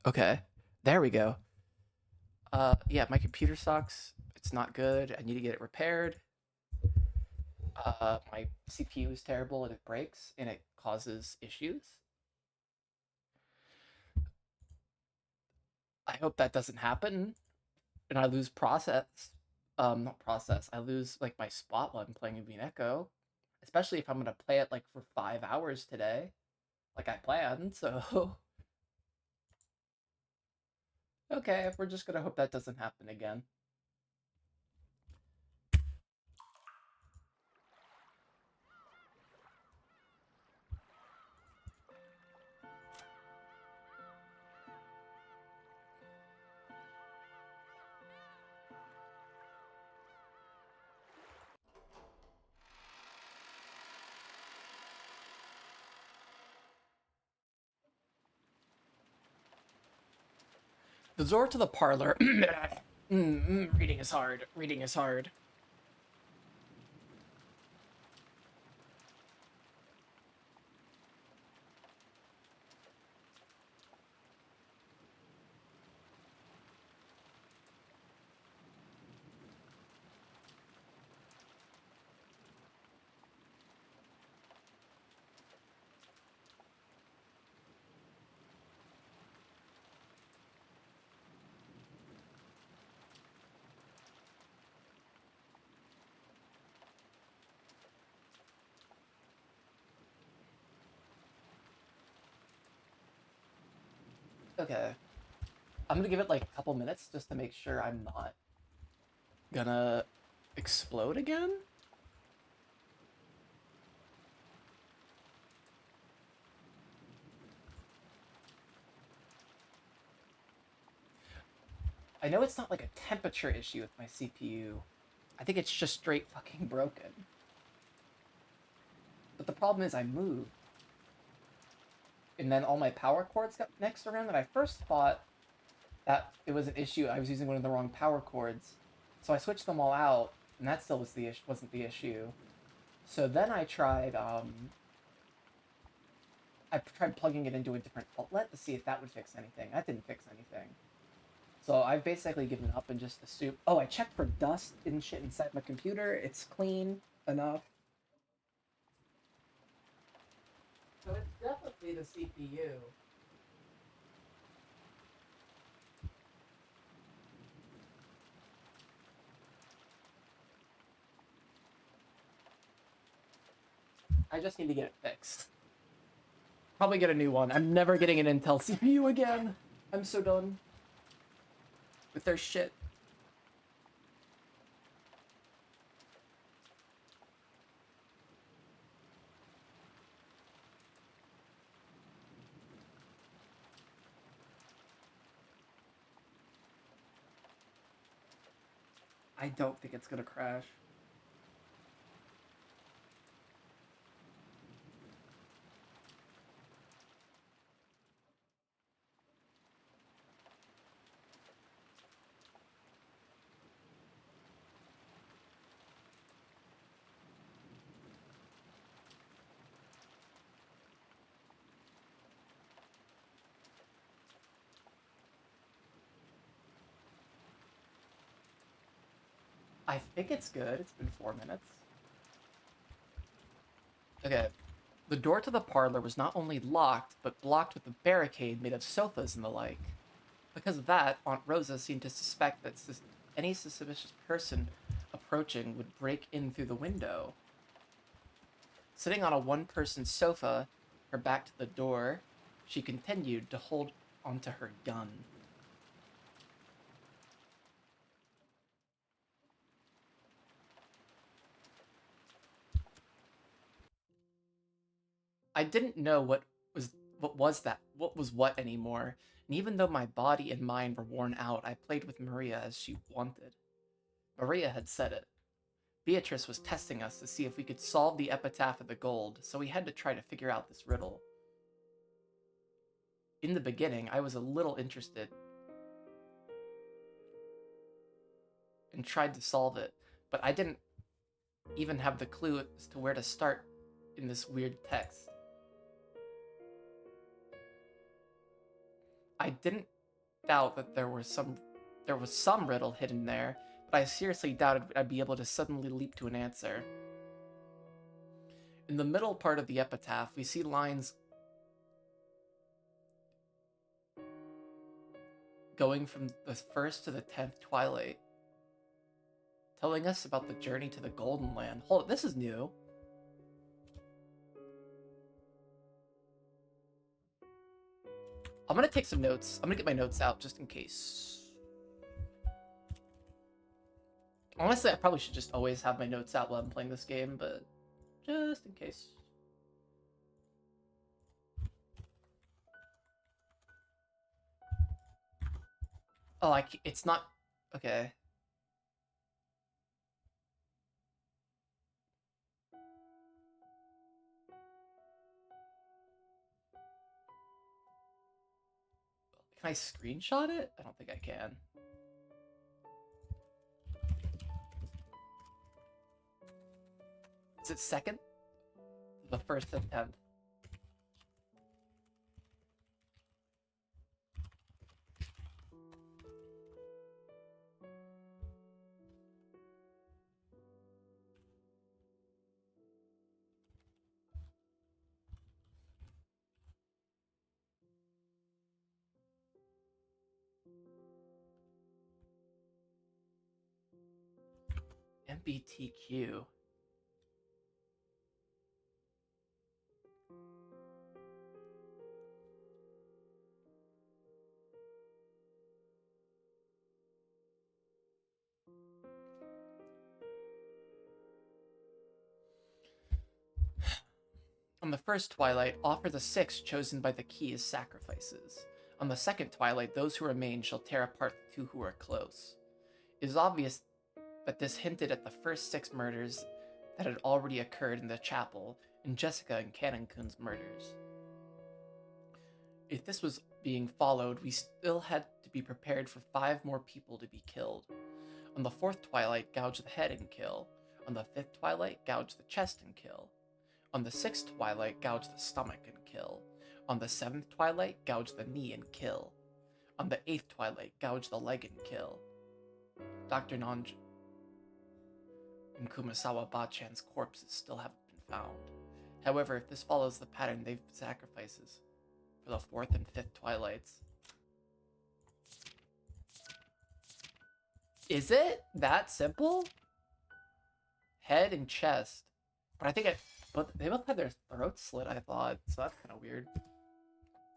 Okay. There we go. Yeah, my computer sucks. It's not good. I need to get it repaired. My CPU is terrible and it breaks and it causes issues. I hope that doesn't happen and I lose process. Not process. I lose like my spot while I'm playing Umineko. Especially if I'm gonna play it like for 5 hours today, like I planned. So okay, we're just gonna hope that doesn't happen again. The door to the parlor. Reading is hard. Reading is hard. Okay. I'm gonna give it like a couple minutes just to make sure I'm not gonna explode again. I know it's not like a temperature issue with my CPU. I think it's just straight fucking broken. But the problem is I moved, and then all my power cords got mixed around, and I first thought that it was an issue. I was using one of the wrong power cords, so I switched them all out, and that still was the wasn't the issue. So then I tried plugging it into a different outlet to see if that would fix anything. That didn't fix anything. So I've basically given up and just assumed. Oh, I checked for dust and shit inside my computer. It's clean enough. So it's definitely the CPU. I just need to get it fixed. Probably get a new one. I'm never getting an Intel CPU again. I'm so done with their shit. I don't think it's gonna crash. I think it's good. It's been 4 minutes. Okay. The door to the parlor was not only locked, but blocked with a barricade made of sofas and the like. Because of that, Aunt Rosa seemed to suspect that any suspicious person approaching would break in through the window. Sitting on a one person sofa, her back to the door, she continued to hold onto her gun. I didn't know what was what anymore, and even though my body and mind were worn out, I played with Maria as she wanted. Maria had said it. Beatrice was testing us to see if we could solve the epitaph of the gold, so we had to try to figure out this riddle. In the beginning, I was a little interested and tried to solve it, but I didn't even have the clue as to where to start in this weird text. I didn't doubt that there was some riddle hidden there, but I seriously doubted I'd be able to suddenly leap to an answer. In the middle part of the epitaph, we see lines going from the first to the 10th twilight, telling us about the journey to the Golden Land. Hold on, this is new. I'm gonna take some notes. I'm gonna get my notes out just in case. Honestly, I probably should just always have my notes out while I'm playing this game, but just in case. Oh, it's not... Okay. Can I screenshot it? I don't think I can. Is it second? The first attempt. MBTQ. On the first twilight, offer the 6 chosen by the key as sacrifices. On the second twilight, those who remain shall tear apart the 2 who are close. It is obvious that this hinted at the first 6 murders that had already occurred in the chapel and Jessica and Cannon-kun's murders. If this was being followed, we still had to be prepared for 5 more people to be killed. On the 4th twilight, gouge the head and kill. On the 5th twilight, gouge the chest and kill. On the 6th twilight, gouge the stomach and kill. On the 7th twilight, gouge the knee and kill. On the 8th twilight, gouge the leg and kill. Dr. Nanj and Kumasawa Bachan's corpses still haven't been found. However, if this follows the pattern, they've been sacrifices for the 4th and 5th twilights. Is it that simple? Head and chest. But I think but they both had their throats slit, I thought, so that's kind of weird.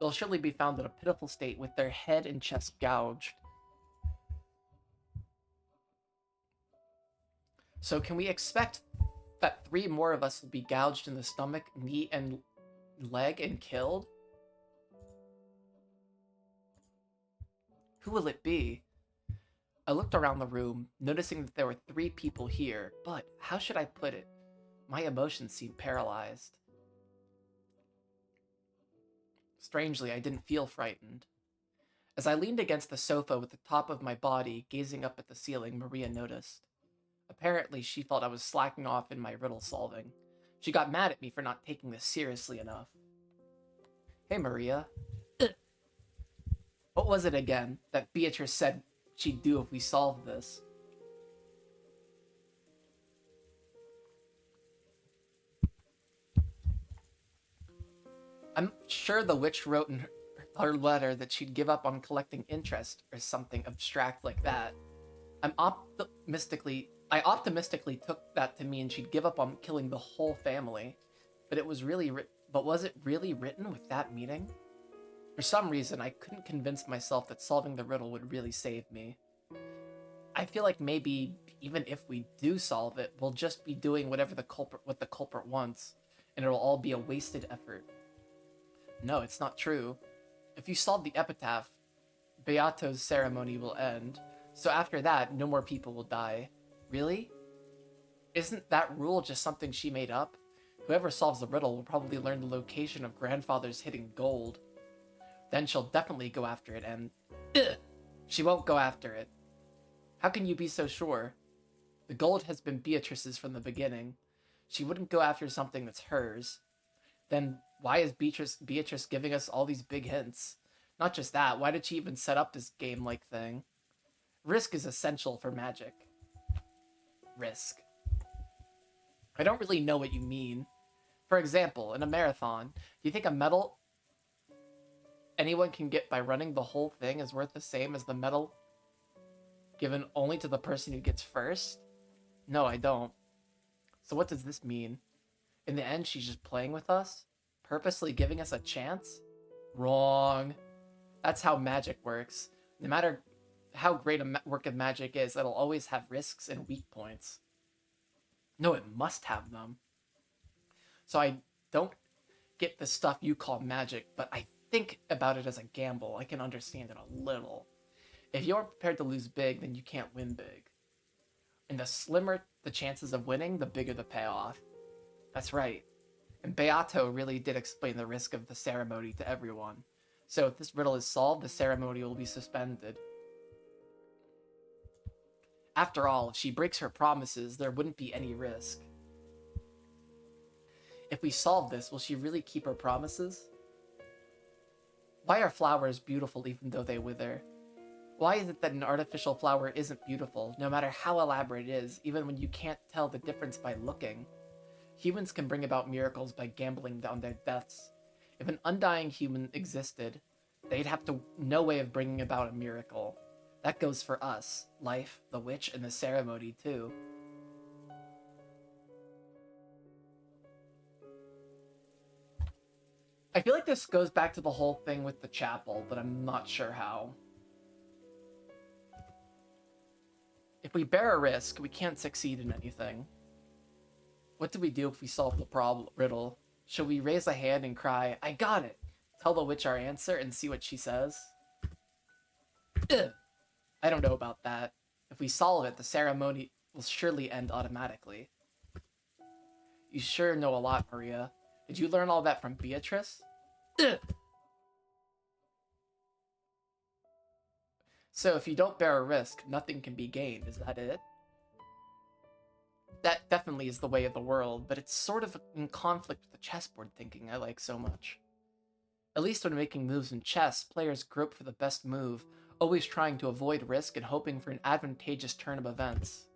They'll surely be found in a pitiful state with their head and chest gouged. So can we expect that 3 more of us will be gouged in the stomach, knee, and leg and killed? Who will it be? I looked around the room, noticing that there were 3 people here, but how should I put it? My emotions seemed paralyzed. Strangely, I didn't feel frightened. As I leaned against the sofa with the top of my body gazing up at the ceiling, Maria noticed. Apparently, she felt I was slacking off in my riddle solving. She got mad at me for not taking this seriously enough. Hey, Maria. What was it again that Beatrice said she'd do if we solved this? I'm sure the witch wrote in her letter that she'd give up on collecting interest or something abstract like that. I optimistically took that to mean she'd give up on killing the whole family, but was it really written with that meaning? For some reason, I couldn't convince myself that solving the riddle would really save me. I feel like maybe even if we do solve it, we'll just be doing what the culprit wants, and it'll all be a wasted effort. No, it's not true. If you solve the epitaph, Beato's ceremony will end, so after that, no more people will die. Really? Isn't that rule just something she made up? Whoever solves the riddle will probably learn the location of grandfather's hidden gold. Then she'll definitely go after it, and... She won't go after it. How can you be so sure? The gold has been Beatrice's from the beginning. She wouldn't go after something that's hers. Then why is Beatrice giving us all these big hints? Not just that, why did she even set up this game-like thing? Risk is essential for Magic. Risk. I don't really know what you mean. For example, in a marathon, do you think a medal anyone can get by running the whole thing is worth the same as the medal given only to the person who gets first? No, I don't. So what does this mean? In the end, she's just playing with us? Purposely giving us a chance? Wrong. That's how Magic works. No matter how great a work of Magic is, it'll always have risks and weak points. No, it must have them. So I don't get the stuff you call magic, but I think about it as a gamble. I can understand it a little. If you're prepared to lose big, then you can't win big. And the slimmer the chances of winning, the bigger the payoff. That's right. And Beato really did explain the risk of the ceremony to everyone. So if this riddle is solved, the ceremony will be suspended. After all, if she breaks her promises, there wouldn't be any risk. If we solve this, will she really keep her promises? Why are flowers beautiful even though they wither? Why is it that an artificial flower isn't beautiful, no matter how elaborate it is, even when you can't tell the difference by looking? Humans can bring about miracles by gambling on their deaths. If an undying human existed, they'd have no way of bringing about a miracle. That goes for us, life, the witch, and the ceremony too. I feel like this goes back to the whole thing with the chapel, but I'm not sure how. If we bear a risk, we can't succeed in anything. What do we do if we solve the riddle? Should we raise a hand and cry, "I got it"? Tell the witch our answer and see what she says? Ugh. I don't know about that. If we solve it, the ceremony will surely end automatically. You sure know a lot, Maria. Did you learn all that from Beatrice? Ugh. So if you don't bear a risk, nothing can be gained, is that it? That definitely is the way of the world, but it's sort of in conflict with the chessboard thinking I like so much. At least when making moves in chess, players grope for the best move, always trying to avoid risk and hoping for an advantageous turn of events.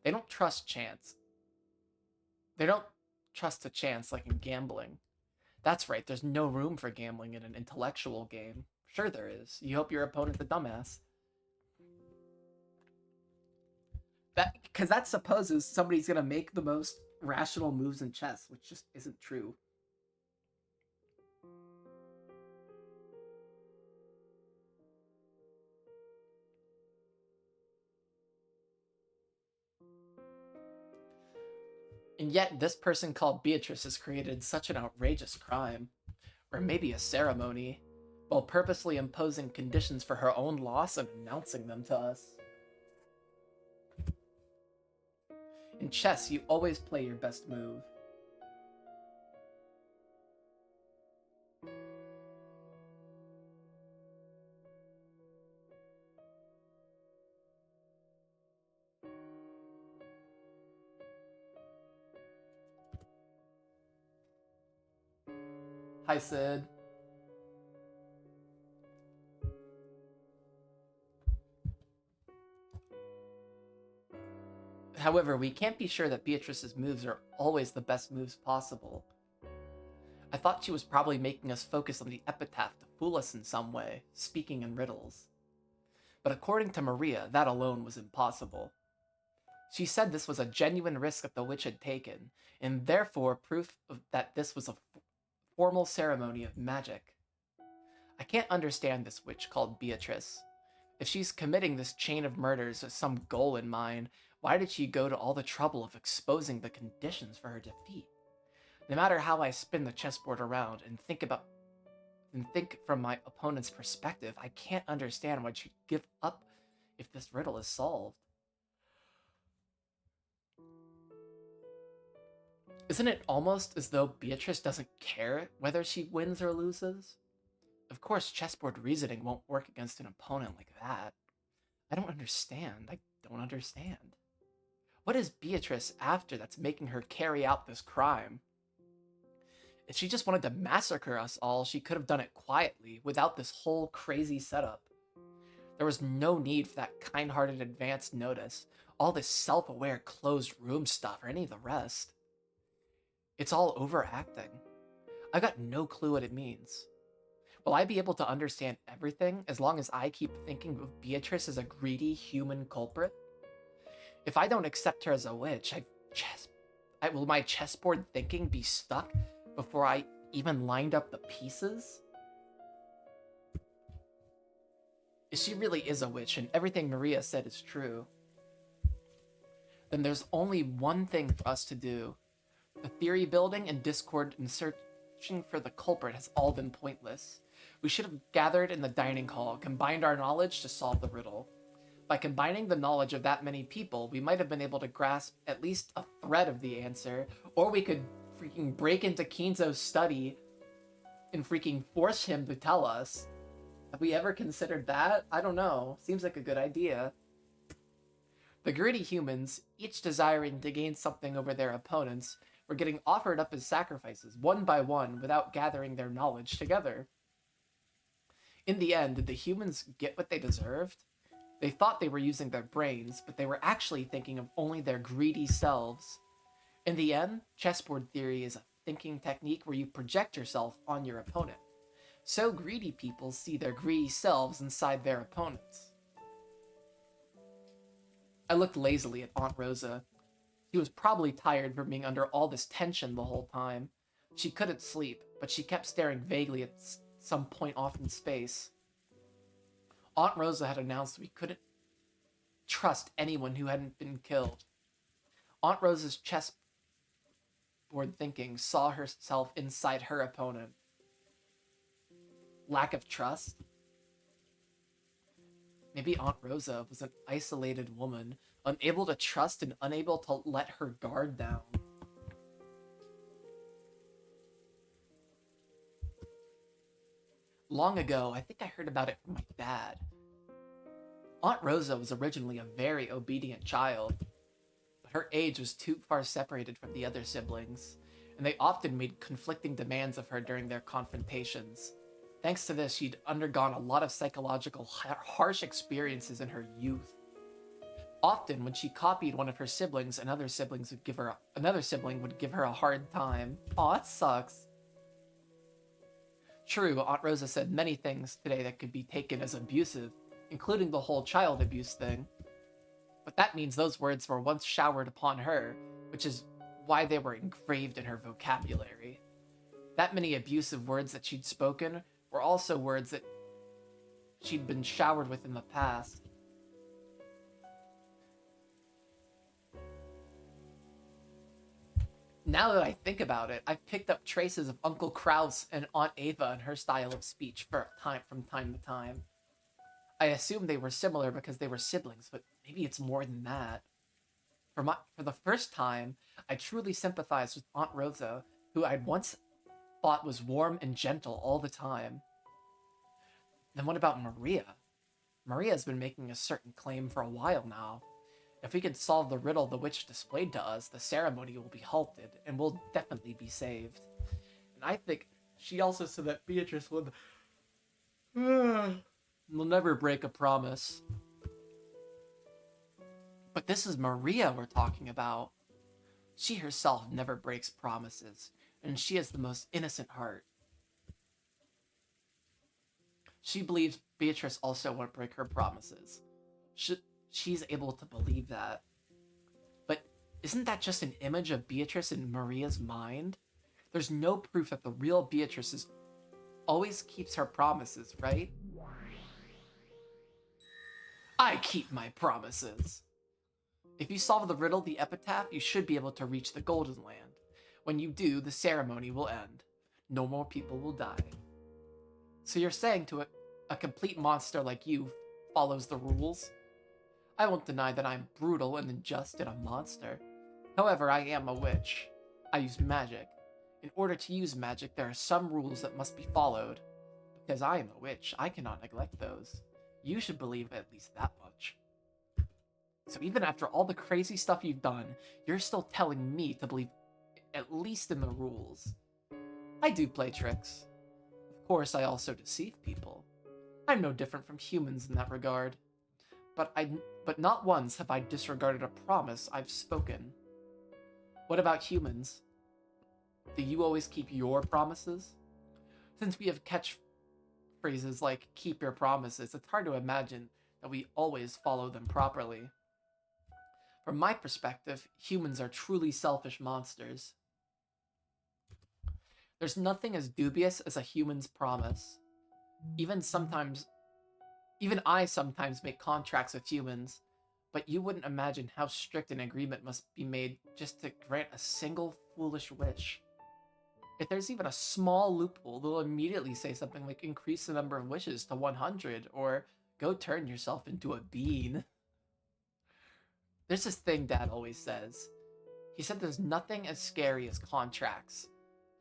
They don't trust chance. They don't trust a chance like in gambling. That's right, there's no room for gambling in an intellectual game. Sure there is. You hope your opponent's a dumbass. Because that supposes somebody's gonna make the most rational moves in chess, which just isn't true. And yet, this person called Beatrice has created such an outrageous crime, or maybe a ceremony, while purposely imposing conditions for her own loss and announcing them to us. In chess, you always play your best move. Hi, Sid. However, we can't be sure that Beatrice's moves are always the best moves possible. I thought she was probably making us focus on the epitaph to fool us in some way, speaking in riddles. But according to Maria, that alone was impossible. She said this was a genuine risk that the witch had taken, and therefore proof that this was a formal ceremony of magic. I can't understand this witch called Beatrice. If she's committing this chain of murders with some goal in mind, why did she go to all the trouble of exposing the conditions for her defeat? No matter how I spin the chessboard around and think from my opponent's perspective, I can't understand why she'd give up if this riddle is solved. Isn't it almost as though Beatrice doesn't care whether she wins or loses? Of course, chessboard reasoning won't work against an opponent like that. I don't understand. I don't understand. What is Beatrice after that's making her carry out this crime? If she just wanted to massacre us all, she could have done it quietly, without this whole crazy setup. There was no need for that kind-hearted advance notice, all this self-aware closed room stuff, or any of the rest. It's all overacting. I've got no clue what it means. Will I be able to understand everything as long as I keep thinking of Beatrice as a greedy human culprit? If I don't accept her as a witch, will my chessboard thinking be stuck before I even lined up the pieces? If she really is a witch and everything Maria said is true, then there's only one thing for us to do. The theory building and Discord and searching for the culprit has all been pointless. We should have gathered in the dining hall, combined our knowledge to solve the riddle. By combining the knowledge of that many people, we might have been able to grasp at least a thread of the answer, or we could freaking break into Kinzo's study and freaking force him to tell us. Have we ever considered that? I don't know. Seems like a good idea. The greedy humans, each desiring to gain something over their opponents, were getting offered up as sacrifices, one by one, without gathering their knowledge together. In the end, did the humans get what they deserved? They thought they were using their brains, but they were actually thinking of only their greedy selves. In the end, chessboard theory is a thinking technique where you project yourself on your opponent. So greedy people see their greedy selves inside their opponents. I looked lazily at Aunt Rosa. She was probably tired from being under all this tension the whole time. She couldn't sleep, but she kept staring vaguely at some point off in space. Aunt Rosa had announced we couldn't trust anyone who hadn't been killed. Aunt Rosa's chessboard thinking saw herself inside her opponent. Lack of trust? Maybe Aunt Rosa was an isolated woman, unable to trust and unable to let her guard down. Long ago, I think I heard about it from my dad. Aunt Rosa was originally a very obedient child, but her age was too far separated from the other siblings, and they often made conflicting demands of her during their confrontations. Thanks to this, she'd undergone a lot of psychological harsh experiences in her youth. Often, when she copied one of her siblings, another sibling would give her a hard time. Aw, it sucks. True, Aunt Rosa said many things today that could be taken as abusive, including the whole child abuse thing. But that means those words were once showered upon her, which is why they were engraved in her vocabulary. That many abusive words that she'd spoken were also words that she'd been showered with in the past. Now that I think about it, I've picked up traces of Uncle Kraus and Aunt Ava in her style of speech from time to time. I assume they were similar because they were siblings, but maybe it's more than that. For the first time, I truly sympathized with Aunt Rosa, who I'd once thought was warm and gentle all the time. Then what about Maria? Maria's been making a certain claim for a while now. If we could solve the riddle the witch displayed to us, the ceremony will be halted, and we'll definitely be saved. And I think she also said that Beatrice will never break a promise. But this is Maria we're talking about. She herself never breaks promises, and she has the most innocent heart. She believes Beatrice also won't break her promises. She's able to believe that. But isn't that just an image of Beatrice in Maria's mind? There's no proof that the real Beatrice always keeps her promises, right? I keep my promises. If you solve the riddle, the epitaph, you should be able to reach the Golden Land. When you do, the ceremony will end. No more people will die. So you're saying to a complete monster like you follows the rules? I won't deny that I'm brutal and unjust and a monster. However, I am a witch. I use magic. In order to use magic, there are some rules that must be followed. Because I am a witch, I cannot neglect those. You should believe at least that much. So even after all the crazy stuff you've done, you're still telling me to believe at least in the rules. I do play tricks. Of course, I also deceive people. I'm no different from humans in that regard. But not once have I disregarded a promise I've spoken. What about humans? Do you always keep your promises? Since we have catchphrases like keep your promises, it's hard to imagine that we always follow them properly. From my perspective, humans are truly selfish monsters. There's nothing as dubious as a human's promise. Even sometimes, even I sometimes make contracts with humans, but you wouldn't imagine how strict an agreement must be made just to grant a single foolish wish. If there's even a small loophole, they'll immediately say something like increase the number of wishes to 100 or go turn yourself into a bean. There's this thing Dad always says. He said there's nothing as scary as contracts.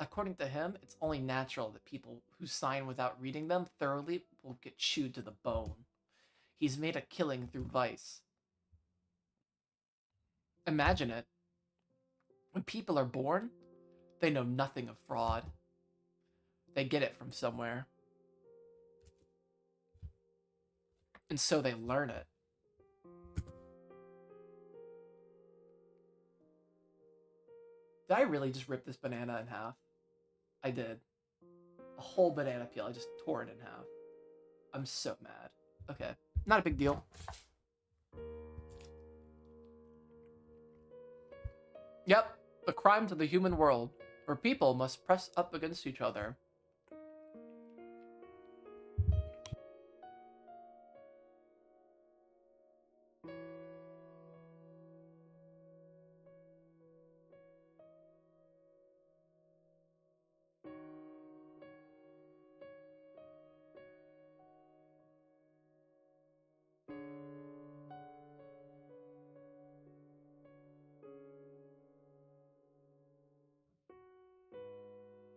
According to him, it's only natural that people who sign without reading them thoroughly will get chewed to the bone. He's made a killing through vice. Imagine it. When people are born, they know nothing of fraud. They get it from somewhere. And so they learn it. Did I really just rip this banana in half? I did. A whole banana peel. I just tore it in half. I'm so mad. Okay. Not a big deal. Yep. The crimes of the human world, where people must press up against each other.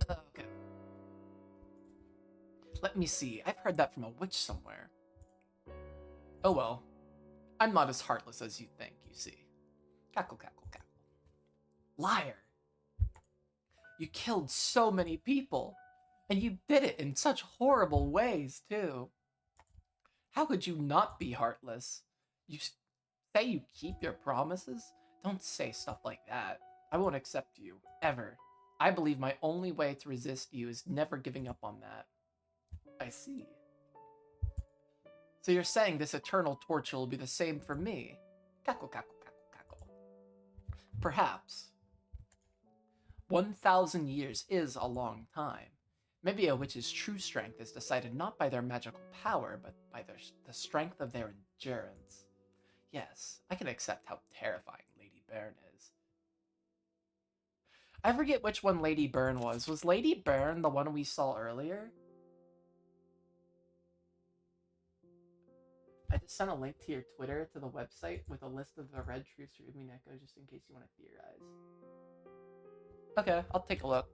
Okay. Let me see. I've heard that from a witch somewhere. Oh well. I'm not as heartless as you think, you see. Cackle, cackle, cackle. Liar! You killed so many people! And you did it in such horrible ways, too. How could you not be heartless? You say you keep your promises? Don't say stuff like that. I won't accept you, ever. I believe my only way to resist you is never giving up on that. I see. So you're saying this eternal torture will be the same for me? Cackle, cackle, cackle, cackle. Perhaps. 1,000 years is a long time. Maybe a witch's true strength is decided not by their magical power, but by the strength of their endurance. Yes, I can accept how terrifying Lady Byrne is. I forget which one Lady Byrne was. Was Lady Byrne the one we saw earlier? I just sent a link to your Twitter to the website with a list of the red truths for Umineko just in case you want to theorize. Okay, I'll take a look.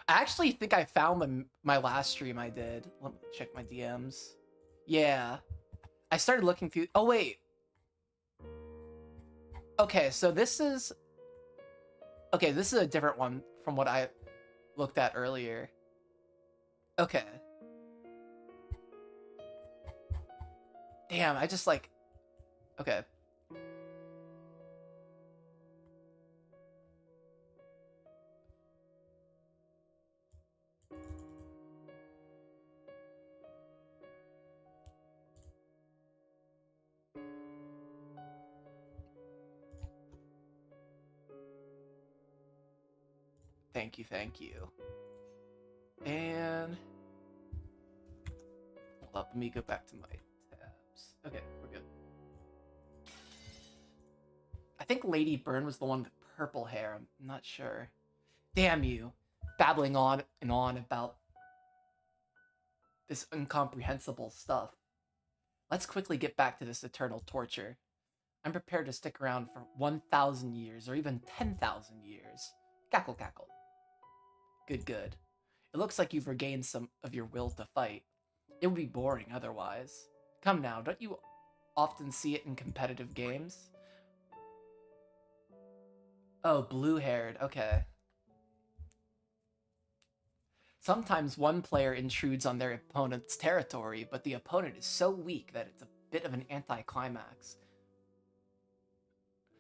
I actually think I found my last stream I did. Let me check my DMs. Yeah. I started looking through... Oh, wait. Okay, so this is... Okay, this is a different one from what I looked at earlier. Okay. Damn, I just like... Okay. Thank you, thank you. And... Hold up, let me go back to my tabs. Okay, we're good. I think Lady Byrne was the one with purple hair. I'm not sure. Damn you. Babbling on and on about this incomprehensible stuff. Let's quickly get back to this eternal torture. I'm prepared to stick around for 1,000 years or even 10,000 years. Cackle, cackle. Good, good. It looks like you've regained some of your will to fight. It would be boring otherwise. Come now, don't you often see it in competitive games? Oh, blue-haired. Okay. Sometimes one player intrudes on their opponent's territory, but the opponent is so weak that it's a bit of an anticlimax.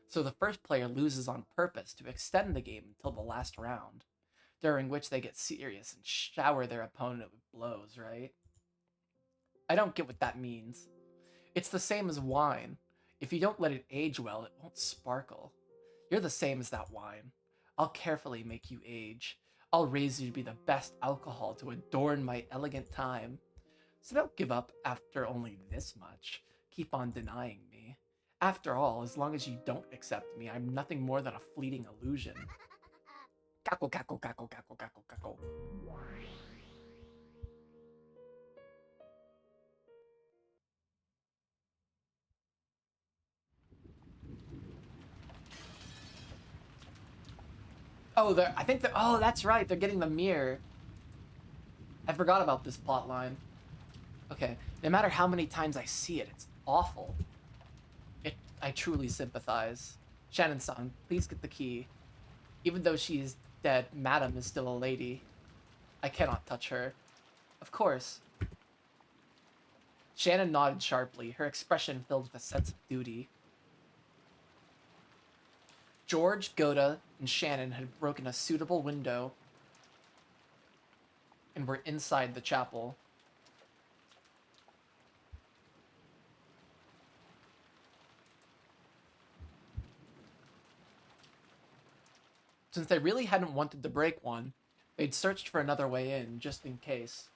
So the first player loses on purpose to extend the game until the last round, during which they get serious and shower their opponent with blows, right? I don't get what that means. It's the same as wine. If you don't let it age well, it won't sparkle. You're the same as that wine. I'll carefully make you age. I'll raise you to be the best alcohol to adorn my elegant time. So don't give up after only this much. Keep on denying me. After all, as long as you don't accept me, I'm nothing more than a fleeting illusion. Cackle, cackle, cackle, cackle, cackle, cackle. Oh, I think that. Oh, that's right. They're getting the mirror. I forgot about this plot line. Okay. No matter how many times I see it, it's awful. I truly sympathize. Shannon-san, please get the key. Even though she is dead, Madam is still a lady. I cannot touch her. Of course. Shannon nodded sharply, her expression filled with a sense of duty. George, Goda, and Shannon had broken a suitable window and were inside the chapel. Since they really hadn't wanted to break one, they'd searched for another way in, just in case.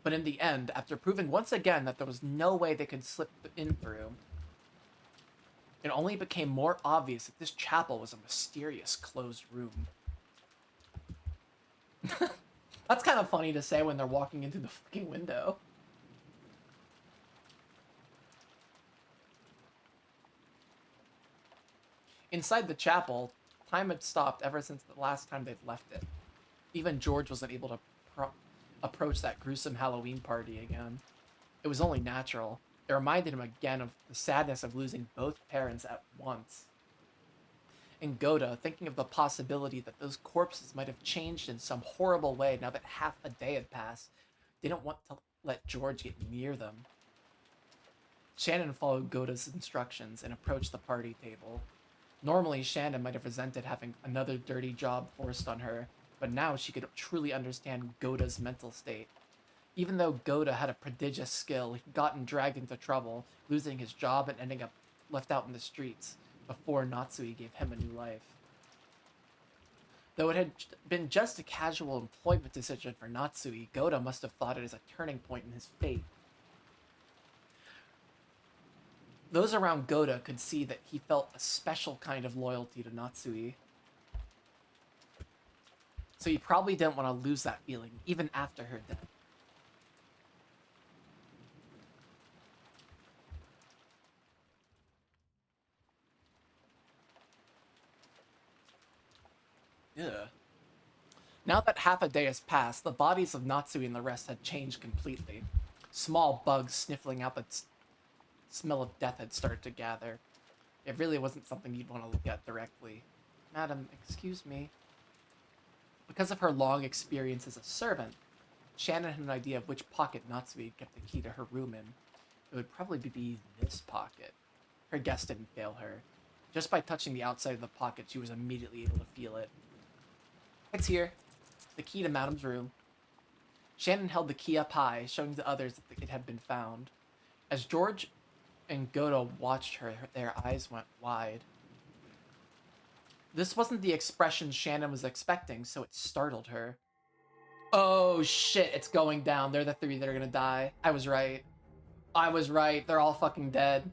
But in the end, after proving once again that there was no way they could slip in through, it only became more obvious that this chapel was a mysterious closed room. That's kind of funny to say when they're walking into the fucking window. Inside the chapel, time had stopped ever since the last time they'd left it. Even George wasn't able to approach that gruesome Halloween party again. It was only natural. It reminded him again of the sadness of losing both parents at once. And Goda, thinking of the possibility that those corpses might have changed in some horrible way now that half a day had passed, didn't want to let George get near them. Shannon followed Goda's instructions and approached the party table. Normally, Shannon might have resented having another dirty job forced on her, but now she could truly understand Goda's mental state. Even though Goda had a prodigious skill, he'd gotten dragged into trouble, losing his job and ending up left out in the streets before Natsui gave him a new life. Though it had been just a casual employment decision for Natsui, Goda must have thought it as a turning point in his fate. Those around Goda could see that he felt a special kind of loyalty to Natsui. So he probably didn't want to lose that feeling, even after her death. Yeah. Now that half a day has passed, the bodies of Natsui and the rest had changed completely. Small bugs sniffling out the smell of death had started to gather. It really wasn't something you'd want to look at directly. Madam, excuse me. Because of her long experience as a servant, Shannon had an idea of which pocket Natsui kept the key to her room in. It would probably be this pocket. Her guess didn't fail her. Just by touching the outside of the pocket, she was immediately able to feel it. It's here. The key to Madam's room. Shannon held the key up high, showing the others that it had been found. As George and Goda watched her, their eyes went wide. This wasn't the expression Shannon was expecting, so it startled her. Oh shit, it's going down. They're the three that are gonna die. I was right. I was right. They're all fucking dead.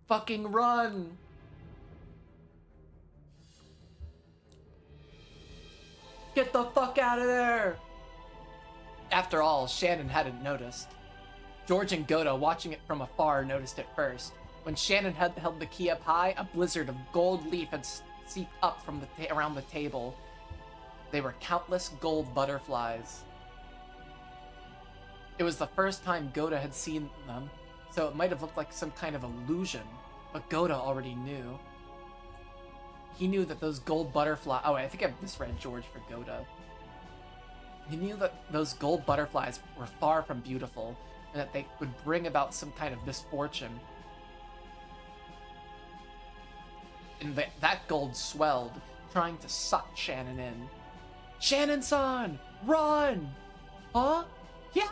Fucking run! Get the fuck out of there! After all, Shannon hadn't noticed. George and Goda, watching it from afar, noticed it first. When Shannon had held the key up high, a blizzard of gold leaf had seeped up from around the table. They were countless gold butterflies. It was the first time Goda had seen them, so it might have looked like some kind of illusion, but Goda already knew. He knew that those gold butterflies... Oh, wait, I think I misread George for Goda. He knew that those gold butterflies were far from beautiful, and that they would bring about some kind of misfortune. And that gold swelled, trying to suck Shannon in. Shannon-san! Run! Huh? Yeah!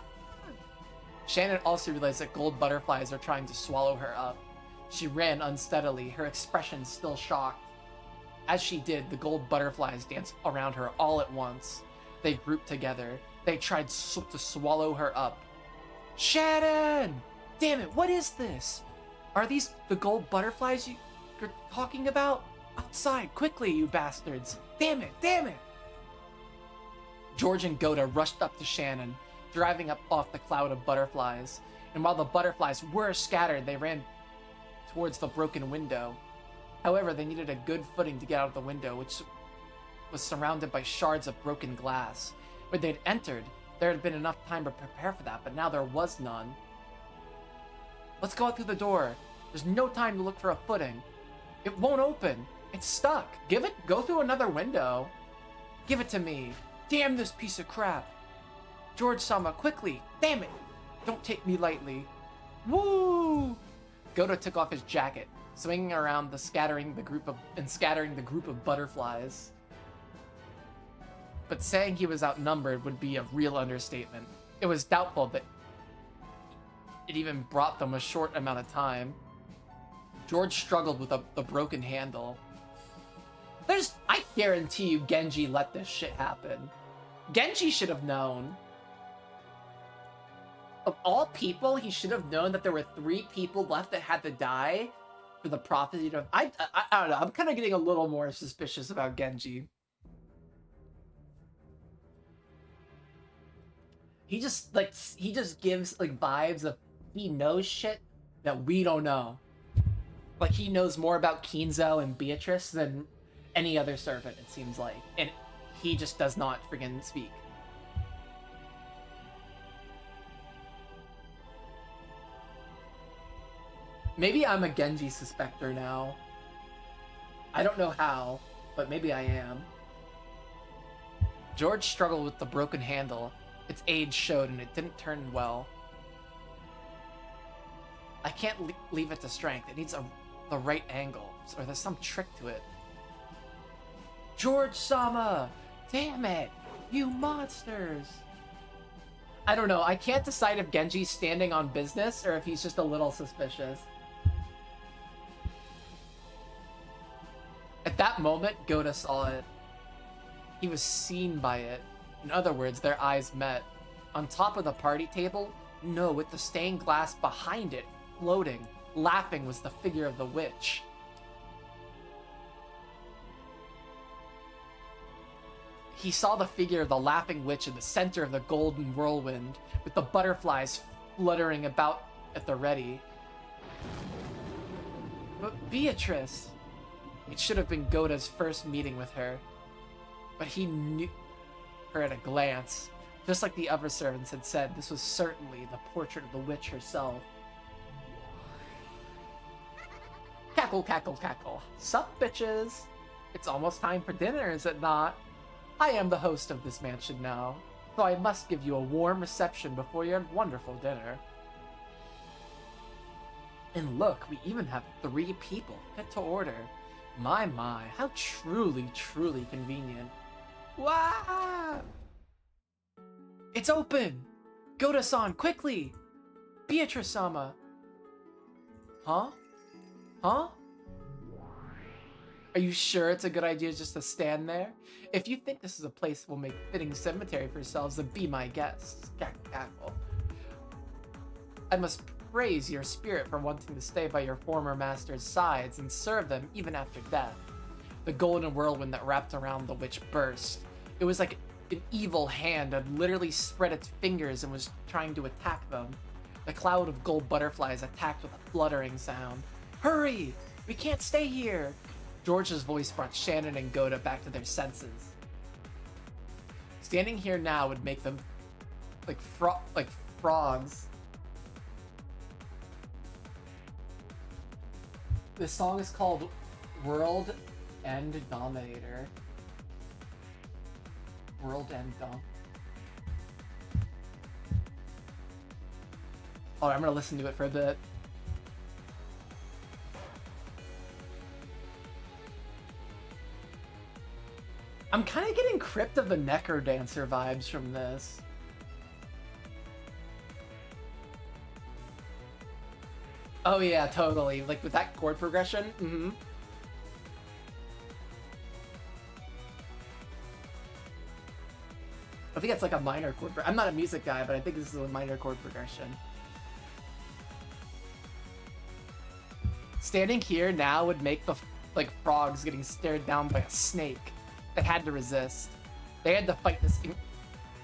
Shannon also realized that gold butterflies are trying to swallow her up. She ran unsteadily, her expression still shocked. As she did, the gold butterflies danced around her all at once. They grouped together. They tried to swallow her up. Shannon! Damn it, what is this? Are these the gold butterflies you're talking about? Outside, quickly, you bastards! Damn it, damn it! George and Goda rushed up to Shannon, driving up off the cloud of butterflies. And while the butterflies were scattered, they ran towards the broken window. However, they needed a good footing to get out of the window, which was surrounded by shards of broken glass. When they'd entered, there had been enough time to prepare for that, but now there was none. Let's go out through the door. There's no time to look for a footing. It won't open. It's stuck. Go through another window. Give it to me. Damn this piece of crap. George-sama, quickly. Damn it. Don't take me lightly. Woo! Goda took off his jacket, swinging around scattering the group of butterflies. But saying he was outnumbered would be a real understatement. It was doubtful that it even brought them a short amount of time. George struggled with the broken handle. I guarantee you Genji let this shit happen. Genji should have known. Of all people, he should have known that there were 3 people left that had to die for the prophecy to... I don't know, I'm kind of getting a little more suspicious about Genji. He just gives, like, vibes of he knows shit that we don't know. Like, he knows more about Kinzo and Beatrice than any other servant, it seems like. And he just does not friggin' speak. Maybe I'm a Genji suspector now. I don't know how, but maybe I am. George struggled with the broken handle. Its age showed and it didn't turn well. I can't leave it to strength. It needs the right angle, or there's some trick to it. George-sama! Damn it! You monsters! I don't know. I can't decide if Genji's standing on business or if he's just a little suspicious. At that moment, Goda saw it. He was seen by it. In other words, their eyes met. On top of the party table? No, with the stained glass behind it, floating, laughing, was the figure of the witch. He saw the figure of the laughing witch in the center of the golden whirlwind, with the butterflies fluttering about at the ready. But Beatrice... It should have been Goda's first meeting with her. But he knew her at a glance. Just like the other servants had said, this was certainly the portrait of the witch herself. Cackle, cackle, cackle. Sup, bitches? It's almost time for dinner, is it not? I am the host of this mansion now, so I must give you a warm reception before your wonderful dinner. And look, we even have 3 people fit to order. My, how truly, truly convenient. Wow! It's open! Goda-san, quickly! Beatrice-sama! Huh? Huh? Are you sure it's a good idea just to stand there? If you think this is a place that will make fitting cemetery for yourselves, then be my guests. Cackle. I must praise your spirit for wanting to stay by your former master's sides and serve them even after death. The golden whirlwind that wrapped around the witch burst. It was like an evil hand had literally spread its fingers and was trying to attack them. The cloud of gold butterflies attacked with a fluttering sound. Hurry! We can't stay here! George's voice brought Shannon and Goda back to their senses. Standing here now would make them like frogs. This song is called World End Dominator. World End Dom. Oh, I'm gonna listen to it for a bit. I'm kind of getting Crypt of the Necrodancer vibes from this. Oh yeah, totally. Like with that chord progression. Mm-hmm. I think it's like a minor chord. I'm not a music guy, but I think this is a minor chord progression. Standing here now would make the like frogs getting stared down by a snake. They had to resist. They had to fight this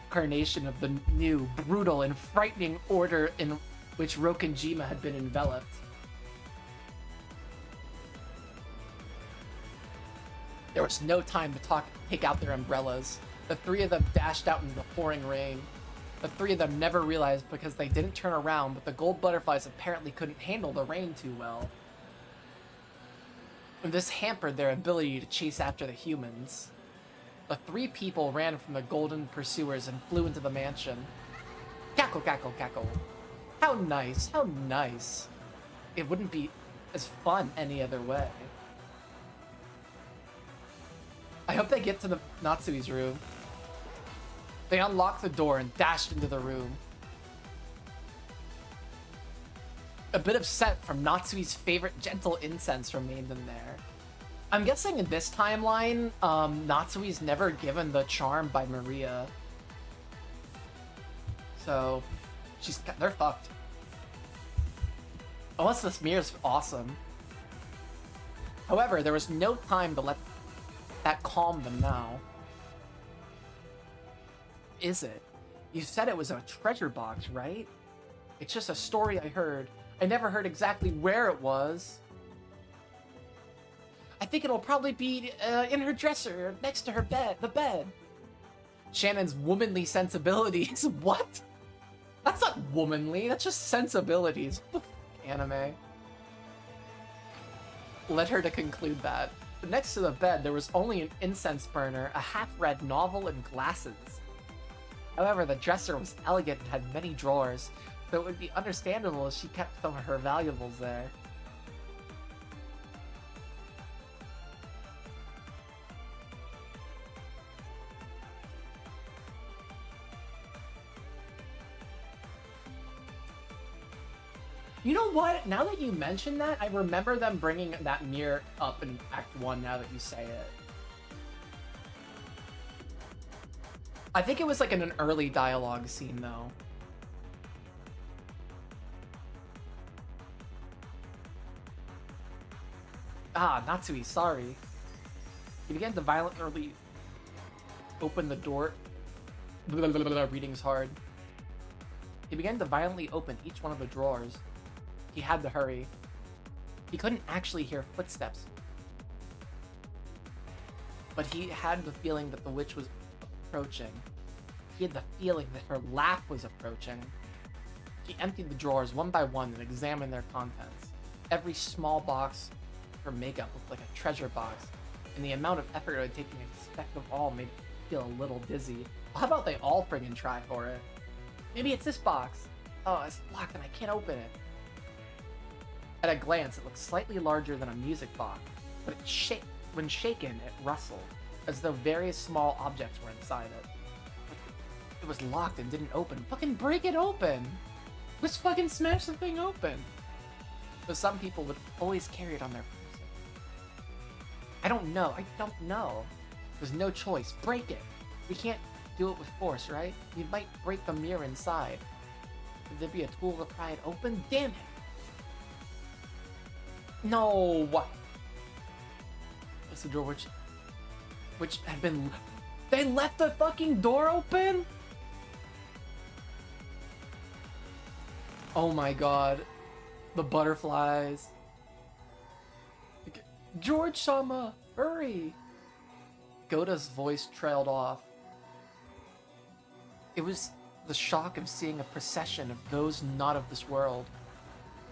incarnation of the new, brutal, and frightening order in which Rokenjima had been enveloped. There was no time to take out their umbrellas. The three of them dashed out into the pouring rain. The three of them never realized because they didn't turn around, but the gold butterflies apparently couldn't handle the rain too well. And this hampered their ability to chase after the humans. The three people ran from the golden pursuers and flew into the mansion. Cackle, cackle, cackle. How nice, how nice. It wouldn't be as fun any other way. I hope they get to the Natsui's room. They unlocked the door and dashed into the room. A bit of scent from Natsui's favorite gentle incense remained in there. I'm guessing in this timeline, Natsui's never given the charm by Maria. So, they're fucked. Unless this mirror's awesome. However, there was no time to let that calm them now. Is it? You said it was a treasure box, right? It's just a story I heard. I never heard exactly where it was. I think it'll probably be in her dresser, next to her bed, the bed. Shannon's womanly sensibilities. What? That's not womanly, that's just sensibilities. Anime. Led her to conclude that. But next to the bed, there was only an incense burner, a half-read novel, and glasses. However, the dresser was elegant and had many drawers, so it would be understandable if she kept some of her valuables there. You know what? Now that you mention that, I remember them bringing that mirror up in Act 1 now that you say it. I think it was like in an early dialogue scene, though. Ah, Natsui, sorry. He began to violently open the door. Reading's hard. He began to violently open each one of the drawers. He had to hurry. He couldn't actually hear footsteps. But he had the feeling that the witch was approaching. He had the feeling that her laugh was approaching. He emptied the drawers one by one and examined their contents. Every small box for makeup looked like a treasure box, and the amount of effort it would take to inspect them all made him feel a little dizzy. Well, how about they all friggin' try for it? Maybe it's this box. Oh, it's locked and I can't open it. At a glance, it looked slightly larger than a music box, but when shaken, it rustled, as though various small objects were inside it. It was locked and didn't open. Fucking break it open! Just fucking smash the thing open! But some people would always carry it on their person. I don't know. There's no choice. Break it! We can't do it with force, right? You might break the mirror inside. Could there be a tool to pry it open? Damn it! No! What? That's the door which had been... They left the fucking door open?! Oh my god. The butterflies. George-sama, hurry! Goda's voice trailed off. It was the shock of seeing a procession of those not of this world.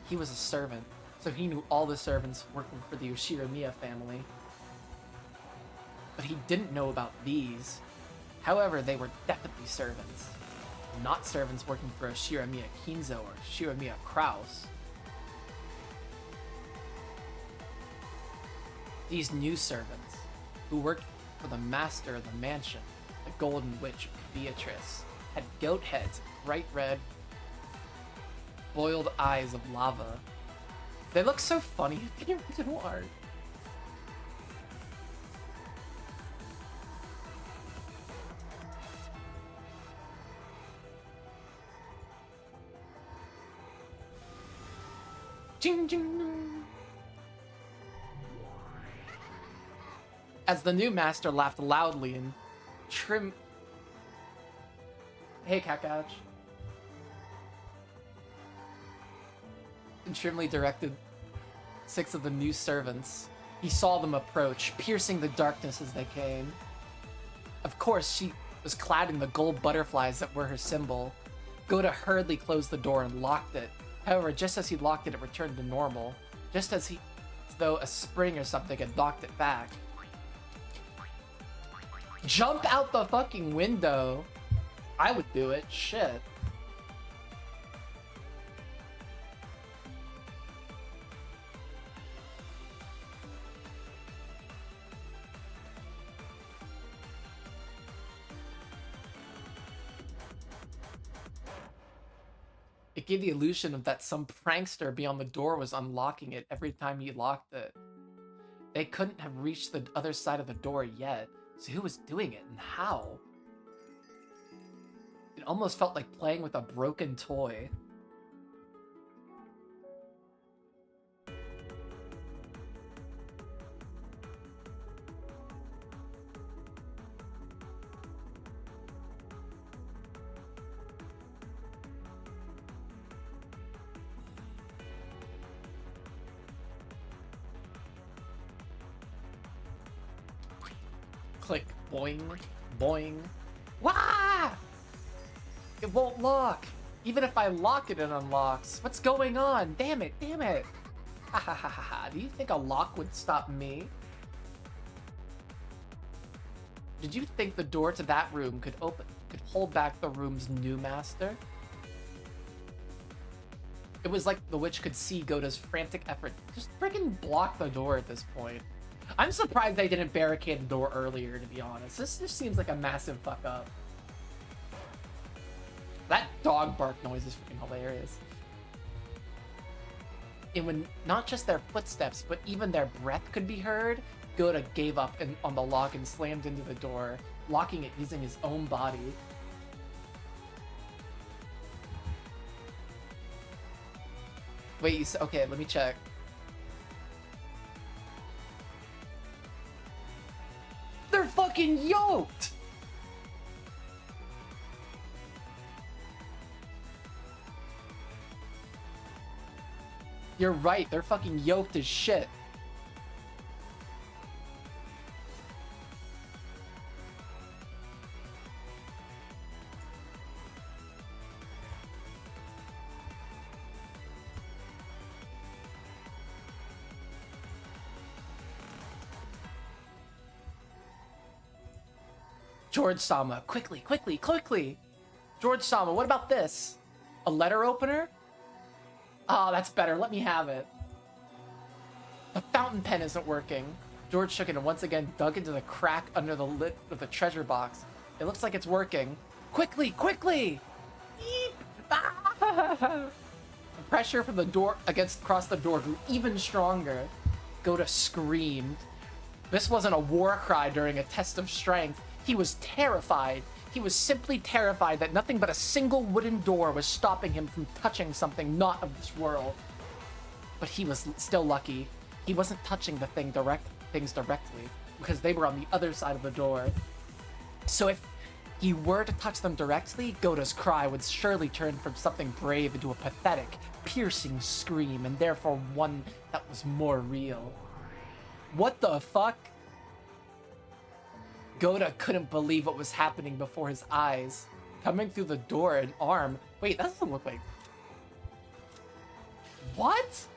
He was a servant, so he knew all the servants working for the Yoshiramiya family. But he didn't know about these. However, they were definitely servants. Not servants working for Yoshiramiya Kinzo or Yoshiramiya Kraus. These new servants, who worked for the master of the mansion, the Golden Witch Beatrice, had goat heads, bright red, boiled eyes of lava. They look so funny in the original art. Ching, ching. As the new master laughed loudly and Hey, Kakach. And trimly directed 6 of the new servants. He saw them approach, piercing the darkness as they came. Of course, she was clad in the gold butterflies that were her symbol. Goda hurriedly closed the door and locked it. However, just as he locked it, it returned to normal. Just as though a spring or something had knocked it back. Jump out the fucking window! I would do it. Shit. It gave the illusion of that some prankster beyond the door was unlocking it every time he locked it. They couldn't have reached the other side of the door yet, so who was doing it and how? It almost felt like playing with a broken toy. Click. Boing. Boing. Wah! It won't lock. Even if I lock it, it unlocks. What's going on? Damn it, damn it. Ha ha ha ha ha. Do you think a lock would stop me? Did you think the door to that room could hold back the room's new master? It was like the witch could see Goda's frantic effort. Just freaking block the door at this point. I'm surprised they didn't barricade the door earlier, to be honest. This just seems like a massive fuck up. That dog bark noise is freaking hilarious. And when not just their footsteps, but even their breath could be heard, Goda gave up on the lock and slammed into the door, locking it using his own body. Wait, okay, let me check. They're fucking yoked! You're right, they're fucking yoked as shit. George-sama, quickly, quickly, quickly! George-sama, what about this? A letter opener? Oh, that's better. Let me have it. The fountain pen isn't working. George shook it and once again dug into the crack under the lid of the treasure box. It looks like it's working. Quickly, quickly! Eep! Ah! The pressure from the door across the door grew even stronger. Goda screamed. This wasn't a war cry during a test of strength. He was terrified. He was simply terrified that nothing but a single wooden door was stopping him from touching something not of this world. But he was still lucky. He wasn't touching the things directly, because they were on the other side of the door. So if he were to touch them directly, Goda's cry would surely turn from something brave into a pathetic, piercing scream, and therefore one that was more real. What the fuck? Goda couldn't believe what was happening before his eyes. Coming through the door, an arm. Wait, that doesn't look like... What?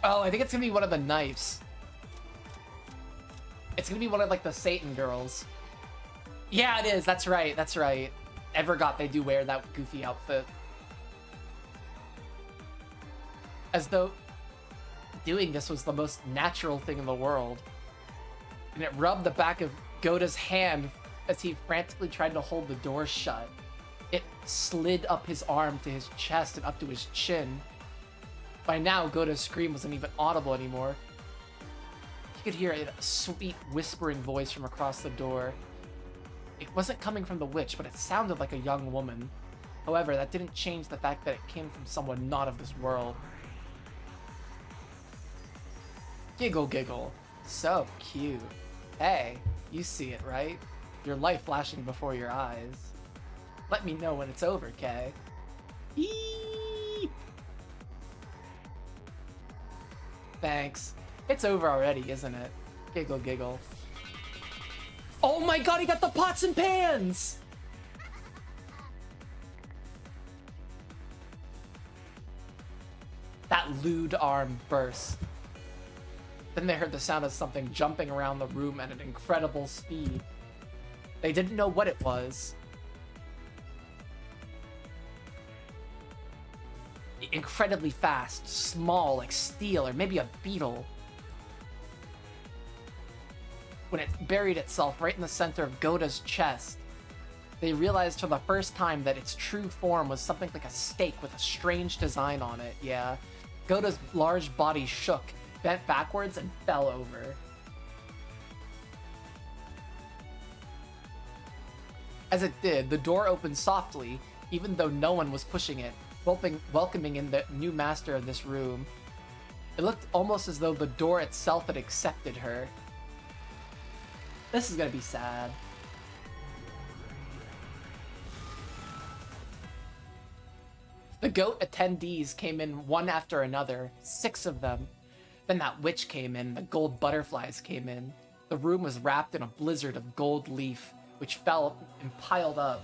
Oh, I think it's gonna be one of the knives. It's gonna be one of, like, the Satan girls. Yeah, it is. That's right. That's right. I forgot they do wear that goofy outfit. As though doing this was the most natural thing in the world. And it rubbed the back of Goda's hand as he frantically tried to hold the door shut. It slid up his arm to his chest and up to his chin. By now, Goda's scream wasn't even audible anymore. He could hear a sweet, whispering voice from across the door. It wasn't coming from the witch, but it sounded like a young woman. However, that didn't change the fact that it came from someone not of this world. Giggle, giggle. So cute. Hey, you see it, right? Your life flashing before your eyes. Let me know when it's over, Kay. Eee! Thanks. It's over already, isn't it? Giggle, giggle. Oh my god, he got the pots and pans! That lewd arm burst. Then they heard the sound of something jumping around the room at an incredible speed. They didn't know what it was. Incredibly fast, small like steel or maybe a beetle. When it buried itself right in the center of Goda's chest, they realized for the first time that its true form was something like a stake with a strange design on it, yeah. Goda's large body shook, bent backwards, and fell over. As it did, the door opened softly, even though no one was pushing it, welcoming in the new master of this room. It looked almost as though the door itself had accepted her. This is gonna be sad. The goat attendees came in one after another, 6 of them. Then that witch came in, the gold butterflies came in. The room was wrapped in a blizzard of gold leaf, which fell and piled up,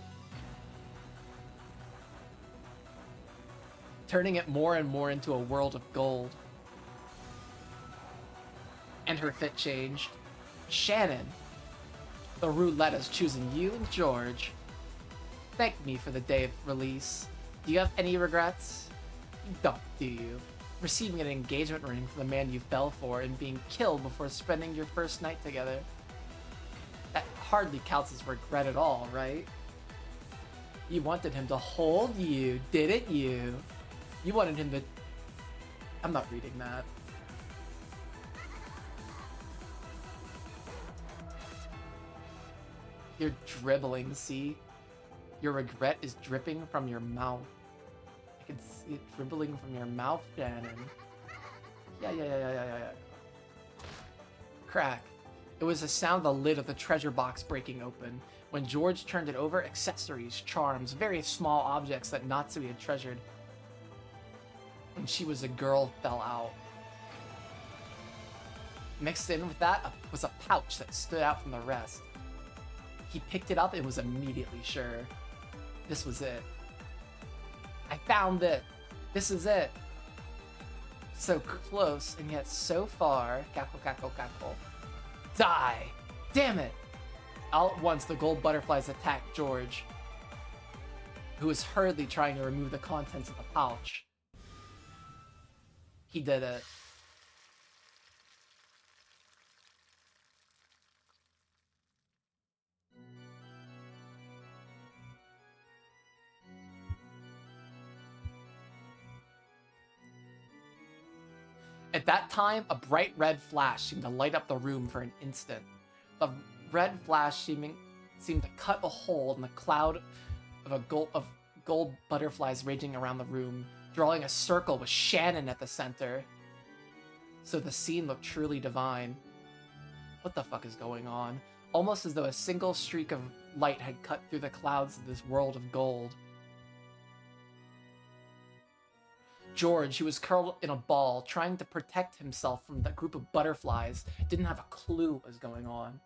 turning it more and more into a world of gold. And her fit changed. Shannon, the roulette has chosen you and George. Thank me for the day of release. Do you have any regrets? You don't, do you? Receiving an engagement ring from the man you fell for and being killed before spending your first night together. That hardly counts as regret at all, right? You wanted him to hold you, didn't you? You wanted him to... I'm not reading that. You're dribbling, see? Your regret is dripping from your mouth. I can see it dribbling from your mouth, Shannon. Yeah. Crack. It was the sound of the lid of the treasure box breaking open. When George turned it over, accessories, charms, very small objects that Natsui had treasured when she was a girl fell out. Mixed in with that was a pouch that stood out from the rest. He picked it up and was immediately sure. This was it. I found it! This is it! So close and yet so far. Cackle, cackle, cackle. Die! Damn it! All at once, the gold butterflies attacked George, who was hurriedly trying to remove the contents of the pouch. He did it. At that time, a bright red flash seemed to light up the room for an instant. The red flash seemed to cut a hole in the cloud of gold butterflies raging around the room, drawing a circle with Shannon at the center. So the scene looked truly divine. What the fuck is going on? Almost as though a single streak of light had cut through the clouds of this world of gold. George, who was curled in a ball, trying to protect himself from the group of butterflies, didn't have a clue what was going on.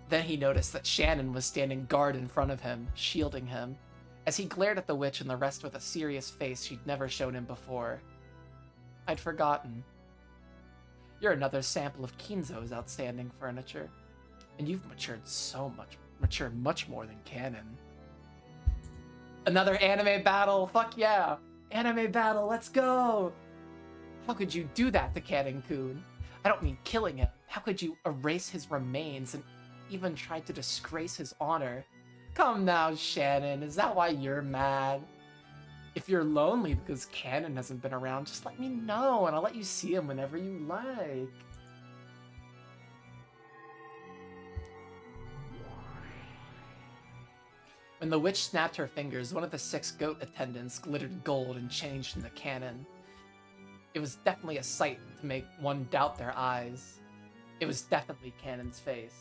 Then he noticed that Shannon was standing guard in front of him, shielding him. as he glared at the witch and the rest with a serious face she'd never shown him before. I'd forgotten. You're another sample of Kinzo's outstanding furniture, and you've matured much more than canon. Another anime battle, fuck yeah! Anime battle, let's go! How could you do that to Canon-kun? I don't mean killing him. How could you erase his remains and even try to disgrace his honor? Come now, Shannon, is that why you're mad? If you're lonely because Canon hasn't been around, just let me know and I'll let you see him whenever you like. When the witch snapped her fingers, one of the 6 goat attendants glittered gold and changed into Canon. It was definitely a sight to make one doubt their eyes. It was definitely Canon's face.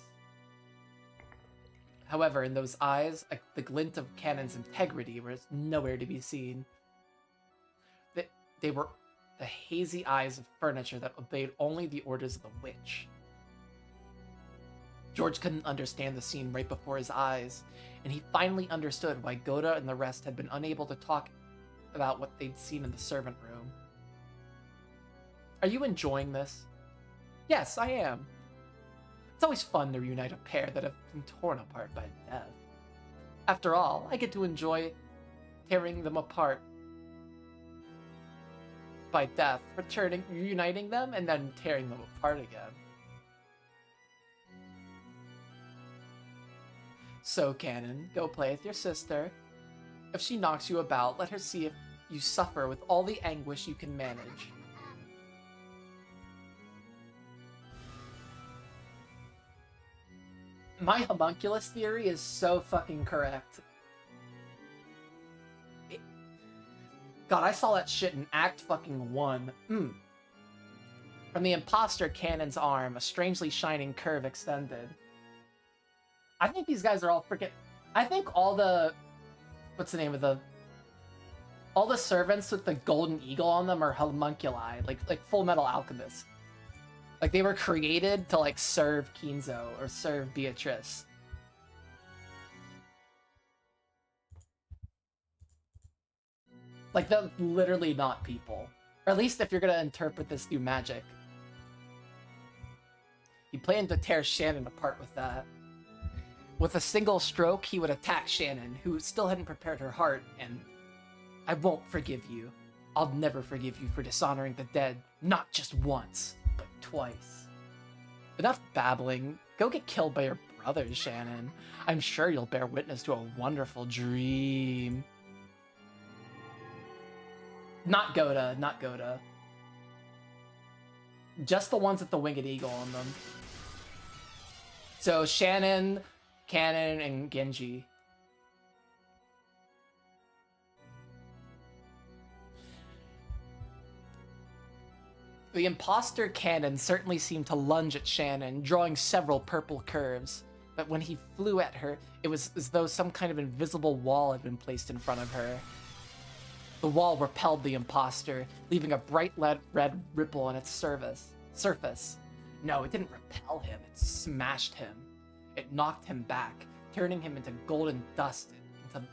However, in those eyes, the glint of Canon's integrity was nowhere to be seen. They were the hazy eyes of furniture that obeyed only the orders of the witch. George couldn't understand the scene right before his eyes, and he finally understood why Goda and the rest had been unable to talk about what they'd seen in the servant room. Are you enjoying this? Yes, I am. It's always fun to reunite a pair that have been torn apart by death. After all, I get to enjoy tearing them apart by death, reuniting them, and then tearing them apart again. So, Canon, go play with your sister. If she knocks you about, let her see if you suffer with all the anguish you can manage. My homunculus theory is so fucking correct. God, I saw that shit in Act fucking 1. From the imposter Canon's arm, a strangely shining curve extended. I think these guys are all freaking... I think all the... What's the name of the... All the servants with the golden eagle on them are homunculi, like Full Metal Alchemist. Like, they were created to, like, serve Kinzo or serve Beatrice. Like, they're literally not people. Or at least if you're gonna interpret this through magic. He planned to tear Shannon apart with that. With a single stroke, he would attack Shannon, who still hadn't prepared her heart, and... I won't forgive you. I'll never forgive you for dishonoring the dead, not just once, but twice. Enough babbling. Go get killed by your brothers, Shannon. I'm sure you'll bear witness to a wonderful dream. Not Goda, not Goda. Just the ones with the winged eagle on them. So Shannon, Canon, and Genji. The imposter Canon certainly seemed to lunge at Shannon, drawing several purple curves. But when he flew at her, it was as though some kind of invisible wall had been placed in front of her. The wall repelled the imposter, leaving a bright red ripple on its surface. No, it didn't repel him, it smashed him. It knocked him back, turning him into golden dust, into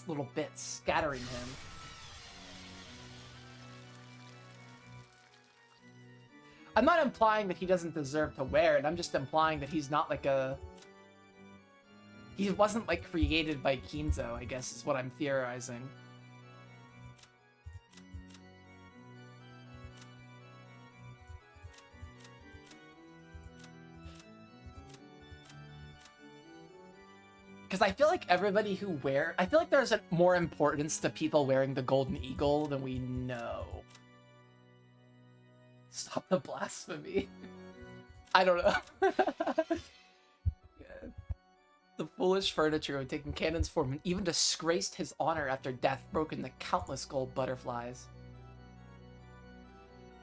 little bits, scattering him. I'm not implying that he doesn't deserve to wear it, I'm just implying that he's not like a... He wasn't like created by Kinzo, I guess is what I'm theorizing. Because I feel like everybody who I feel like there's more importance to people wearing the golden eagle than we know. Stop the blasphemy. I don't know. Yeah. The foolish furniture had taken Canon's form and even disgraced his honor after death, broken the countless gold butterflies.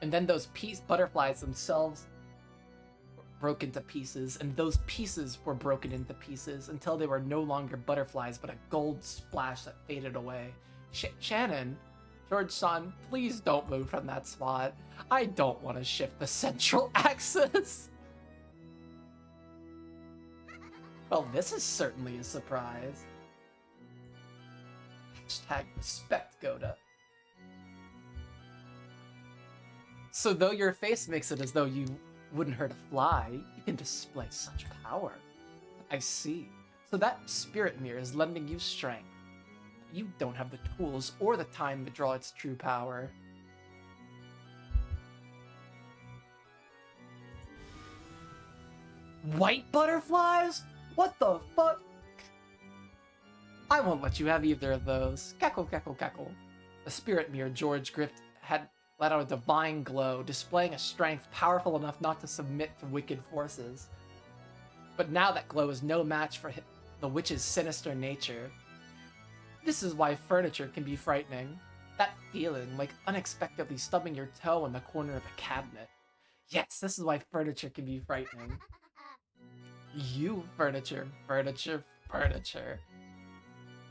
And then those butterflies themselves broke into pieces, and those pieces were broken into pieces until they were no longer butterflies, but a gold splash that faded away. Shannon, George-san, please don't move from that spot. I don't want to shift the central axis. Well, this is certainly a surprise. Hashtag respect Goda. So though your face makes it as though you wouldn't hurt a fly, you can display such power. I see. So that spirit mirror is lending you strength. You don't have the tools or the time to draw its true power. White butterflies? What the fuck? I won't let you have either of those. Cackle, cackle, cackle. The spirit mirror George gripped had let out a divine glow, displaying a strength powerful enough not to submit to wicked forces. But now that glow is no match for the witch's sinister nature. This is why furniture can be frightening. That feeling, like unexpectedly stubbing your toe in the corner of a cabinet. Yes, this is why furniture can be frightening. You, furniture, furniture, furniture.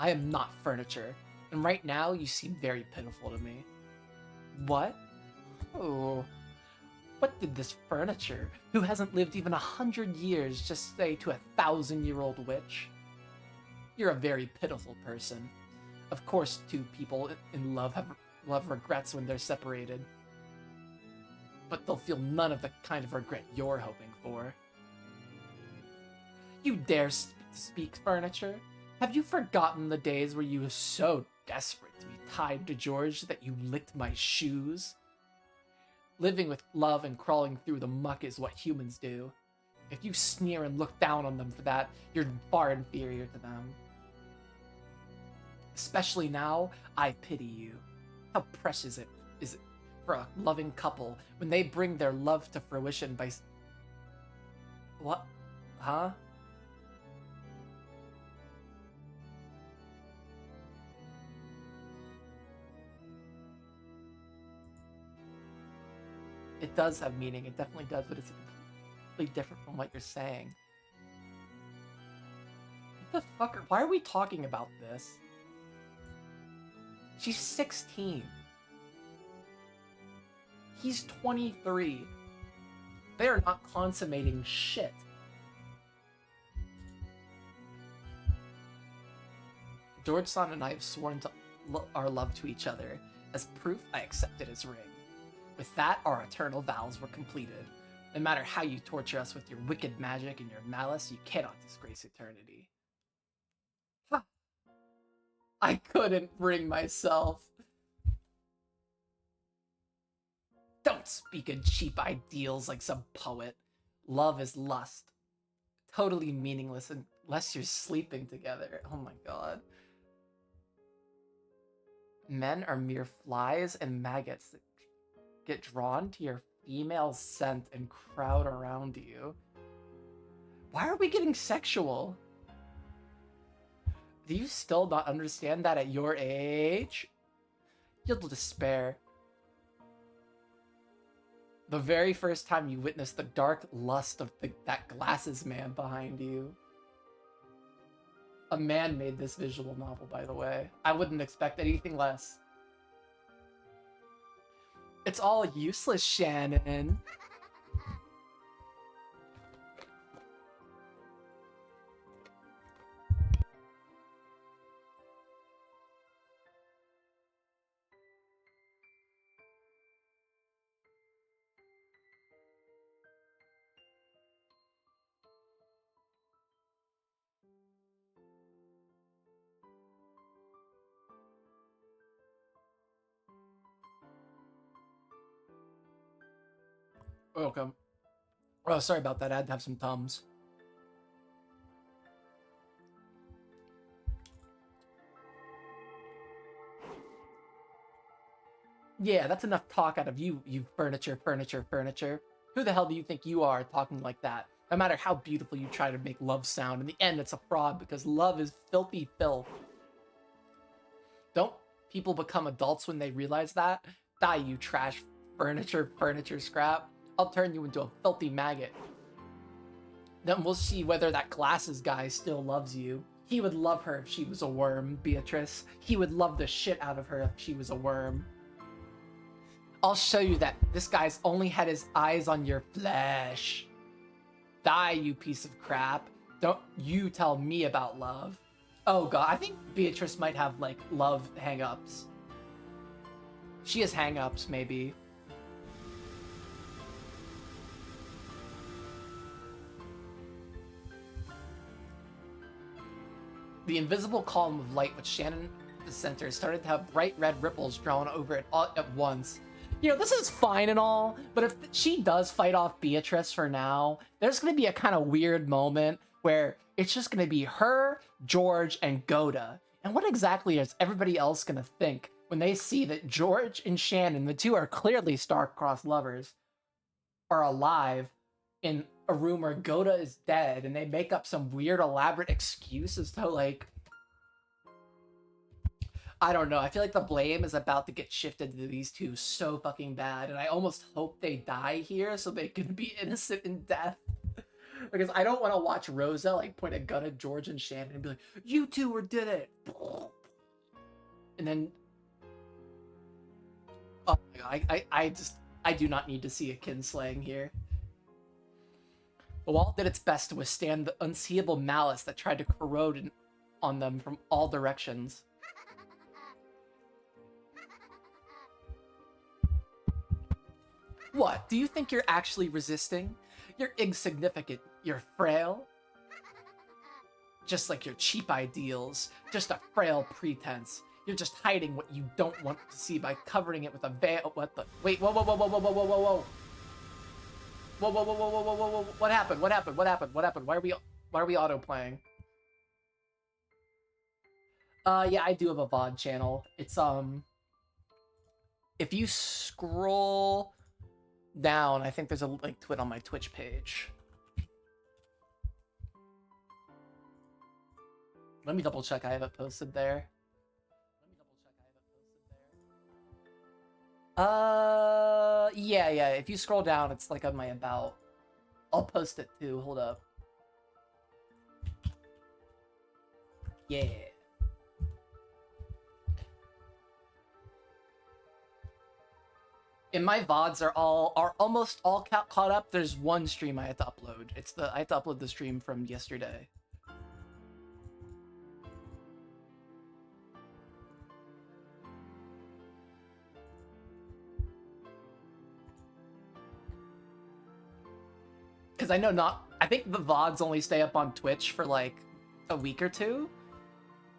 I am not furniture, and right now you seem very pitiful to me. What? Oh. What did this furniture, who hasn't lived even 100 years, just say to a 1,000-year-old witch? You're a very pitiful person. Of course, two people in love have regrets when they're separated. But they'll feel none of the kind of regret you're hoping for. You dare speak, furniture? Have you forgotten the days where you were so desperate to be tied to George that you licked my shoes? Living with love and crawling through the muck is what humans do. If you sneer and look down on them for that, you're far inferior to them. Especially now, I pity you. How precious is it for a loving couple when they bring their love to fruition by... What? Huh? It does have meaning, it definitely does, but it's completely different from what you're saying. What the fuck why are we talking about this? She's 16. He's 23. They are not consummating shit. George-san and I have sworn to our love to each other. As proof, I accepted his ring. With that, our eternal vows were completed. No matter how you torture us with your wicked magic and your malice, you cannot disgrace eternity. Huh. I couldn't bring myself. Don't speak in cheap ideals like some poet. Love is lust. Totally meaningless unless you're sleeping together. Oh my god. Men are mere flies and maggots that get drawn to your female scent and crowd around you. Why are we getting sexual? Do you still not understand that at your age? You'll despair. The very first time you witness the dark lust of that glasses man behind you. A man made this visual novel, by the way. I wouldn't expect anything less. It's all useless, Shannon. Welcome. Oh, sorry about that. I had to have some Tums. Yeah, that's enough talk out of you, you furniture, furniture, furniture. Who the hell do you think you are talking like that? No matter how beautiful you try to make love sound, in the end it's a fraud because love is filthy filth. Don't people become adults when they realize that? Die, you trash furniture, furniture scrap. I'll turn you into a filthy maggot. Then we'll see whether that glasses guy still loves you. He would love her if she was a worm, Beatrice. He would love the shit out of her if she was a worm. I'll show you that this guy's only had his eyes on your flesh. Die, you piece of crap. Don't you tell me about love. Oh god, I think Beatrice might have, like, love hang-ups. She has hang-ups, maybe. The invisible column of light which Shannon at the center started to have bright red ripples drawn over it all at once. You know, this is fine and all, but if she does fight off Beatrice for now, there's going to be a kind of weird moment where it's just going to be her, George, and Goda. And what exactly is everybody else going to think when they see that George and Shannon, the two are clearly star-crossed lovers, are alive in a room where Goda is dead, and they make up some weird elaborate excuse as to, like, I don't know. I feel like the blame is about to get shifted to these two so fucking bad, and I almost hope they die here so they can be innocent in death. Because I don't want to watch Rosa, like, point a gun at George and Shannon and be like, you two were did it! And then... Oh my god, I do not need to see a kinslaying here. The wall did its best to withstand the unseeable malice that tried to corrode on them from all directions. What? Do you think you're actually resisting? You're insignificant. You're frail. Just like your cheap ideals. Just a frail pretense. You're just hiding what you don't want to see by covering it with a veil. What the? Wait, whoa, whoa, whoa, whoa, whoa, whoa, whoa, whoa. Whoa, whoa, whoa, whoa, whoa, whoa, whoa, whoa. What happened? What happened? What happened? What happened? Why are we auto-playing? Yeah, I do have a VOD channel. It's, if you scroll down, I think there's a link to it on my Twitch page. Let me double check I have it posted there. Yeah, if you scroll down, it's like on my about. I'll post it too, hold up. Yeah. And my VODs are almost all caught up. There's one stream I had to upload. I had to upload the stream from yesterday. Because I know I think the VODs only stay up on Twitch for like a week or two.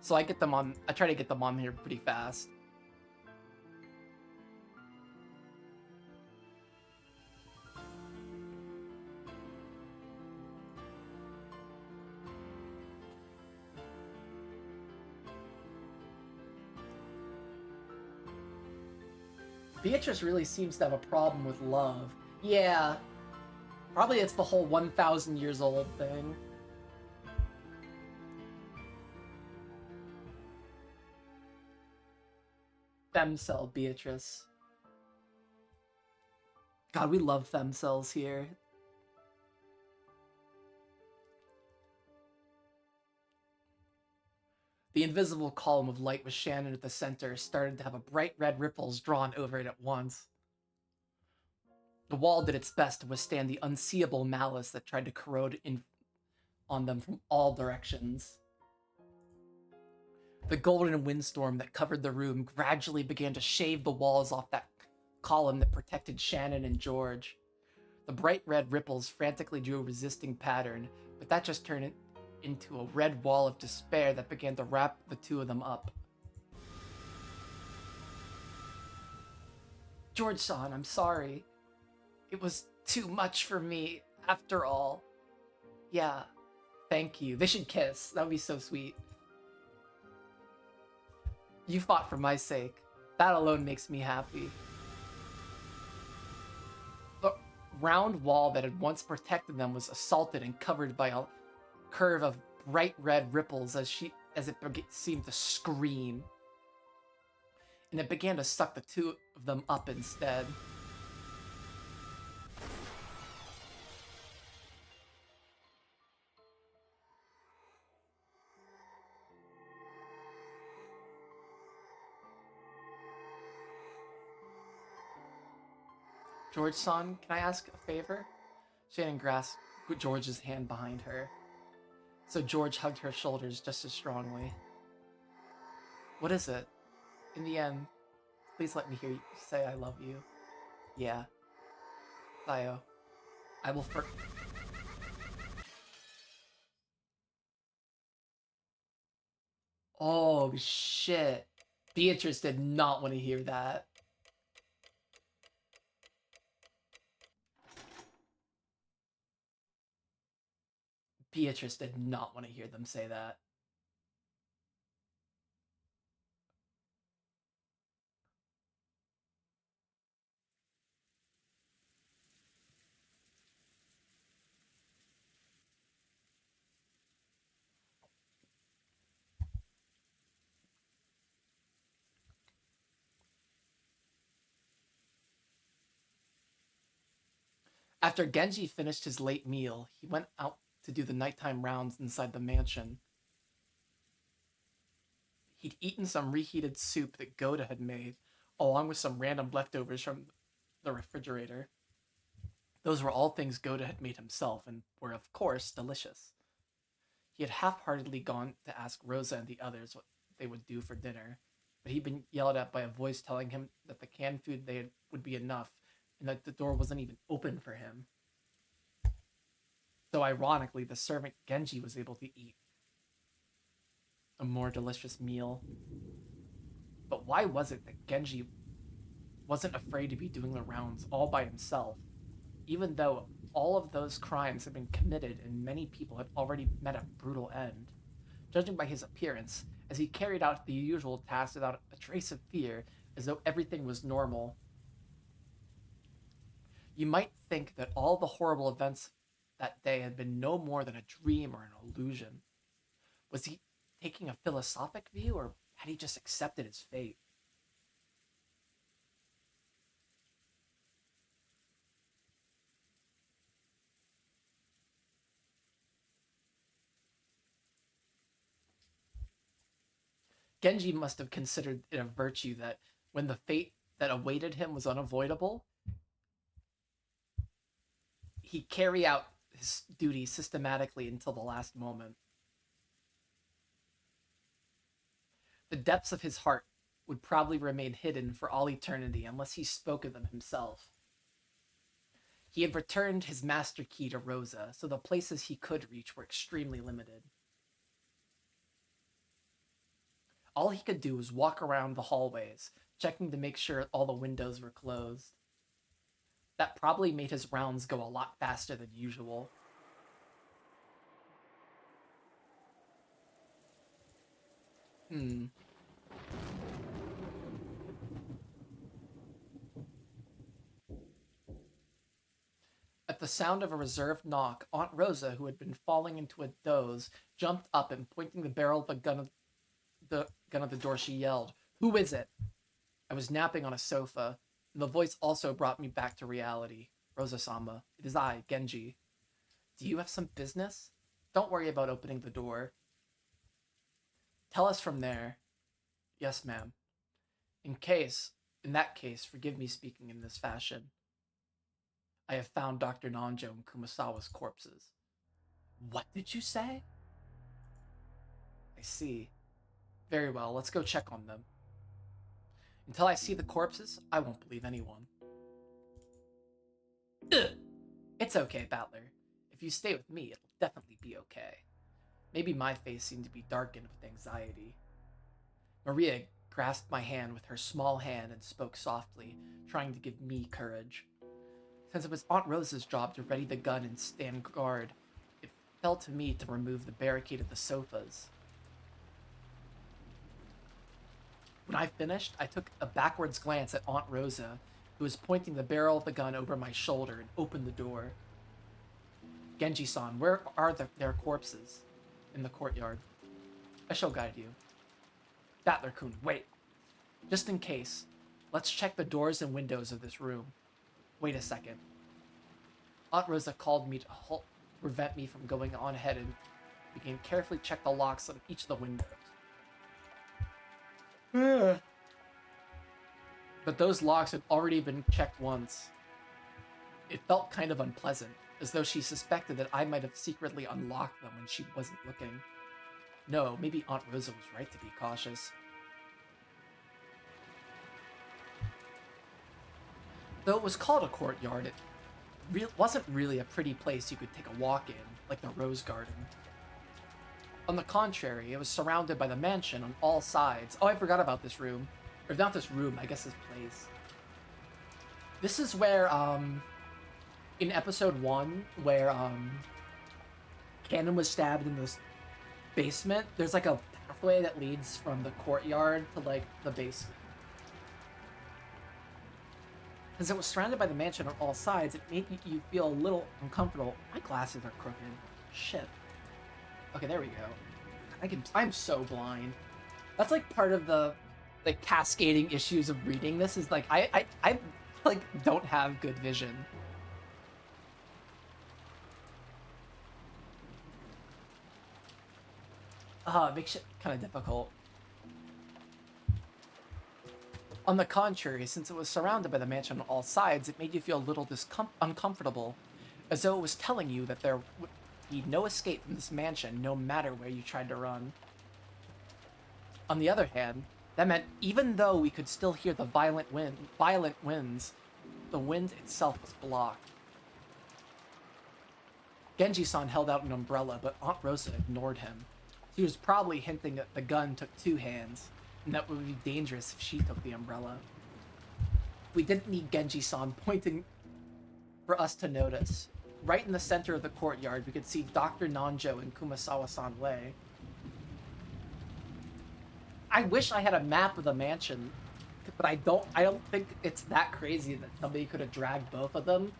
So I try to get them on here pretty fast. Beatrice really seems to have a problem with love. Yeah. Probably it's the whole 1,000 years old thing. Femcell Beatrice. God, we love femcells here. The invisible column of light with Shannon at the center started to have a bright red ripples drawn over it at once. The wall did its best to withstand the unseeable malice that tried to corrode on them from all directions. The golden windstorm that covered the room gradually began to shave the walls off that column that protected Shannon and George. The bright red ripples frantically drew a resisting pattern, but that just turned it into a red wall of despair that began to wrap the two of them up. George-san, I'm sorry. It was too much for me, after all. Yeah, thank you. They should kiss. That would be so sweet. You fought for my sake. That alone makes me happy. The round wall that had once protected them was assaulted and covered by a curve of bright red ripples as it seemed to scream. And it began to suck the two of them up instead. George-san, can I ask a favor? Shannon grasped George's hand behind her. So George hugged her shoulders just as strongly. What is it? In the end, please let me hear you say I love you. Yeah, Theo. I will Oh, shit. Beatrice did not want to hear that. Beatrice did not want to hear them say that. After Genji finished his late meal, he went out to do the nighttime rounds inside the mansion. He'd eaten some reheated soup that Goda had made, along with some random leftovers from the refrigerator. Those were all things Goda had made himself and were, of course, delicious. He had half heartedly gone to ask Rosa and the others what they would do for dinner, but he'd been yelled at by a voice telling him that the canned food they had would be enough and that the door wasn't even open for him. So, ironically, the servant Genji was able to eat a more delicious meal. But why was it that Genji wasn't afraid to be doing the rounds all by himself, even though all of those crimes had been committed and many people had already met a brutal end? Judging by his appearance, as he carried out the usual tasks without a trace of fear, as though everything was normal. You might think that all the horrible events that day had been no more than a dream or an illusion. Was he taking a philosophic view, or had he just accepted his fate? Genji must have considered it a virtue that, when the fate that awaited him was unavoidable, he carry out his duty systematically until the last moment. The depths of his heart would probably remain hidden for all eternity unless he spoke of them himself. He had returned his master key to Rosa, so the places he could reach were extremely limited. All he could do was walk around the hallways, checking to make sure all the windows were closed. That probably made his rounds go a lot faster than usual. Hmm. At the sound of a reserved knock, Aunt Rosa, who had been falling into a doze, jumped up and, pointing the barrel of the door, she yelled, "Who is it?" I was napping on a sofa, and the voice also brought me back to reality. Rosa-sama, it is I, Genji. Do you have some business? Don't worry about opening the door. Tell us from there. Yes, ma'am. In that case, forgive me speaking in this fashion. I have found Dr. Nanjo and Kumasawa's corpses. What did you say? I see. Very well, let's go check on them. Until I see the corpses, I won't believe anyone. Ugh. It's okay, Battler. If you stay with me, it'll definitely be okay. Maybe my face seemed to be darkened with anxiety. Maria grasped my hand with her small hand and spoke softly, trying to give me courage. Since it was Aunt Rosa's job to ready the gun and stand guard, it fell to me to remove the barricade of the sofas. When I finished, I took a backwards glance at Aunt Rosa, who was pointing the barrel of the gun over my shoulder, and opened the door. Genji-san, where are their corpses? In the courtyard. I shall guide you. Battler-kun, wait. Just in case, let's check the doors and windows of this room. Wait a second. Aunt Rosa called me to prevent me from going on ahead and began carefully check the locks on each of the windows. But those locks had already been checked once. It felt kind of unpleasant. as though she suspected that I might have secretly unlocked them when she wasn't looking. No, maybe Aunt Rosa was right to be cautious. Though it was called a courtyard, it wasn't really a pretty place you could take a walk in, like the Rose Garden. On the contrary, it was surrounded by the mansion on all sides. Oh, I forgot about this room. Or not this room, I guess this place. This is where, in episode 1, where, Cannon was stabbed in this basement, there's like a pathway that leads from the courtyard to, like, the basement. As it was surrounded by the mansion on all sides, it made you feel a little uncomfortable. My glasses are crooked. Shit. Okay, there we go. I'm so blind. That's like part of the like cascading issues of reading this is like I like don't have good vision. It makes it kind of difficult. On the contrary, since it was surrounded by the mansion on all sides, it made you feel a little uncomfortable, as though it was telling you that there would be no escape from this mansion, no matter where you tried to run. On the other hand, that meant even though we could still hear the violent winds, the wind itself was blocked. Genji-san held out an umbrella, but Aunt Rosa ignored him. She was probably hinting that the gun took 2 hands, and that would be dangerous if she took the umbrella. We didn't need Genji-san pointing for us to notice. Right in the center of the courtyard, we could see Dr. Nanjo and Kumasawa-san Wei. I wish I had a map of the mansion, but I don't think it's that crazy that somebody could have dragged both of them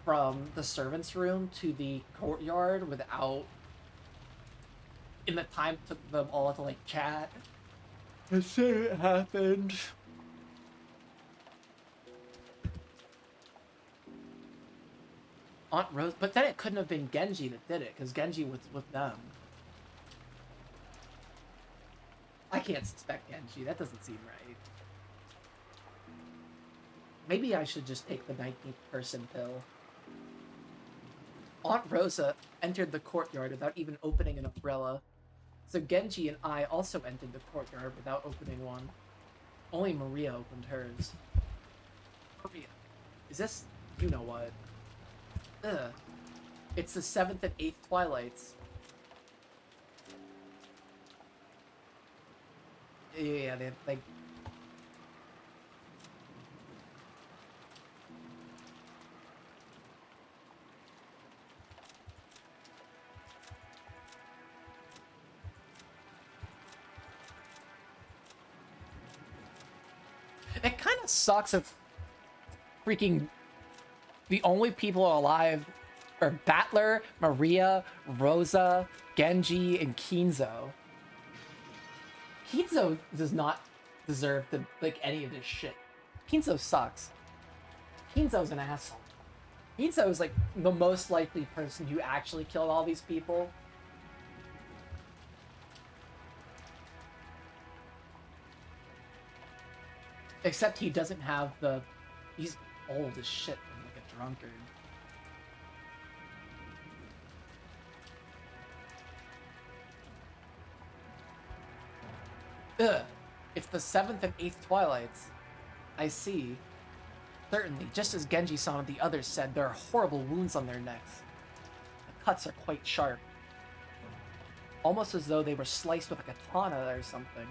from the servants' room to the courtyard without, in the time it took them all to like chat. Let's say it happened. Aunt Rose, but then it couldn't have been Genji that did it, because Genji was with them. I can't suspect Genji, that doesn't seem right. Maybe I should just take the 19th person pill. Aunt Rosa entered the courtyard without even opening an umbrella. So Genji and I also entered the courtyard without opening one. Only Maria opened hers. Maria, is this... you know what? Ugh. It's the 7th and 8th Twilights. Yeah, they like... It kind of sucks if freaking the only people alive are Battler, Maria, Rosa, Genji, and Kinzo. Kinzo does not deserve to like any of this shit. Kinzo sucks. Kinzo's an asshole. Kinzo is like the most likely person who actually killed all these people. Except he doesn't have the... he's old as shit and like a drunkard. Ugh. It's the 7th and 8th Twilights. I see. Certainly, just as Genji-san and the others said, there are horrible wounds on their necks. The cuts are quite sharp. Almost as though they were sliced with a katana or something.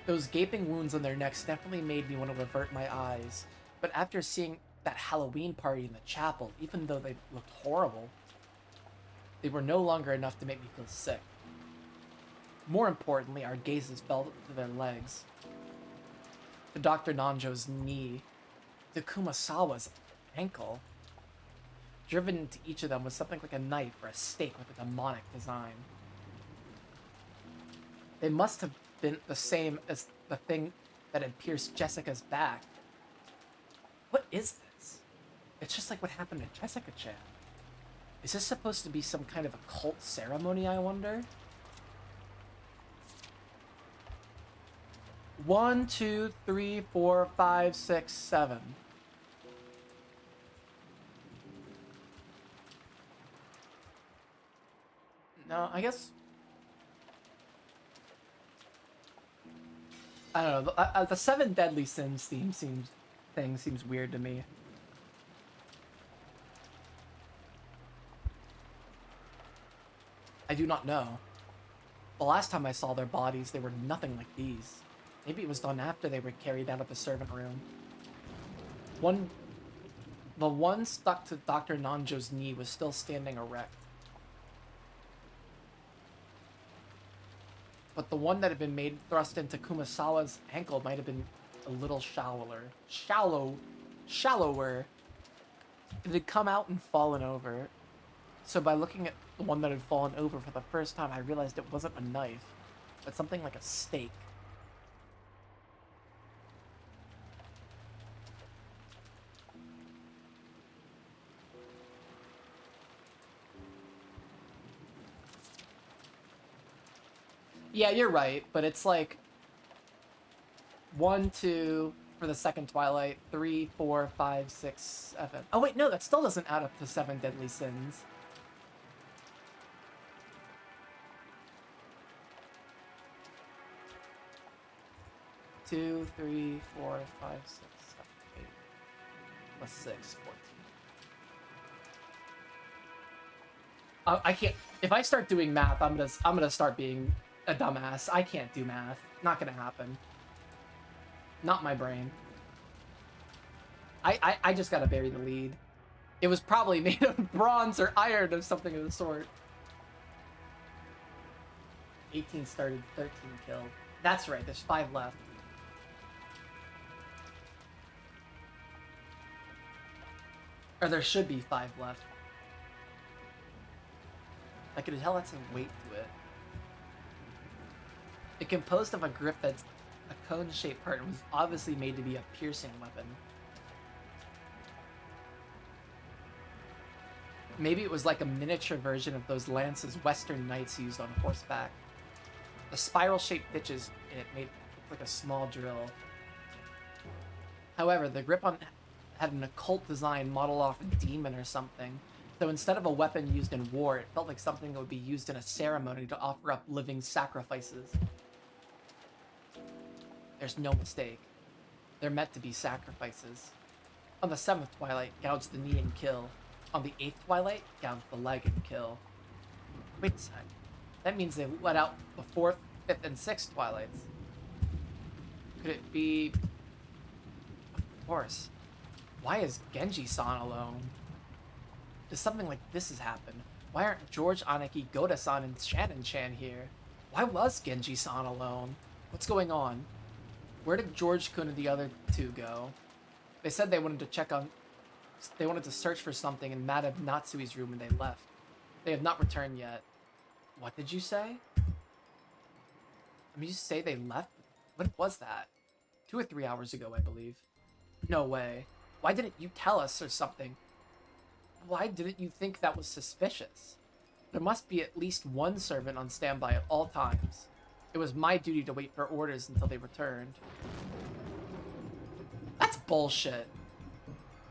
Those gaping wounds on their necks definitely made me want to avert my eyes. But after seeing that Halloween party in the chapel, even though they looked horrible, they were no longer enough to make me feel sick. More importantly, our gazes fell to their legs, to Dr. Nanjo's knee, to Kumasawa's ankle. Driven into each of them was something like a knife or a stake with a demonic design. They must have been the same as the thing that had pierced Jessica's back. What is this? It's just like what happened to Jessica-chan. Is this supposed to be some kind of occult ceremony, I wonder? 1, 2, 3, 4, 5, 6, 7. No, I guess... I don't know. The Seven Deadly Sins seems weird to me. I do not know. The last time I saw their bodies, they were nothing like these. Maybe it was done after they were carried out of the servant room. The one stuck to Dr. Nanjo's knee was still standing erect. But the one that had been made thrust into Kumasawa's ankle might have been a little shallower. Shallower. It had come out and fallen over. So by looking at the one that had fallen over for the first time, I realized it wasn't a knife, but something like a stake. Yeah, you're right, but it's like 1, 2 for the second Twilight, 3, 4, 5, 6, 7. Oh wait, no, that still doesn't add up to 7 deadly sins. Two, 3, 4, 5, 6, 7, 8, plus 6, 14. I can't. If I start doing math, I'm gonna start being a dumbass. I can't do math. Not gonna happen. Not my brain. I just gotta bury the lead. It was probably made of bronze or iron or something of the sort. 18 started, 13 killed. That's right. There's 5 left. Or there should be 5 left. I could tell that's a weight to it. It composed of a grip that's a cone-shaped part and was obviously made to be a piercing weapon. Maybe it was like a miniature version of those lances Western knights used on horseback. The spiral-shaped pitches in it made like a small drill. However, the grip on had an occult design modeled off a demon or something. So instead of a weapon used in war, it felt like something that would be used in a ceremony to offer up living sacrifices. There's no mistake. They're meant to be sacrifices. On the 7th Twilight, gouge the knee and kill. On the 8th Twilight, gouge the leg and kill. Wait a sec. That means they let out the 4th, 5th, and 6th Twilights. Could it be... Of course. Why is Genji-san alone? Does something like this has happened? Why aren't George, Aneki, Goda-san, and Shannon-chan here? Why was Genji-san alone? What's going on? Where did George-kun and the other two go? They said they wanted to check on... They wanted to search for something in Madame Natsui's room and they left. They have not returned yet. What did you say? I mean, you say they left? When was that? 2 or 3 hours ago, I believe. No way. Why didn't you tell us or something? Why didn't you think that was suspicious? There must be at least one servant on standby at all times. It was my duty to wait for orders until they returned. That's bullshit.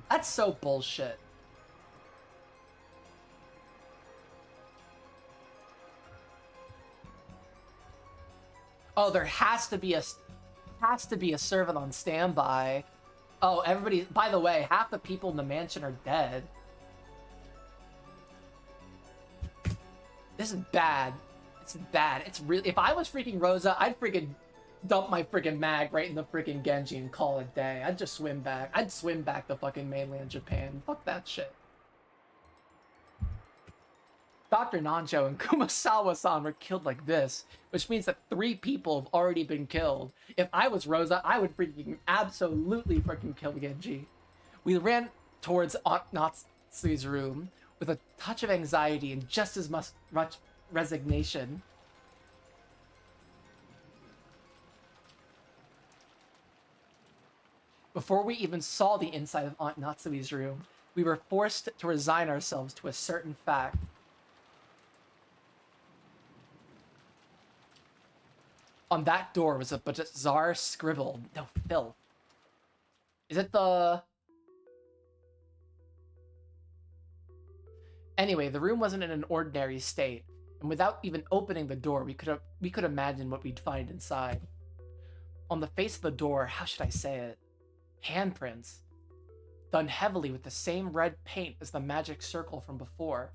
That's so bullshit. Oh, there has to be a servant on standby. Oh, everybody, by the way, half the people in the mansion are dead. This is bad. It's bad. It's really... If I was freaking Rosa, I'd freaking dump my freaking mag right in the freaking Genji and call it day. I'd just swim back. I'd swim back to fucking mainland Japan. Fuck that shit. Dr. Nanjo and Kumasawa-san were killed like this, which means that 3 people have already been killed. If I was Rosa, I would freaking absolutely freaking kill Genji. We ran towards Aunt Natsui's room with a touch of anxiety and just as much resignation. Before we even saw the inside of Aunt Natsui's room, we were forced to resign ourselves to a certain fact. On that door was a bizarre scribble. No, filth. Is it the... Anyway, the room wasn't in an ordinary state. and without even opening the door, we could imagine what we'd find inside. On the face of the door, how should I say it? Handprints, done heavily with the same red paint as the magic circle from before,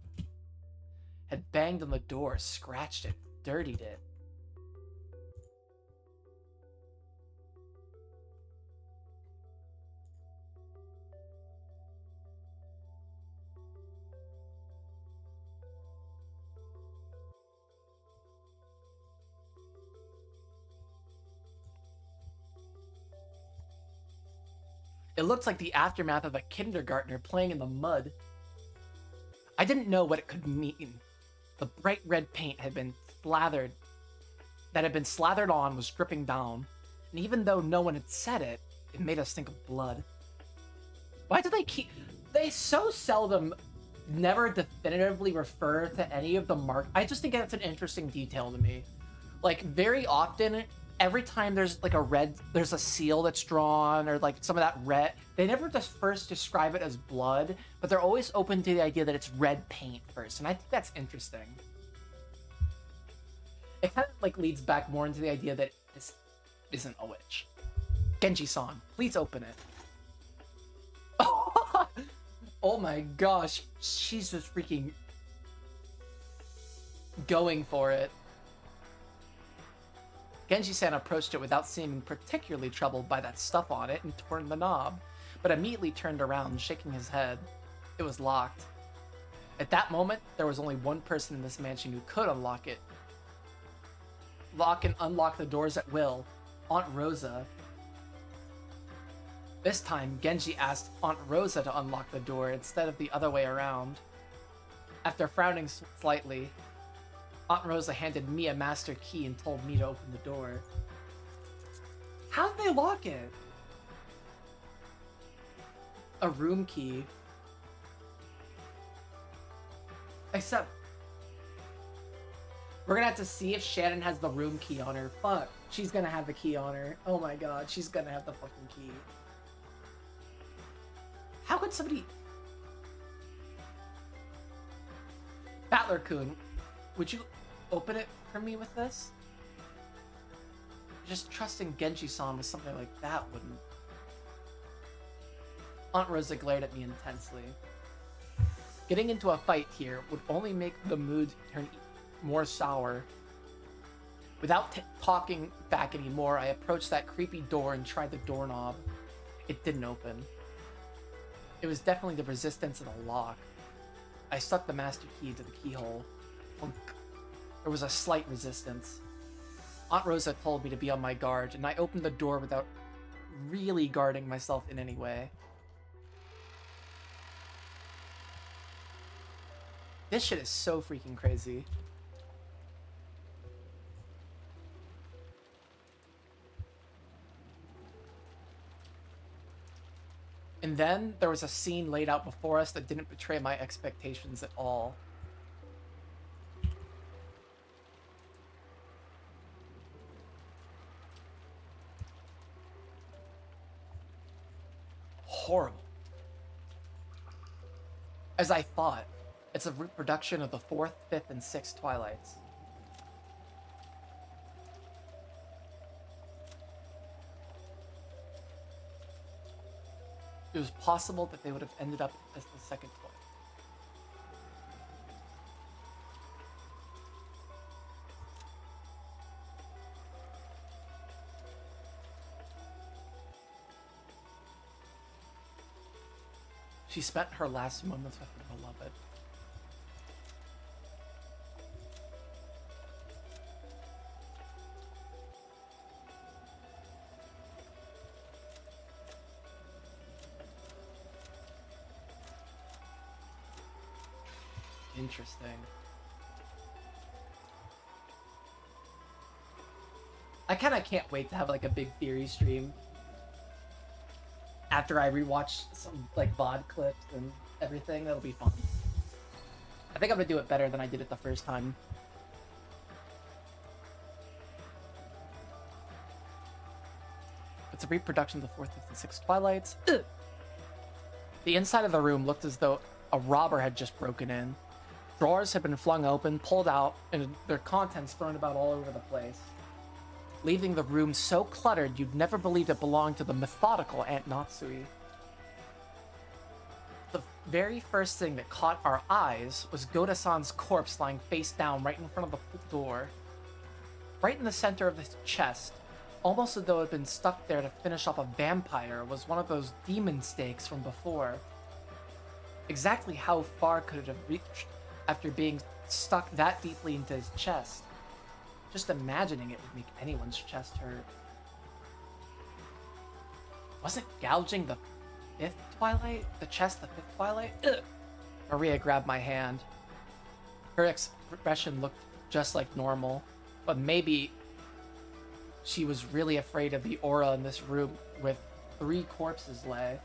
had banged on the door, scratched it, dirtied it. It looked like the aftermath of a kindergartner playing in the mud. I didn't know what it could mean. The bright red paint had been slathered on was dripping down, and even though no one had said it, it made us think of blood. Why do they so seldom never definitively refer to any of the mark? I just think that's an interesting detail to me. Like, very often, every time there's a seal that's drawn or like some of that red, they never just first describe it as blood, but they're always open to the idea that it's red paint first, and I think that's interesting. It kind of like leads back more into the idea that this isn't a witch. Genji-san, please open it. Oh my gosh, she's just freaking going for it. Genji-san approached it without seeming particularly troubled by that stuff on it and turned the knob, but immediately turned around, shaking his head. It was locked. At that moment, there was only one person in this mansion who could unlock it. Lock and unlock the doors at will, Aunt Rosa. This time, Genji asked Aunt Rosa to unlock the door instead of the other way around. After frowning slightly, Aunt Rosa handed me a master key and told me to open the door. How did they lock it? A room key. Except, we're gonna have to see if Shannon has the room key on her. Fuck, she's gonna have the key on her. Oh my god, she's gonna have the fucking key. How could somebody... Battler-kun, would you open it for me with this? Just trusting Genji-san with something like that wouldn't... Aunt Rosa glared at me intensely. Getting into a fight here would only make the mood turn more sour. Without talking back anymore, I approached that creepy door and tried the doorknob. It didn't open. It was definitely the resistance of the lock. I stuck the master key into the keyhole. There was a slight resistance. Aunt Rosa told me to be on my guard, and I opened the door without really guarding myself in any way. This shit is so freaking crazy. And then there was a scene laid out before us that didn't betray my expectations at all. Horrible. As I thought, it's a reproduction of the 4th, 5th, and 6th Twilights. It was possible that they would have ended up as the second toy. She spent her last moments with her beloved. Interesting. I kind of can't wait to have like a big theory stream after I rewatch some like VOD clips and everything. That'll be fun. I think I'm gonna do it better than I did it the first time. It's a reproduction of the 4th, 5th, and 6th Twilights. The inside of the room looked as though a robber had just broken in. Drawers had been flung open, pulled out, and their contents thrown about all over the place, leaving the room so cluttered you'd never believed it belonged to the methodical Aunt Natsui. The very first thing that caught our eyes was Goda-san's corpse lying face down right in front of the door. Right in the center of his chest, almost as though it had been stuck there to finish off a vampire, was one of those demon stakes from before. Exactly how far could it have reached after being stuck that deeply into his chest? Just imagining it would make anyone's chest hurt. Wasn't gouging the fifth twilight? The chest the fifth twilight? Ugh. Maria grabbed my hand. Her expression looked just like normal, but maybe she was really afraid of the aura in this room with 3 corpses lay.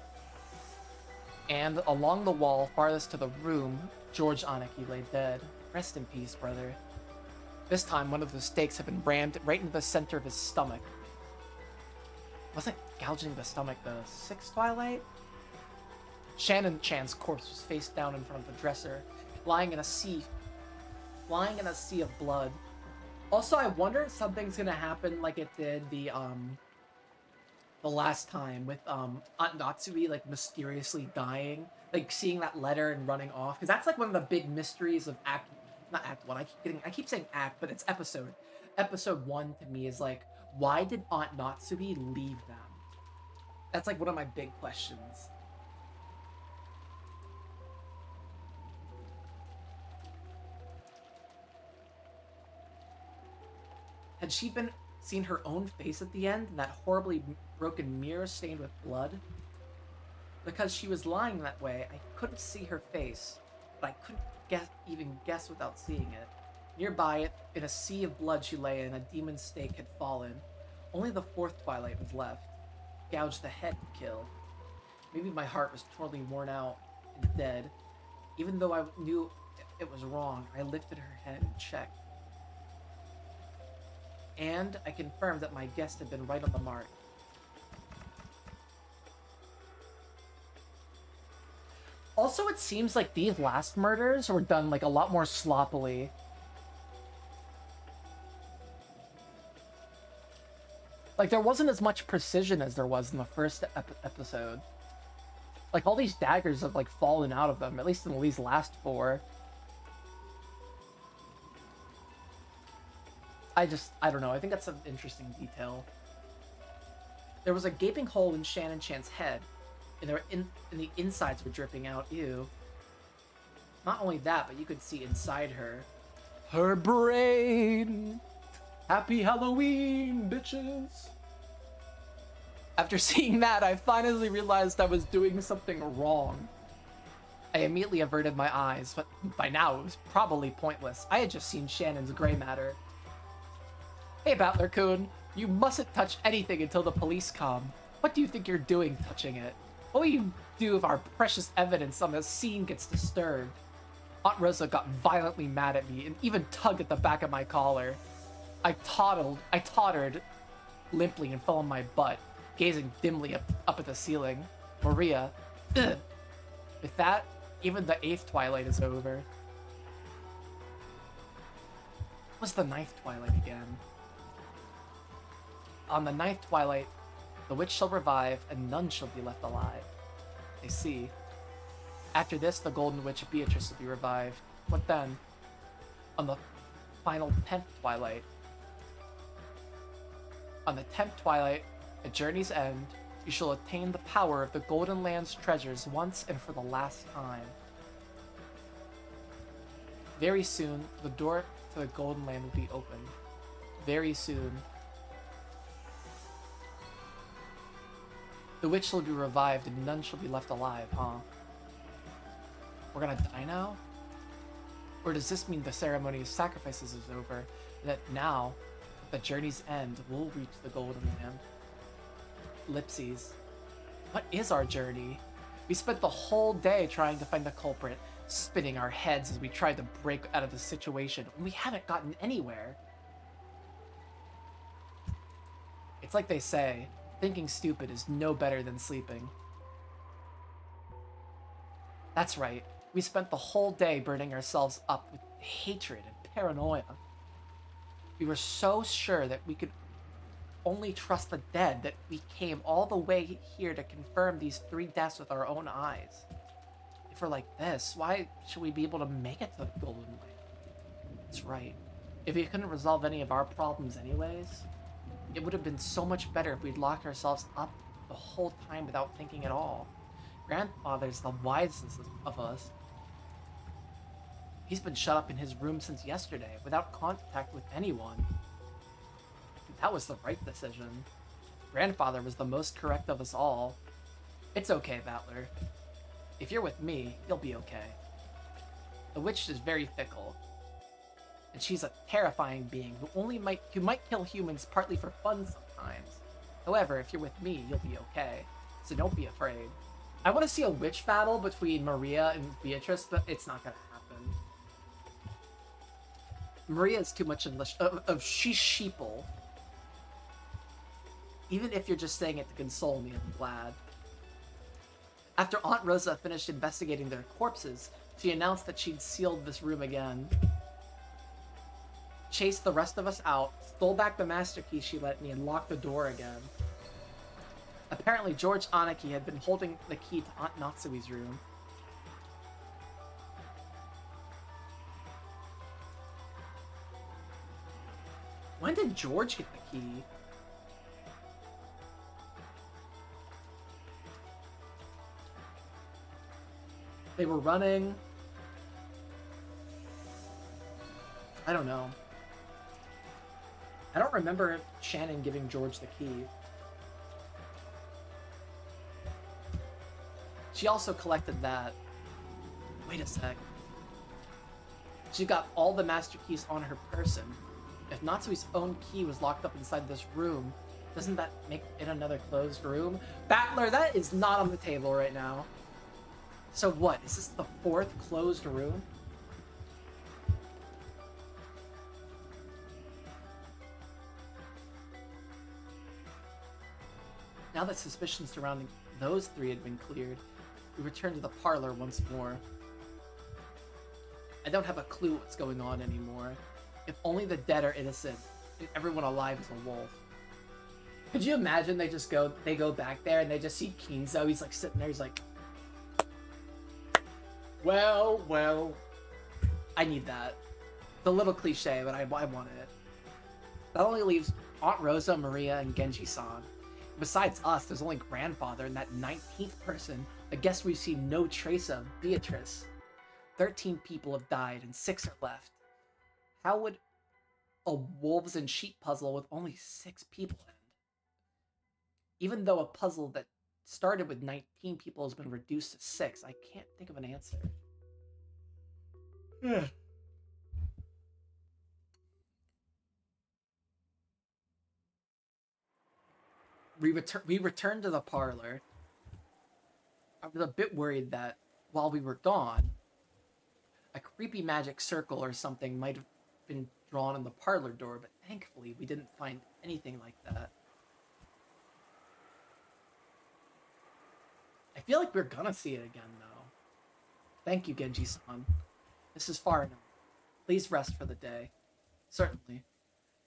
And along the wall farthest to the room, George Aniki lay dead. Rest in peace, brother. This time, one of the stakes had been rammed right into the center of his stomach. Wasn't gouging the stomach the 6th twilight? Shannon Chan's corpse was face down in front of the dresser, lying in a sea of blood. Also, I wonder if something's gonna happen like it did the last time with Aunt Natsui like mysteriously dying, like seeing that letter and running off, because that's like one of the big mysteries of not act 1. I keep saying act, but it's episode. Episode 1 to me is like, why did Aunt Natsui leave them? That's like one of my big questions. Had she seen her own face at the end in that horribly broken mirror stained with blood? Because she was lying that way, I couldn't see her face, but I couldn't even guess without seeing it. Nearby, in a sea of blood she lay and a demon stake had fallen. Only the 4th twilight was left. Gouged the head to kill. Maybe my heart was totally worn out and dead. Even though I knew it was wrong, I lifted her head and checked. And I confirmed that my guess had been right on the mark. Also, it seems like these last murders were done like a lot more sloppily. Like, there wasn't as much precision as there was in the first episode. Like, all these daggers have like fallen out of them, at least in these last 4. I don't know, I think that's an interesting detail. There was a gaping hole in Shannon Chan's head, and the insides were dripping out, ew. Not only that, but you could see inside her. Her brain! Happy Halloween, bitches! After seeing that, I finally realized I was doing something wrong. I immediately averted my eyes, but by now it was probably pointless. I had just seen Shannon's gray matter. Hey, Battler-kun, you mustn't touch anything until the police come. What do you think you're doing touching it? What will you do if our precious evidence on the scene gets disturbed? Aunt Rosa got violently mad at me and even tugged at the back of my collar. I tottered limply and fell on my butt, gazing dimly up at the ceiling. Maria, ugh. With that, even the 8th twilight is over. What's the 9th twilight again? On the 9th twilight, the witch shall revive, and none shall be left alive. I see. After this, the golden witch Beatrice will be revived. What then? On the final 10th twilight. On the 10th twilight, at journey's end, you shall attain the power of the Golden Land's treasures once and for the last time. Very soon, the door to the Golden Land will be open. Very soon. The witch shall be revived and none shall be left alive, huh? We're gonna die now? Or does this mean the ceremony of sacrifices is over, and that now, at the journey's end, we'll reach the Golden Land? Ellipses. What is our journey? We spent the whole day trying to find the culprit, spinning our heads as we tried to break out of the situation, and we haven't gotten anywhere. It's like they say, thinking stupid is no better than sleeping. That's right. We spent the whole day burning ourselves up with hatred and paranoia. We were so sure that we could only trust the dead that we came all the way here to confirm these 3 deaths with our own eyes. If we're like this, why should we be able to make it to the Golden Light? That's right. If we couldn't resolve any of our problems anyways, it would have been so much better if we'd locked ourselves up the whole time without thinking at all. Grandfather's the wisest of us. He's been shut up in his room since yesterday, without contact with anyone. That was the right decision. Grandfather was the most correct of us all. It's okay, Battler. If you're with me, you'll be okay. The witch is very fickle, and she's a terrifying being who might kill humans partly for fun sometimes. However, if you're with me, you'll be okay. So don't be afraid. I want to see a witch battle between Maria and Beatrice, but it's not gonna happen. Maria is too much of she's sheeple. Even if you're just saying it to console me, I'm glad. After Aunt Rosa finished investigating their corpses, she announced that she'd sealed this room again. Chased the rest of us out, stole back the master key she lent me, and locked the door again. Apparently, George Anaki had been holding the key to Aunt Natsui's room. When did George get the key? They were running. I don't know. I don't remember Shannon giving George the key. She also collected that. Wait a sec. She got all the master keys on her person. If Natsui's own key was locked up inside this room, doesn't that make it another closed room? Battler, that is not on the table right now. So what? Is this the 4th closed room? Now that suspicions surrounding those 3 had been cleared, we returned to the parlor once more. I don't have a clue what's going on anymore. If only the dead are innocent, everyone alive is a wolf. Could you imagine they go back there and they just see Kinzo, he's like sitting there, he's like, well, I need that. It's a little cliche, but I want it. That only leaves Aunt Rosa, Maria, and Genji-san. Besides us, there's only Grandfather and that 19th person, a guest we've seen no trace of, Beatrice. 13 people have died and 6 are left. How would a wolves and sheep puzzle with only 6 people end? Even though a puzzle that started with 19 people has been reduced to 6, I can't think of an answer. We returned to the parlor. I was a bit worried that while we were gone, a creepy magic circle or something might have been drawn on the parlor door, but thankfully we didn't find anything like that. I feel like we're gonna see it again, though. Thank you, Genji-san. This is far enough. Please rest for the day. Certainly.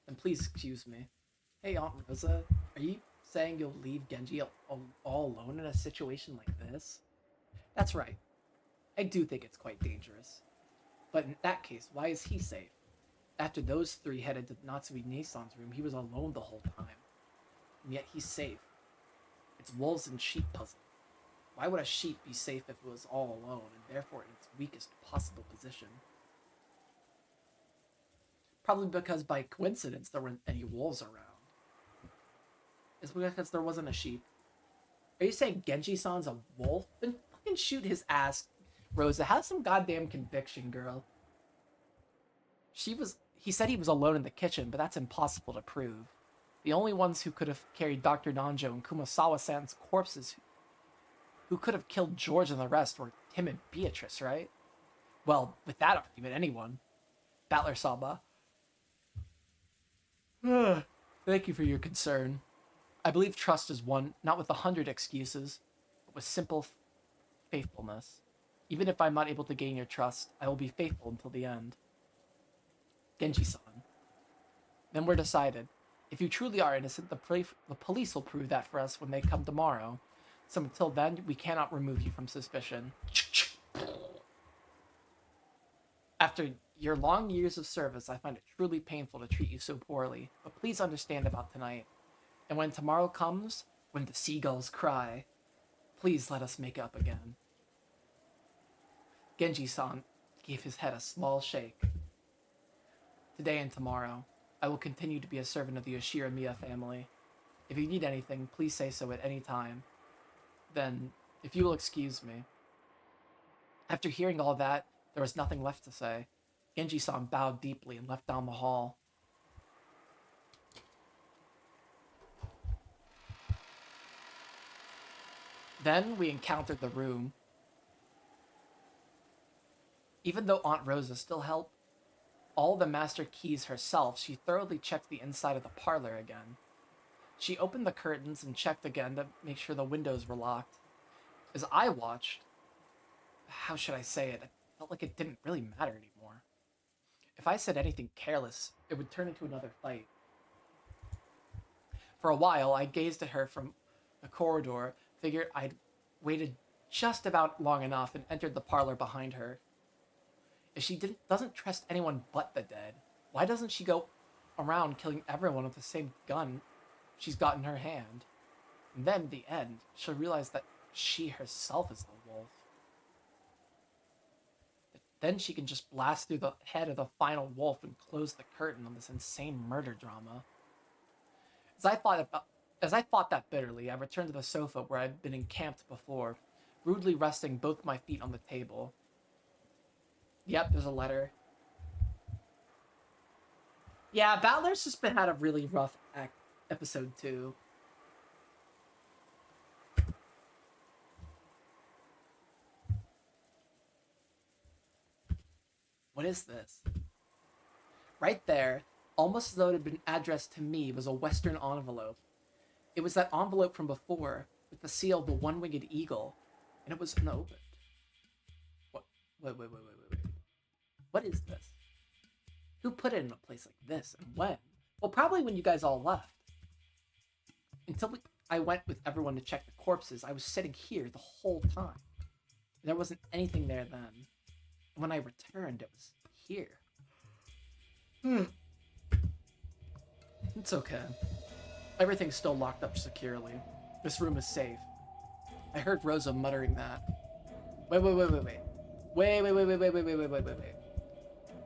And please excuse me. Hey, Aunt Rosa, are you saying you'll leave Genji all alone in a situation like this? That's right. I do think it's quite dangerous. But in that case, why is he safe? After those 3 headed to Natsui Nesan's room, he was alone the whole time. And yet he's safe. It's wolves and sheep puzzle. Why would a sheep be safe if it was all alone, and therefore in its weakest possible position? Probably because by coincidence there weren't any wolves around. It's because there wasn't a sheep. Are you saying Genji-san's a wolf? Then fucking shoot his ass, Rosa. Have some goddamn conviction, girl. He said he was alone in the kitchen, but that's impossible to prove. The only ones who could have carried Dr. Nanjo and Kumasawa-san's corpses, who could have killed George and the rest, were him and Beatrice, right? Well, with that argument, anyone. Battler Saba. Thank you for your concern. I believe trust is won not with 100 excuses, but with simple faithfulness. Even if I'm not able to gain your trust, I will be faithful until the end. Genji-san. Then we're decided. If you truly are innocent, the police will prove that for us when they come tomorrow. So until then, we cannot remove you from suspicion. After your long years of service, I find it truly painful to treat you so poorly. But please understand about tonight. And when tomorrow comes, when the seagulls cry, please let us make up again. Genji-san gave his head a small shake. Today and tomorrow, I will continue to be a servant of the Yoshiramiya family. If you need anything, please say so at any time. Then, if you will excuse me. After hearing all that, there was nothing left to say. Genji-san bowed deeply and left down the hall. Then we encountered the room. Even though Aunt Rosa still helped all the master keys herself, she thoroughly checked the inside of the parlor again. She opened the curtains and checked again to make sure the windows were locked. As I watched, how should I say it? I felt like it didn't really matter anymore. If I said anything careless, it would turn into another fight. For a while, I gazed at her from the corridor, figured I'd waited just about long enough, and entered the parlor behind her. If she doesn't trust anyone but the dead, why doesn't she go around killing everyone with the same gun she's got in her hand? And then, at the end, she'll realize that she herself is the wolf. Then she can just blast through the head of the final wolf and close the curtain on this insane murder drama. As I thought that bitterly, I returned to the sofa where I'd been encamped before, rudely resting both my feet on the table. Yep, there's a letter. Yeah, Battler's just had a really rough episode 2. What is this? Right there, almost as though it had been addressed to me, was a Western envelope. It was that envelope from before, with the seal of the one-winged eagle, and it was unopened. What? Wait. What is this? Who put it in a place like this, and when? Well, probably when you guys all left. I went with everyone to check the corpses, I was sitting here the whole time. There wasn't anything there then. And when I returned, it was here. It's okay. Everything's still locked up securely. This room is safe. I heard Rosa muttering that. Wait.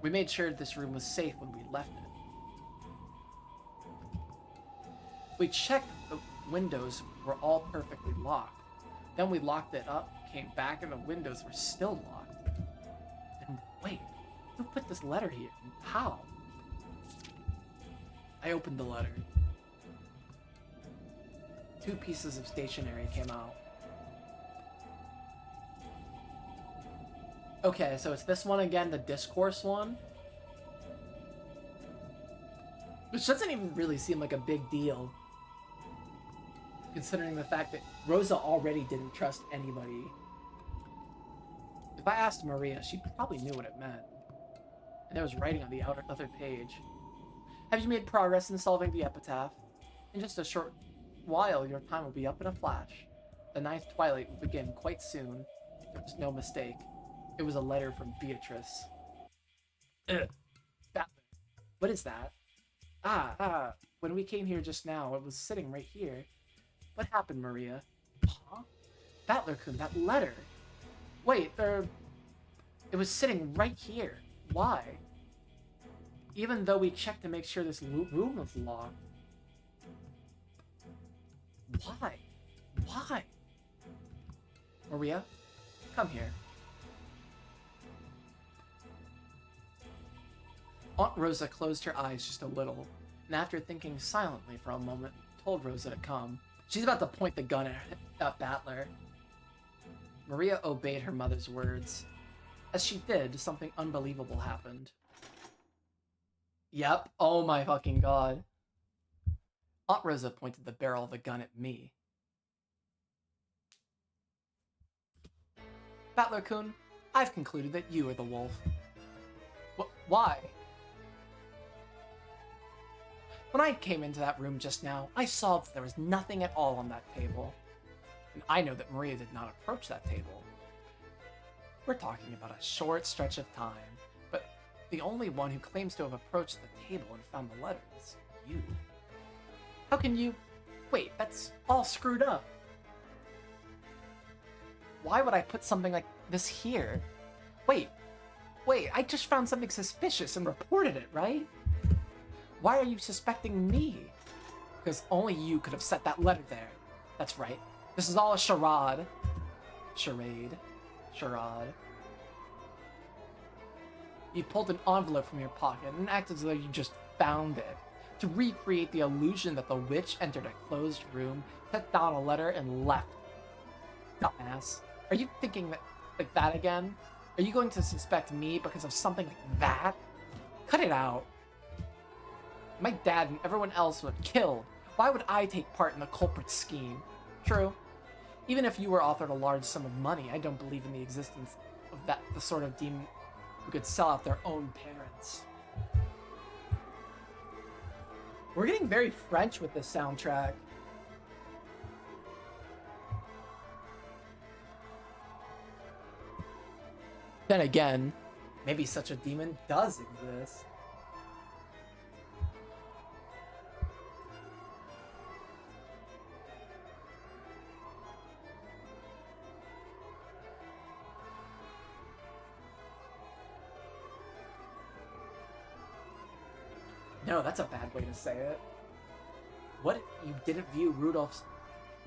We made sure this room was safe when we left it. We checked the windows were all perfectly locked. Then we locked it up, came back, and the windows were still locked. And wait, who put this letter here? And how? I opened the letter. 2 pieces of stationery came out. Okay, so it's this one again, the discourse one. Which doesn't even really seem like a big deal, considering the fact that Rosa already didn't trust anybody. If I asked Maria, she probably knew what it meant. And there was writing on the other page. Have you made progress in solving the epitaph? In just a short while, your time will be up in a flash. The 9th twilight will begin quite soon. There was no mistake. It was a letter from Beatrice. Ugh. What is that? When we came here just now, it was sitting right here. What happened, Maria? Huh? Battler-kun, that letter. Wait, it was sitting right here. Why? Even though we checked to make sure this room was locked. Why? Why? Maria, come here. Aunt Rosa closed her eyes just a little, and after thinking silently for a moment, told Rosa to come. She's about to point the gun at Battler. Maria obeyed her mother's words. As she did, something unbelievable happened. Yep, oh my fucking god. Aunt Rosa pointed the barrel of the gun at me. Battler-kun, I've concluded that you are the wolf. Why? When I came into that room just now, I saw that there was nothing at all on that table. And I know that Maria did not approach that table. We're talking about a short stretch of time, but the only one who claims to have approached the table and found the letter is you. How can you... Wait, that's all screwed up. Why would I put something like this here? Wait, I just found something suspicious and reported it, right? Why are you suspecting me? Because only you could have set that letter there. That's right. This is all a charade. Charade. You pulled an envelope from your pocket and acted as though you just found it. To recreate the illusion that the witch entered a closed room, set down a letter, and left. Dumbass. Are you thinking like that again? Are you going to suspect me because of something like that? Cut it out. My dad and everyone else were killed. Why would I take part in the culprit's scheme? True. Even if you were offered a large sum of money, I don't believe in the existence of the sort of demon who could sell out their own parents. We're getting very French with this soundtrack. Then again, maybe such a demon does exist. No, that's a bad way to say it. What if you didn't view Rudolph's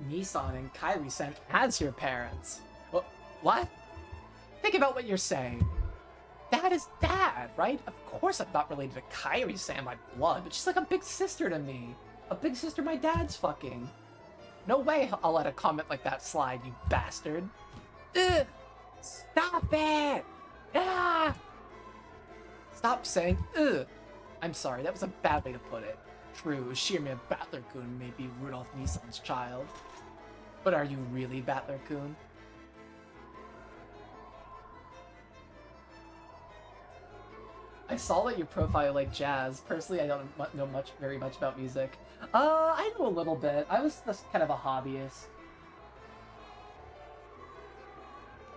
Nissan and Kairi-san as your parents? What? Think about what you're saying. Dad is dad, right? Of course I'm not related to Kairi-san by blood, but she's like a big sister to me. A big sister my dad's fucking. No way I'll let a comment like that slide, you bastard. Ugh! Stop it! Ah! Stop saying ugh. I'm sorry, that was a bad way to put it. True, Shirmia Battler-kun may be Rudolph Nissan's child. But are you really Battler-kun? I saw that your profile liked jazz. Personally, I don't know very much about music. I know a little bit. I was just kind of a hobbyist.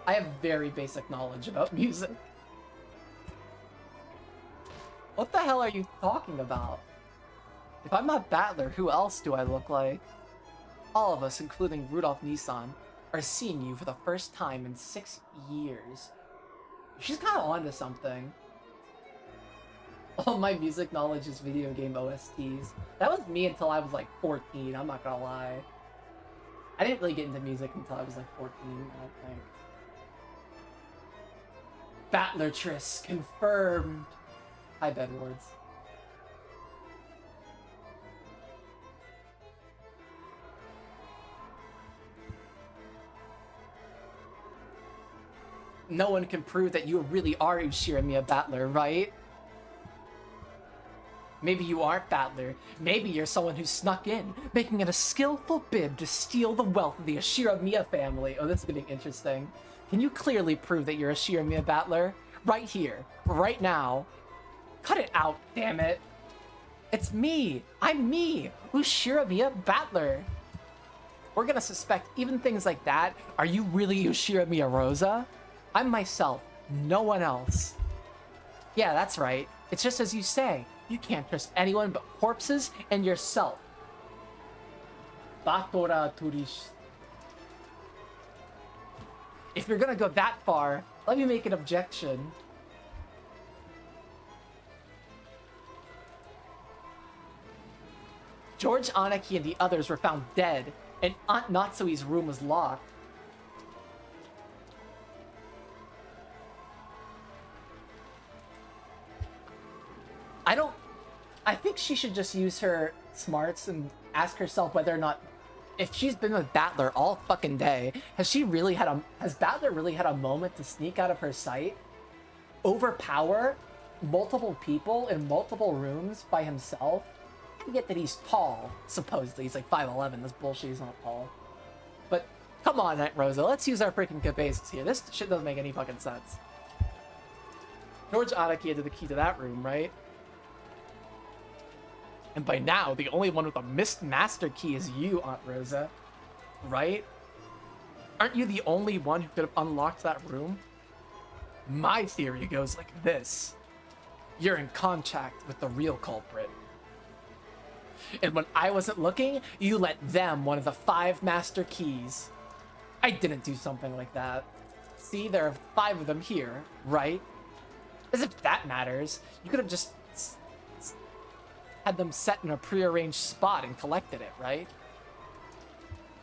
I have very basic knowledge about music. What the hell are you talking about? If I'm not Battler, who else do I look like? All of us, including Rudolph Nissan, are seeing you for the first time in 6 years. She's kind of onto something. All my music knowledge is video game OSTs. That was me until I was like 14, I'm not gonna lie. I didn't really get into music until I was like 14, I don't think. Battlertress confirmed. Hi, Bedwards. No one can prove that you really are Ushiramiya Battler, right? Maybe you aren't Battler. Maybe you're someone who snuck in, making it a skillful bid to steal the wealth of the Ushiramiya family. Oh, this is getting interesting. Can you clearly prove that you're Ushiramiya Battler? Right here, right now. Cut it out, damn it. It's me. I'm me, Ushiramiya Battler. We're gonna suspect even things like that. Are you really Ushiramiya Rosa? I'm myself, no one else. Yeah, that's right. It's just as you say. You can't trust anyone but corpses and yourself. Batora Turish. If you're gonna go that far, let me make an objection. George Anaki and the others were found dead, and Aunt Natsui's room was locked. I think she should just use her smarts and ask herself whether or not, if she's been with Battler all fucking day, has Battler really had a moment to sneak out of her sight, overpower multiple people in multiple rooms by himself? I get that he's tall, supposedly. He's like 5'11", this bullshit, he's not tall. But Come on, Aunt Rosa, let's use our freaking good bases here. This shit doesn't make any fucking sense. George Anaki had the key to that room, right? And by now, the only one with a missed master key is you, Aunt Rosa. Right? Aren't you the only one who could have unlocked that room? My theory goes like this. You're in contact with the real culprit. And when I wasn't looking, you let them one of the 5 master keys. I didn't do something like that. See, there are 5 of them here, right? As if that matters. You could have just had them set in a prearranged spot and collected it, right?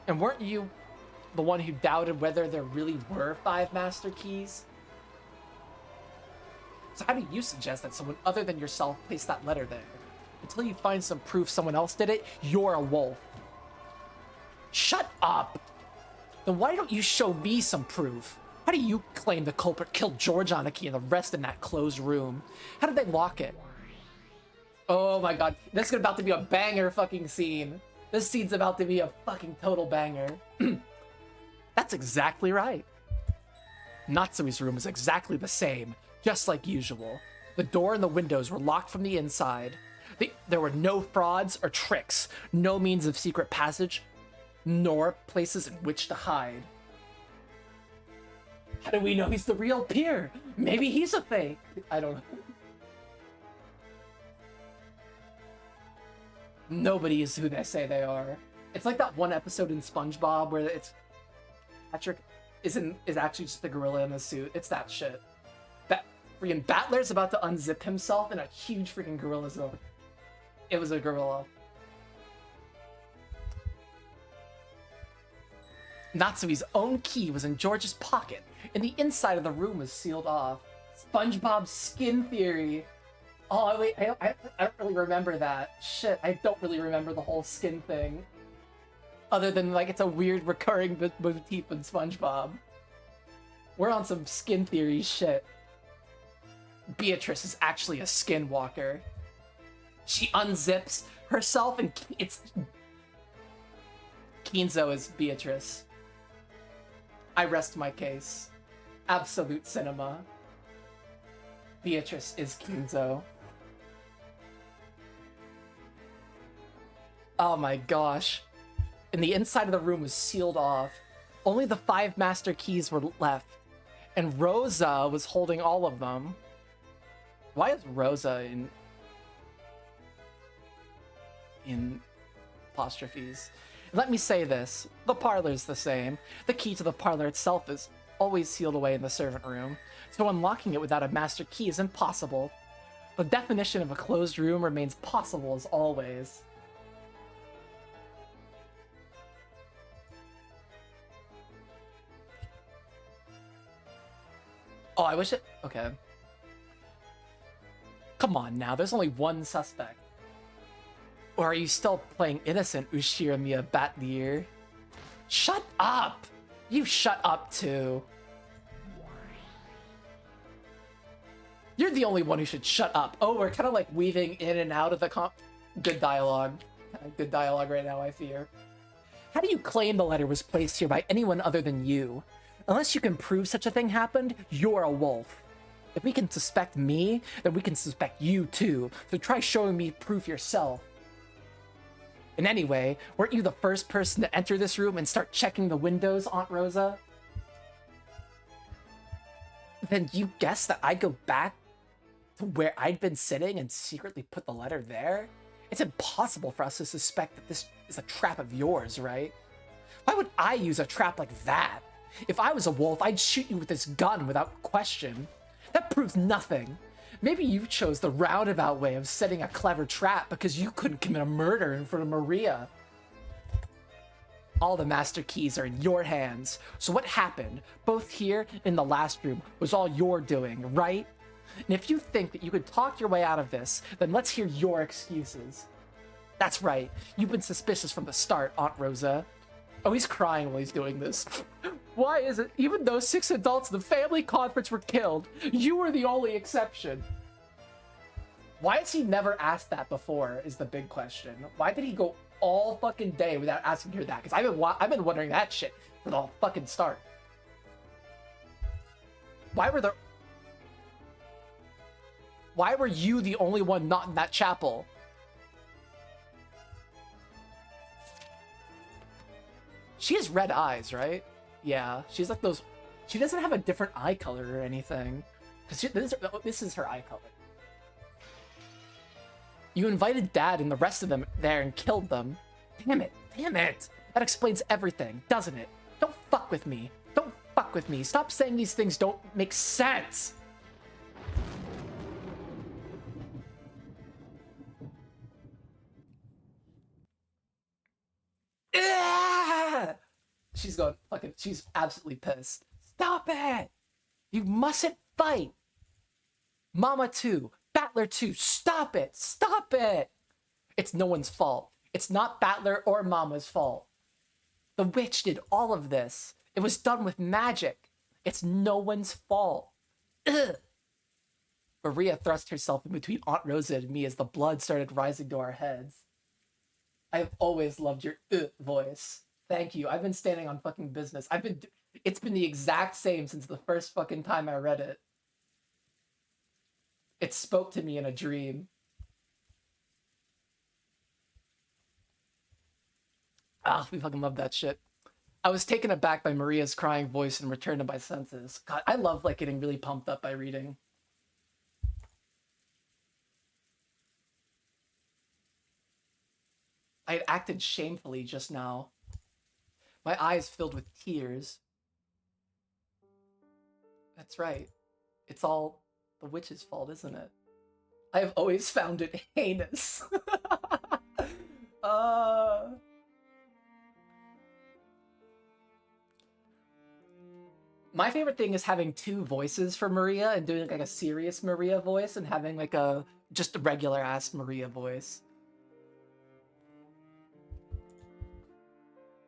And weren't you the one who doubted whether there really were 5 master keys? So how do you suggest that someone other than yourself placed that letter there? Until you find some proof someone else did it, you're a wolf. Shut up! Then why don't you show me some proof? How do you claim the culprit killed George Anaki and the rest in that closed room? How did they lock it? Oh my god, this is about to be a banger fucking scene. This scene's about to be a fucking total banger. That's exactly right. Natsumi's room is exactly the same, just like usual. The door and the windows were locked from the inside. There were no frauds or tricks, no means of secret passage, nor places in which to hide. How do we know he's the real Pier? Maybe he's a fake. I don't know. Nobody is who they say they are. It's like that one episode in SpongeBob where it's Patrick is actually just a gorilla in a suit. It's that shit. That freaking Battler's about to unzip himself and a huge freaking gorilla's over. It was a gorilla. Natsumi's own key was in George's pocket, and the inside of the room was sealed off. SpongeBob's skin theory. Oh, wait, I don't really remember that. Shit, I don't really remember the whole skin thing. Other than, like, it's a weird recurring motif in SpongeBob. We're on some skin theory shit. Beatrice is actually a skinwalker. She unzips herself and it's... Kinzo is Beatrice. I rest my case. Absolute cinema. Beatrice is Kinzo. Oh my gosh. And the inside of the room was sealed off. Only the 5 master keys were left. And Rosa was holding all of them. Why is Rosa in apostrophes? Let me say this. The parlor's the same. The key to the parlor itself is always sealed away in the servant room, so unlocking it without a master key is impossible. The definition of a closed room remains possible as always. Oh, I wish it... Okay. Come on now, there's only one suspect. Or are you still playing innocent, Ushiramiya Batlier? Shut up! You shut up too. You're the only one who should shut up. Oh, we're kind of like weaving in and out of the Good dialogue. Good dialogue right now, I fear. How do you claim the letter was placed here by anyone other than you? Unless you can prove such a thing happened, you're a wolf. If we can suspect me, then we can suspect you too. So try showing me proof yourself. And anyway, weren't you the first person to enter this room and start checking the windows, Aunt Rosa? Then you guess that I go back to where I'd been sitting and secretly put the letter there? It's impossible for us to suspect that this is a trap of yours, right? Why would I use a trap like that? If I was a wolf, I'd shoot you with this gun without question. That proves nothing. Maybe you chose the roundabout way of setting a clever trap because you couldn't commit a murder in front of Maria. All the master keys are in your hands, so what happened, both here and in the last room, was all your doing, right? And if you think that you could talk your way out of this, then let's hear your excuses. That's right, you've been suspicious from the start, Aunt Rosa. Oh, he's crying while he's doing this. Why is it, even though 6 adults in the family conference were killed, you were the only exception? Why has he never asked that before, is the big question. Why did he go all fucking day without asking her that, because I've been wondering that shit for the fucking start. Why were you the only one not in that chapel? She has red eyes, right? Yeah, she's like those. She doesn't have a different eye color or anything. Because this is her eye color. You invited Dad and the rest of them there and killed them. Damn it. Damn it. That explains everything, doesn't it? Don't fuck with me. Don't fuck with me. Stop saying these things don't make sense. She's going fucking. She's absolutely pissed. Stop it! You mustn't fight. Mama too. Battler too. Stop it! Stop it! It's no one's fault. It's not Battler or Mama's fault. The witch did all of this. It was done with magic. It's no one's fault. Ugh. Maria thrust herself in between Aunt Rosa and me as the blood started rising to our heads. I've always loved your voice. Thank you. I've been standing on fucking business. It's been the exact same since the first fucking time I read it. It spoke to me in a dream. Ah, we fucking love that shit. I was taken aback by Maria's crying voice and returned to my senses. God, I love like getting really pumped up by reading. I had acted shamefully just now. My eyes filled with tears. That's right. It's all the witch's fault, isn't it? I have always found it heinous. My favorite thing is having two voices for Maria and doing like a serious Maria voice and having like just a regular ass Maria voice.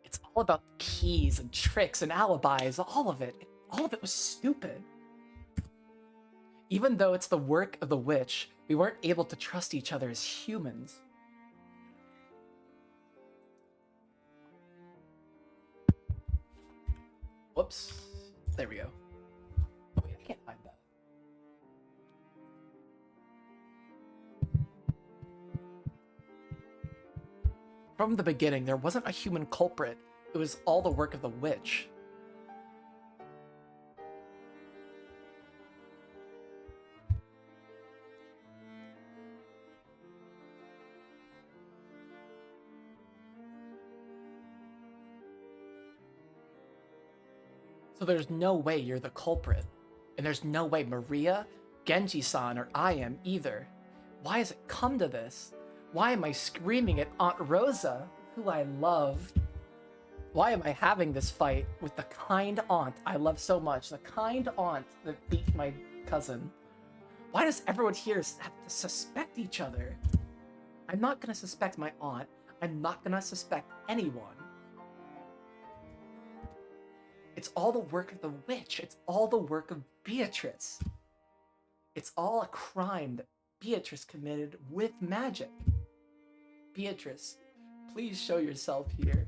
It's all about keys and tricks and alibis, all of it. All of it was stupid. Even though it's the work of the witch, we weren't able to trust each other as humans. Whoops. There we go. Oh, wait, I can't find that. From the beginning, there wasn't a human culprit. It was all the work of the witch. So there's no way you're the culprit. And there's no way Maria, Genji-san, or I am either. Why has it come to this? Why am I screaming at Aunt Rosa, who I love? Why am I having this fight with the kind aunt I love so much? The kind aunt that beat my cousin. Why does everyone here have to suspect each other? I'm not gonna suspect my aunt. I'm not gonna suspect anyone. It's all the work of the witch. It's all the work of Beatrice. It's all a crime that Beatrice committed with magic. Beatrice, please show yourself here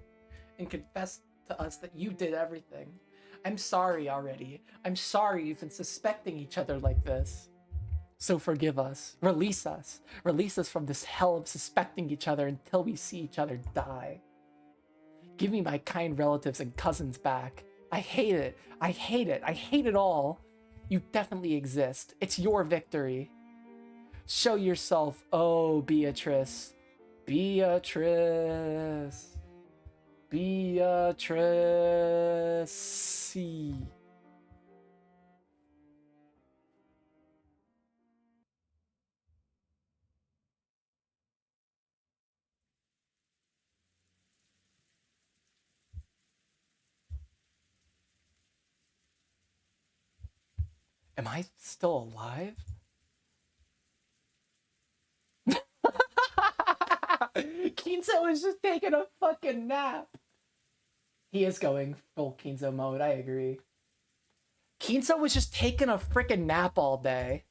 and confess to us that you did everything. I'm sorry already. I'm sorry you've been suspecting each other like this. So forgive us. Release us. Release us from this hell of suspecting each other until we see each other die. Give me my kind relatives and cousins back. I hate it. I hate it. I hate it all. You definitely exist. It's your victory. Show yourself, oh Beatrice. Beatrice. Beatrice. Am I still alive? Kinzo is just taking a fucking nap. He is going full Kinzo mode, I agree. Kinzo was just taking a freaking nap all day.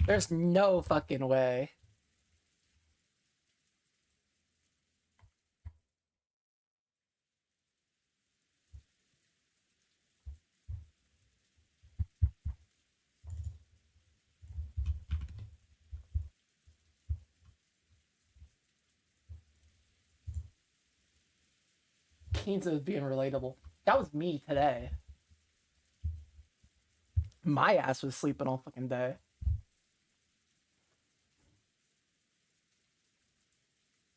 There's no fucking way. Keynes is being relatable. That was me today. My ass was sleeping all fucking day.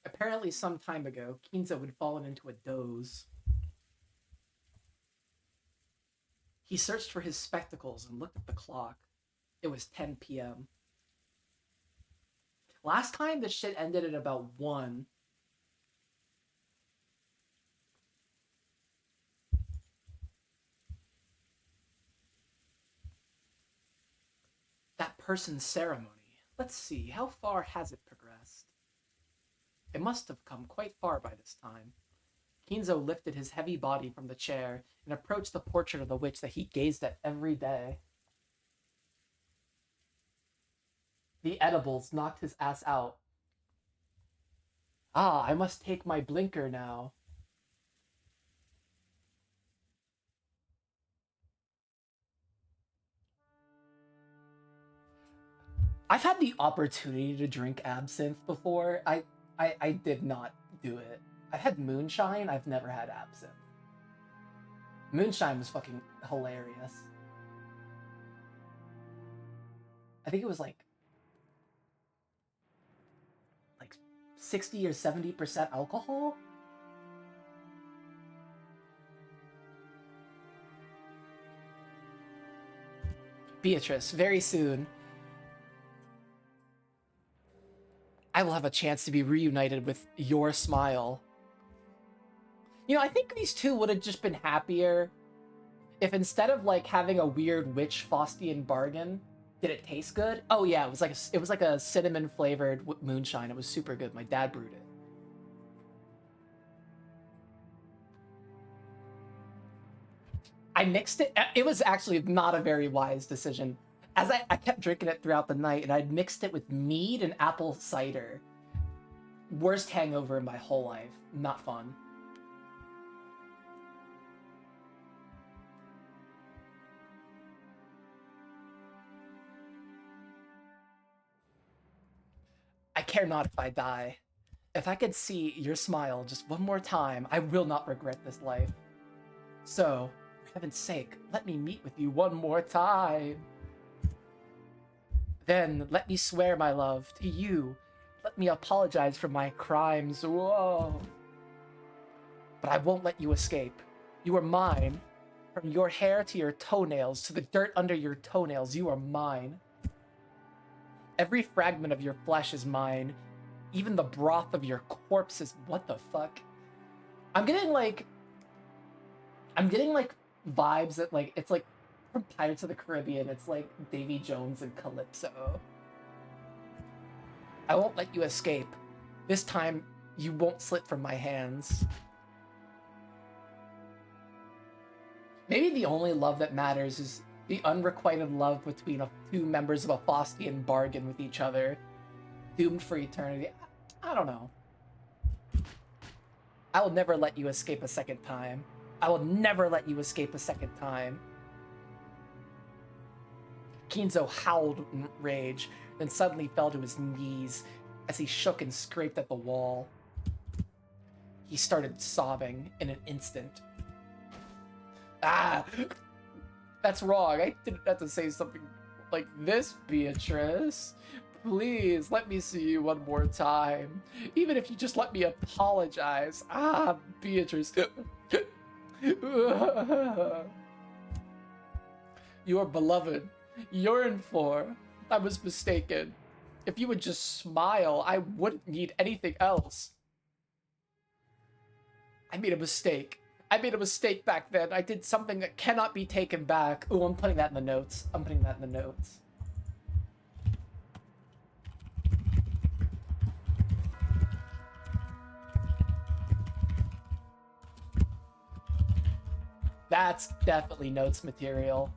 Apparently, some time ago, Kinzo had fallen into a doze. He searched for his spectacles and looked at the clock. It was 10 p.m. Last time, this shit ended at about 1. That person's ceremony. Let's see, how far has it progressed? It must have come quite far by this time. Kinzo lifted his heavy body from the chair and approached the portrait of the witch that he gazed at every day. The edibles knocked his ass out. Ah, I must take my blinker now. I've had the opportunity to drink absinthe before. I did not do it. I've had moonshine. I've never had absinthe. Moonshine was fucking hilarious. I think it was like 60 or 70% alcohol. Beatrice, very soon, I will have a chance to be reunited with your smile. You know, I think these two would have just been happier if instead of like having a weird witch Faustian bargain, did it taste good? Oh yeah, it was like a cinnamon flavored moonshine. It was super good. My dad brewed it. I mixed it. It was actually not a very wise decision. As I kept drinking it throughout the night, and I'd mixed it with mead and apple cider. Worst hangover in my whole life. Not fun. I care not if I die. If I could see your smile just one more time, I will not regret this life. So, for heaven's sake, let me meet with you one more time. Then, let me swear, my love, to you. Let me apologize for my crimes. Whoa. But I won't let you escape. You are mine. From your hair to your toenails, to the dirt under your toenails, you are mine. Every fragment of your flesh is mine. Even the broth of your corpse is... What the fuck? I'm getting like vibes that like it's like from Pirates of the Caribbean. It's like Davy Jones and Calypso. I won't let you escape. This time you won't slip from my hands. Maybe the only love that matters is the unrequited love between two members of a Faustian bargain with each other, doomed for eternity. I don't know. I will never let you escape a second time. I will never let you escape a second time. Kinzo howled in rage, then suddenly fell to his knees as he shook and scraped at the wall. He started sobbing in an instant. Ah! That's wrong. I didn't have to say something like this, Beatrice. Please, let me see you one more time. Even if you just let me apologize. Ah, Beatrice. You are beloved. Yearned for. I was mistaken. If you would just smile, I wouldn't need anything else. I made a mistake. I made a mistake back then. I did something that cannot be taken back. Ooh, I'm putting that in the notes. I'm putting that in the notes. That's definitely notes material.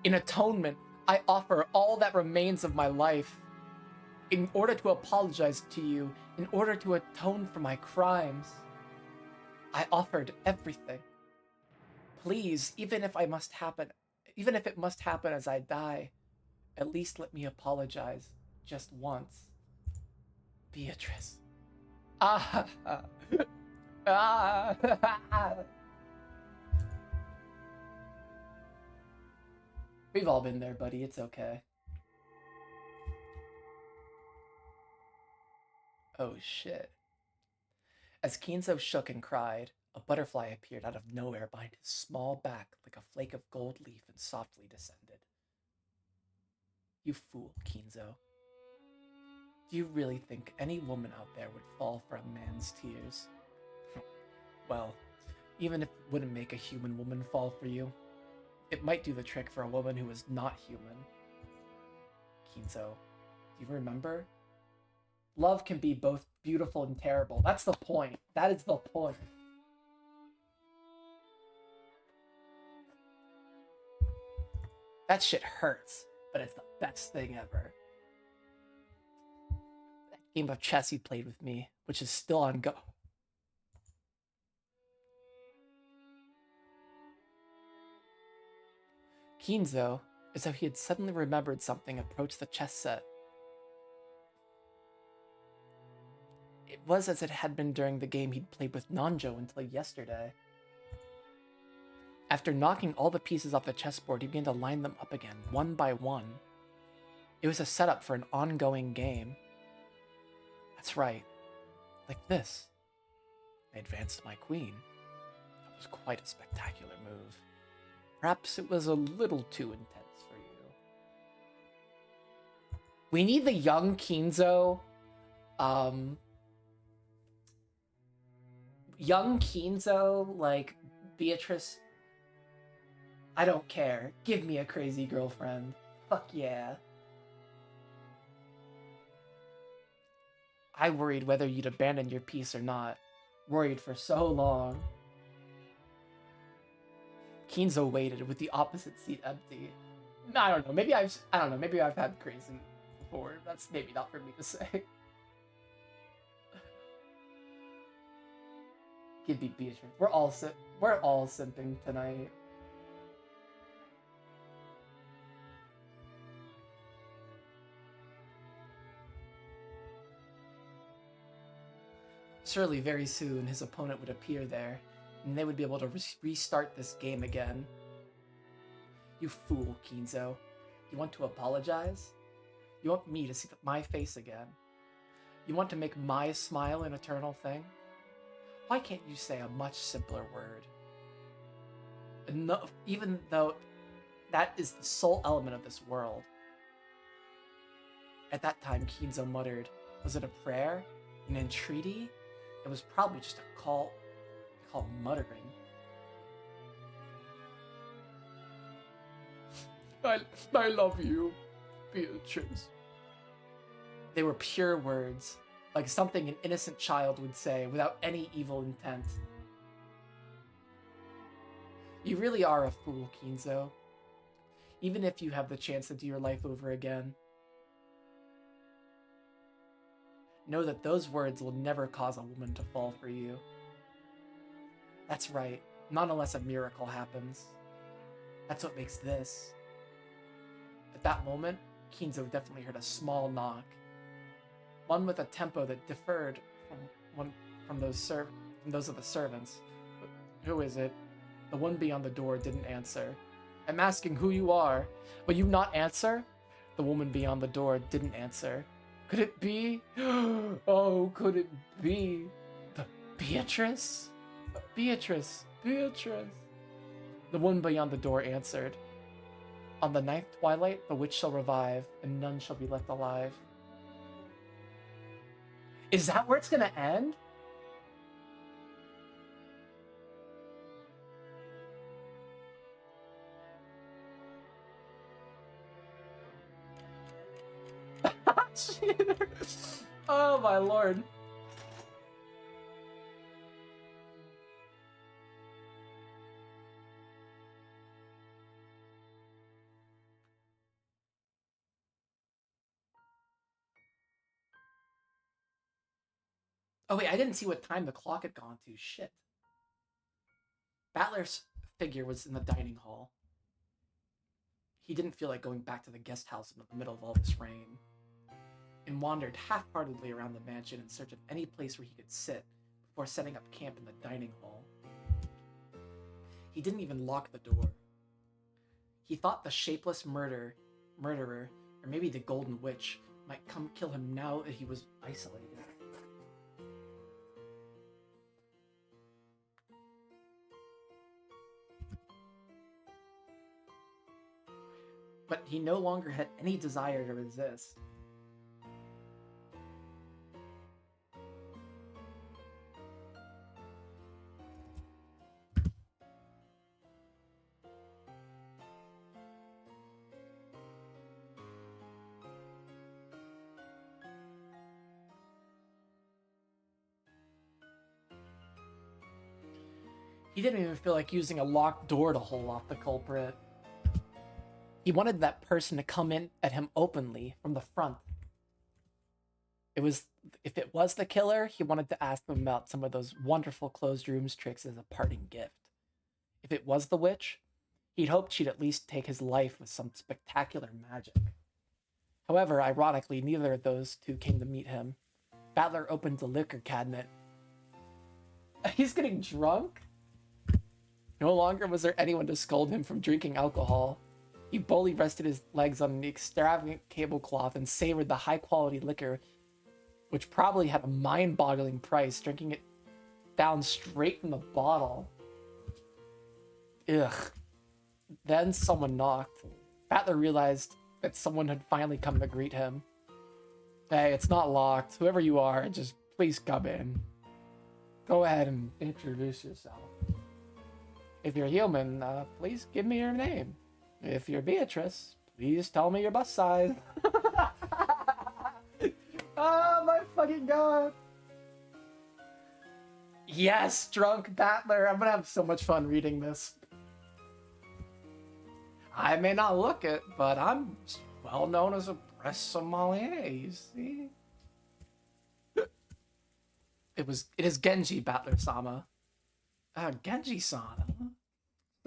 In atonement, I offer all that remains of my life. In order to apologize to you, in order to atone for my crimes, I offered everything. Please, even if it must happen as I die, at least let me apologize just once. Beatrice. Ah, ah, We've all been there, buddy. It's okay. Oh shit. As Kinzo shook and cried, a butterfly appeared out of nowhere behind his small back like a flake of gold leaf and softly descended. You fool, Kinzo. Do you really think any woman out there would fall for a man's tears? Well, even if it wouldn't make a human woman fall for you, it might do the trick for a woman who is not human. Kinzo, do you remember? Love can be both beautiful and terrible. That's the point. That is the point. That shit hurts, but it's the best thing ever. That game of chess you played with me, which is still on go. Kinzo, as though he had suddenly remembered something, approached the chess set. It was as it had been during the game he'd played with Nanjo until yesterday. After knocking all the pieces off the chessboard, he began to line them up again, one by one. It was a setup for an ongoing game. That's right. Like this. I advanced my queen. That was quite a spectacular move. Perhaps it was a little too intense for you. We need the young Kinzo. Young Kinzo, like Beatrice. I don't care. Give me a crazy girlfriend. Fuck yeah. I worried whether you'd abandon your peace or not. Worried for so long. Kinzo waited with the opposite seat empty. I don't know. Maybe I've had crazy before. That's maybe not for me to say. Give me Beatrice. We're all simping tonight. Surely very soon his opponent would appear there, and they would be able to restart this game again. You fool, Kinzo. You want to apologize? You want me to see my face again? You want to make my smile an eternal thing? Why can't you say a much simpler word? Enough, even though that is the sole element of this world. At that time, Kinzo muttered, was it a prayer? An entreaty? It was probably just a call muttering. I love you, Beatrice. They were pure words, like something an innocent child would say without any evil intent. You really are a fool, Kinzo. Even if you have the chance to do your life over again. Know that those words will never cause a woman to fall for you. That's right, not unless a miracle happens. That's what makes this. At that moment, Kinzo definitely heard a small knock. One with a tempo that differed from those of the servants. But who is it? The one beyond the door didn't answer. I'm asking who you are. Will you not answer? The woman beyond the door didn't answer. Could it be? Oh, could it be? Beatrice? Beatrice. The one beyond the door answered. On the ninth twilight, the witch shall revive, and none shall be left alive. Is that where it's gonna end? Oh my lord. Oh wait, I didn't see what time the clock had gone to. Shit. Battler's figure was in the dining hall. He didn't feel like going back to the guest house in the middle of all this rain. and wandered half-heartedly around the mansion in search of any place where he could sit before setting up camp in the dining hall. He didn't even lock the door. He thought the shapeless murderer, or maybe the Golden Witch, might come kill him now that he was isolated. But he no longer had any desire to resist. He didn't even feel like using a locked door to hold off the culprit. He wanted that person to come in at him openly from the front. If it was the killer, he wanted to ask them about some of those wonderful closed rooms tricks as a parting gift. If it was the witch, he'd hoped she'd at least take his life with some spectacular magic. However, ironically, neither of those two came to meet him. Battler opened the liquor cabinet. He's getting drunk? No longer was there anyone to scold him from drinking alcohol. He boldly rested his legs on the extravagant tablecloth and savored the high-quality liquor, which probably had a mind-boggling price, drinking it down straight from the bottle. Ugh. Then someone knocked. Battler realized that someone had finally come to greet him. Hey, it's not locked. Whoever you are, just please come in. Go ahead and introduce yourself. If you're human, please give me your name. If you're Beatrice, please tell me your bust size. Oh my fucking god. Yes, drunk Battler. I'm gonna have so much fun reading this. I may not look it, but I'm well known as a press sommelier, you see? It is Genji, Battler-sama. Genji-san.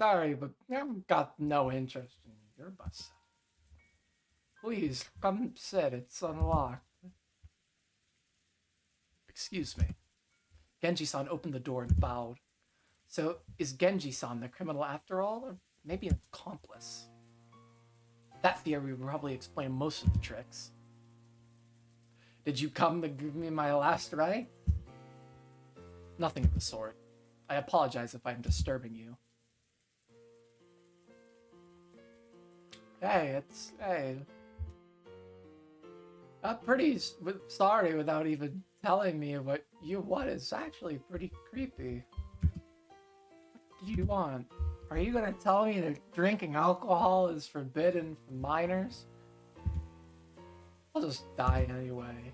Sorry, but I've got no interest in your bus. Please, come sit. It's unlocked. Excuse me. Genji-san opened the door and bowed. So, is Genji-san the criminal after all, or maybe an accomplice? That theory would probably explain most of the tricks. Did you come to give me my last right? Nothing of the sort. I apologize if I'm disturbing you. Hey. I'm pretty sorry without even telling me what you want. Is actually pretty creepy. What do you want? Are you gonna tell me that drinking alcohol is forbidden for minors? I'll just die anyway.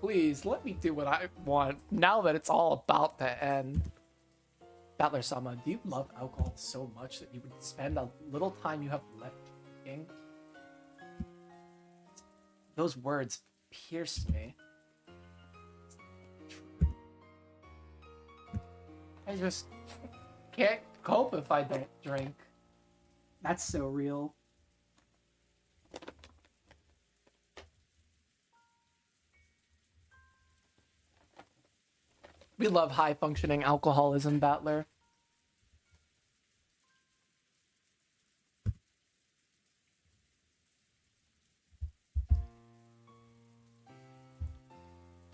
Please, let me do what I want, now that it's all about to end. Battler-sama, do you love alcohol so much that you would spend a little time you have left drinking? Those words pierced me. I just can't cope if I don't drink. That's so real. We love high-functioning alcoholism, Battler.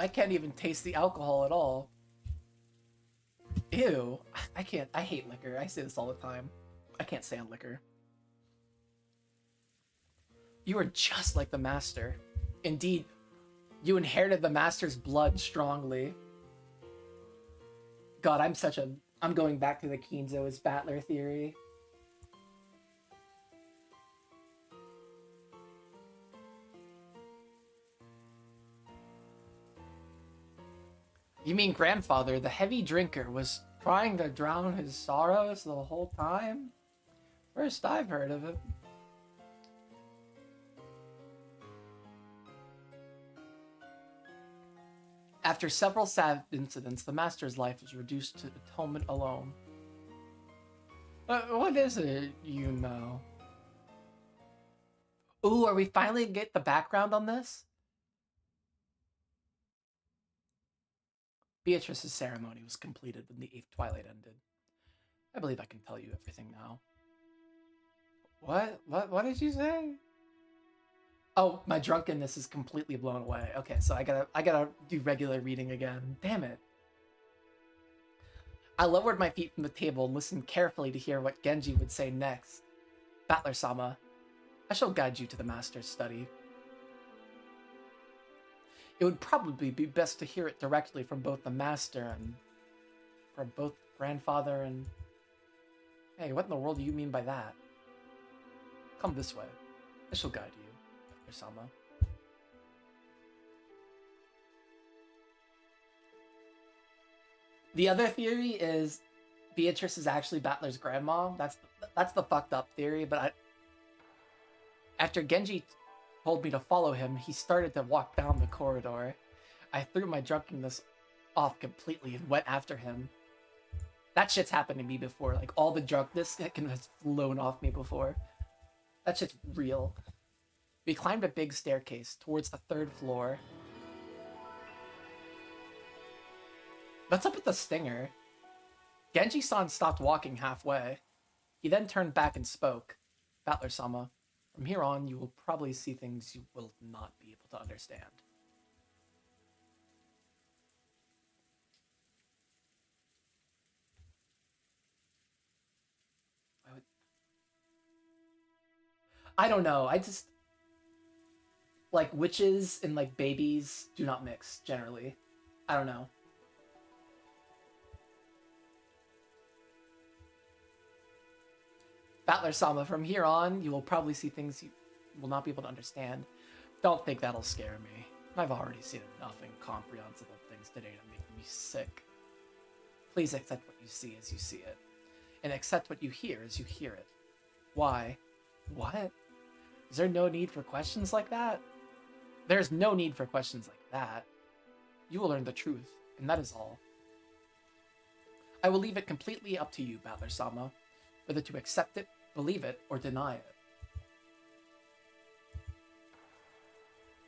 I can't even taste the alcohol at all. Ew. I can't. I hate liquor. I say this all the time. I can't stand liquor. You are just like the Master. Indeed, you inherited the Master's blood strongly. God, I'm going back to the Kinzo as Battler theory. You mean grandfather, the heavy drinker, was trying to drown his sorrows the whole time? First I've heard of it. After several sad incidents, the Master's life was reduced to atonement alone. What is it, you know? Ooh, are we finally get the background on this? Beatrice's ceremony was completed when the eighth twilight ended. I believe I can tell you everything now. What did you say? Oh, my drunkenness is completely blown away. Okay, so I gotta do regular reading again. Damn it. I lowered my feet from the table and listened carefully to hear what Genji would say next. Battler-sama, I shall guide you to the master's study. It would probably be best to hear it directly from both the master and from both grandfather and... Hey, what in the world do you mean by that? Come this way. I shall guide you, Battler-sama. The other theory is Beatrice is actually Battler's grandma. That's the fucked up theory, but after Genji told me to follow him, he started to walk down the corridor. I threw my drunkenness off completely and went after him. That shit's happened to me before. Like, all the drunkenness has flown off me before. That shit's real. We climbed a big staircase towards the 3rd floor. What's up with the stinger? Genji-san stopped walking halfway. He then turned back and spoke. Battler-sama, from here on, you will probably see things you will not be able to understand. I don't know. I just... Like, witches and, like, babies do not mix, generally. I don't know. Battler-sama, from here on, you will probably see things you will not be able to understand. Don't think that'll scare me. I've already seen enough incomprehensible things today to make me sick. Please accept what you see as you see it, and accept what you hear as you hear it. Why? What? Is there no need for questions like that? There's no need for questions like that. You will learn the truth, and that is all. I will leave it completely up to you, Battler-sama, whether to accept it, believe it, or deny it.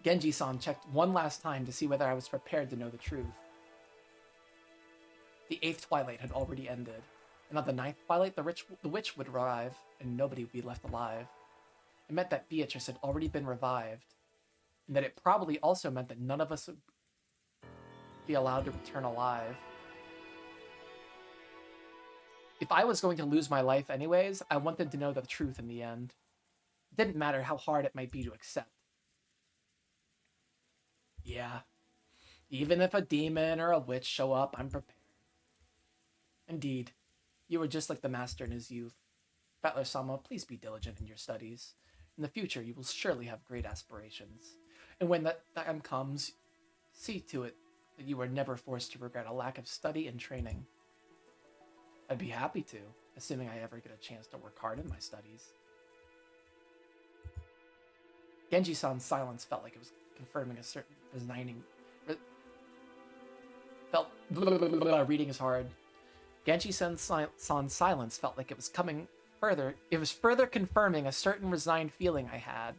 Genji-san checked one last time to see whether I was prepared to know the truth. The 8th twilight had already ended, and on the 9th twilight, the witch would arrive, and nobody would be left alive. It meant that Beatrice had already been revived, and that it probably also meant that none of us would be allowed to return alive. If I was going to lose my life anyways, I wanted to know the truth in the end. It didn't matter how hard it might be to accept. Yeah. Even if a demon or a witch show up, I'm prepared. Indeed. You were just like the master in his youth. Battler-sama, please be diligent in your studies. In the future, you will surely have great aspirations. And when that time comes, see to it that you are never forced to regret a lack of study and training. I'd be happy to, assuming I ever get a chance to work hard in my studies. Genji-san's silence felt like it was confirming a certain reading is hard. Genji-san's silence felt like it was coming further. It was further confirming a certain resigned feeling I had.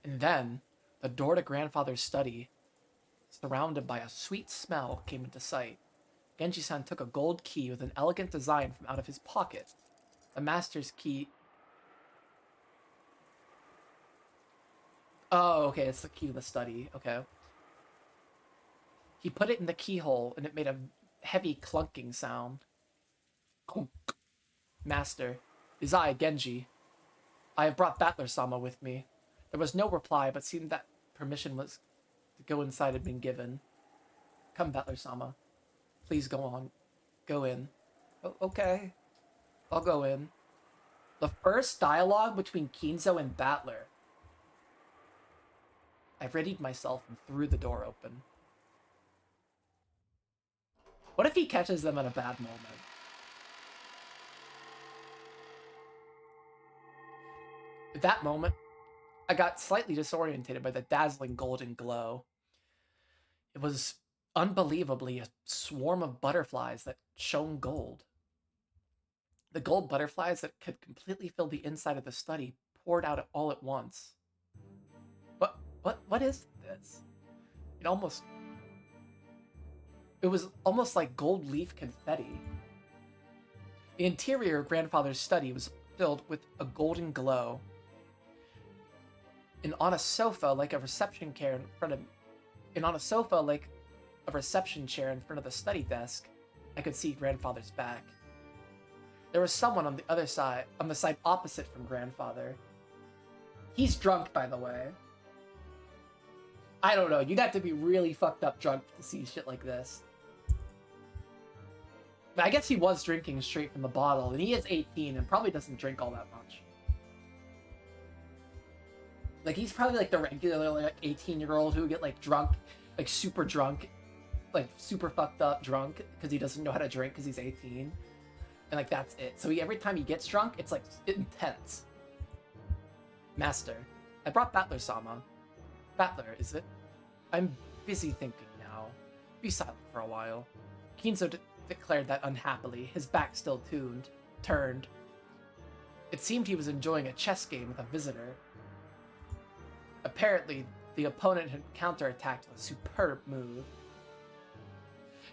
And then, the door to grandfather's study, surrounded by a sweet smell, came into sight. Genji-san took a gold key with an elegant design from out of his pocket. The master's key... Oh, okay, it's the key to the study. Okay. He put it in the keyhole, and it made a heavy clunking sound. Clunk. Master, it is I, Genji. I have brought Battler-sama with me. There was no reply, but seemed that permission was to go inside had been given. Come, Battler-sama. Please go on. Go in. Oh, okay. I'll go in. The first dialogue between Kinzo and Battler. I readied myself and threw the door open. What if he catches them at a bad moment? At that moment, I got slightly disorientated by the dazzling golden glow. It was unbelievably a swarm of butterflies that shone gold. The gold butterflies that could completely fill the inside of the study poured out all at once. What is this? It almost... It was almost like gold leaf confetti. The interior of Grandfather's study was filled with a golden glow. And on a sofa like a reception chair in front of the study desk, I could see Grandfather's back. There was someone on the other side, on the side opposite from Grandfather. He's drunk, by the way. I don't know, you'd have to be really fucked up drunk to see shit like this. But I guess he was drinking straight from the bottle, and he is 18 and probably doesn't drink all that much. Like, he's probably like the regular, like, 18-year-old who would get, like, drunk, like, super drunk, like, super fucked up drunk, because he doesn't know how to drink because he's 18. And, like, that's it. So every time he gets drunk, it's, like, intense. Master, I brought Battler-sama. Battler, is it? I'm busy thinking now. Be silent for a while. Kinzo declared that unhappily, his back still turned. It seemed he was enjoying a chess game with a visitor. Apparently, the opponent had counterattacked with a superb move.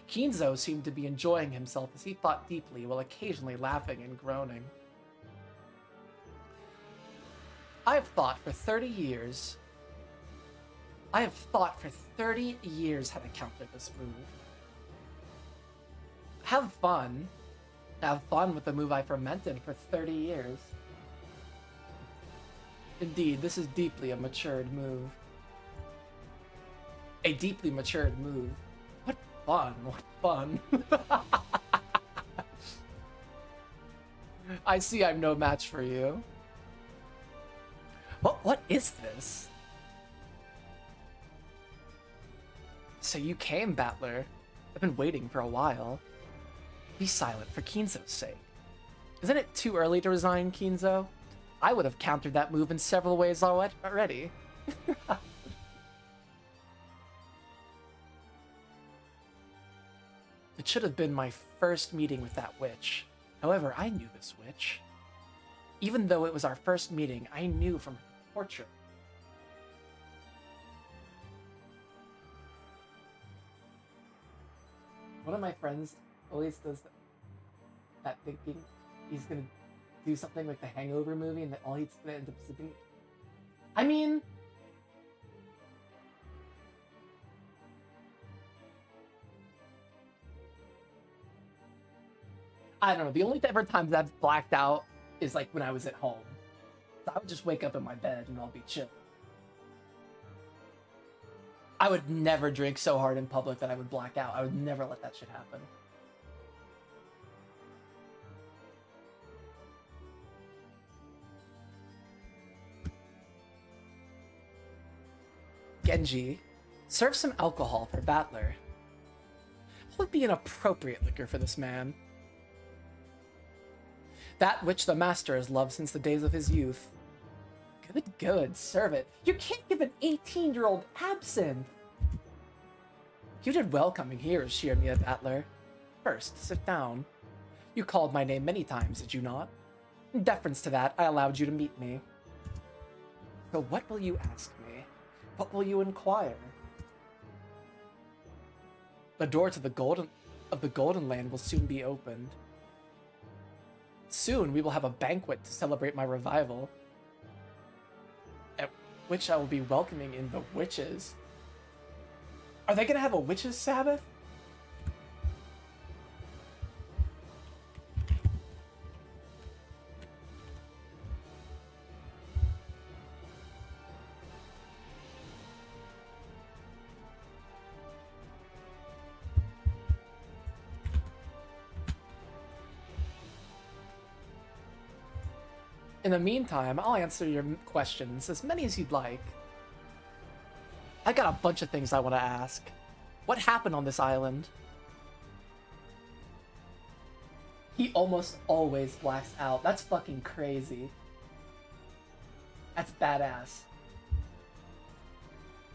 Kinzo seemed to be enjoying himself as he thought deeply while occasionally laughing and groaning. I have thought for 30 years how to counter this move. Have fun. Have fun with the move I fermented for 30 years. Indeed, this is deeply a matured move. A deeply matured move. What fun, what fun. I see I'm no match for you. What is this? So you came, Battler. I've been waiting for a while. Be silent for Kinzo's sake. Isn't it too early to resign, Kinzo? I would have countered that move in several ways already. It should have been my first meeting with that witch. However, I knew this witch. Even though it was our first meeting, I knew from her portrait. One of my friends always does that thinking he's gonna do something like the Hangover movie and that all he's gonna end up sipping. I mean, I don't know. The only ever times I've blacked out is like when I was at home. So I would just wake up in my bed and I'll be chill. I would never drink so hard in public that I would black out. I would never let that shit happen. Genji, serve some alcohol for Battler. What would be an appropriate liquor for this man? That which the master has loved since the days of his youth. Good, serve it. You can't give an 18-year-old absinthe! You did well coming here, Shirmiya Battler. First, sit down. You called my name many times, did you not? In deference to that, I allowed you to meet me. So what will you ask me? What will you inquire? The door to the Golden Land will soon be opened. Soon we will have a banquet to celebrate my revival, at which I will be welcoming in the witches. Are they gonna have a witches' Sabbath? In the meantime, I'll answer your questions, as many as you'd like. I got a bunch of things I want to ask. What happened on this island? He almost always blacks out. That's fucking crazy. That's badass.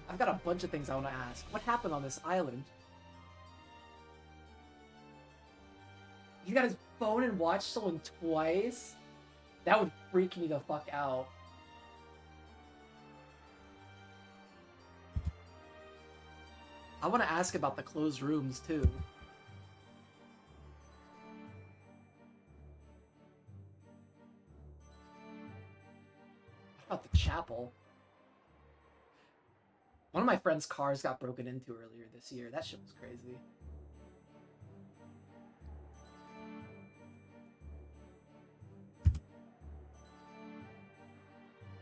I've got a bunch of things I want to ask. What happened on this island? phone and watch someone twice? That would freak me the fuck out. I want to ask about the closed rooms too. What about the chapel? One of my friend's cars got broken into earlier this year. That shit was crazy.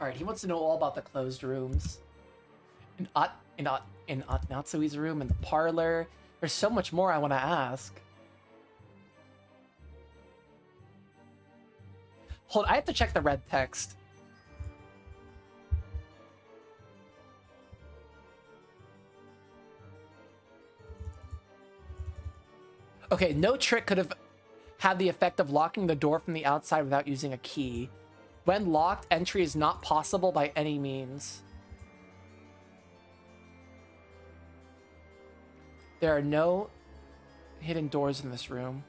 Alright, he wants to know all about the closed rooms. In Natsui's room, in the parlor. There's so much more I want to ask. Hold, I have to check the red text. Okay, no trick could have had the effect of locking the door from the outside without using a key. When locked, entry is not possible by any means. There are no hidden doors in this room.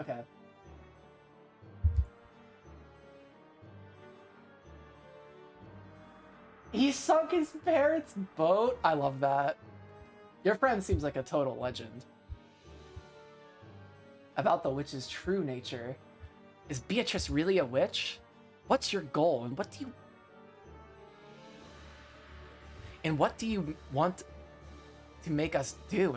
Okay. He sunk his parents' boat? I love that. Your friend seems like a total legend. About the witch's true nature. Is Beatrice really a witch? What's your goal, and what do you want to make us do?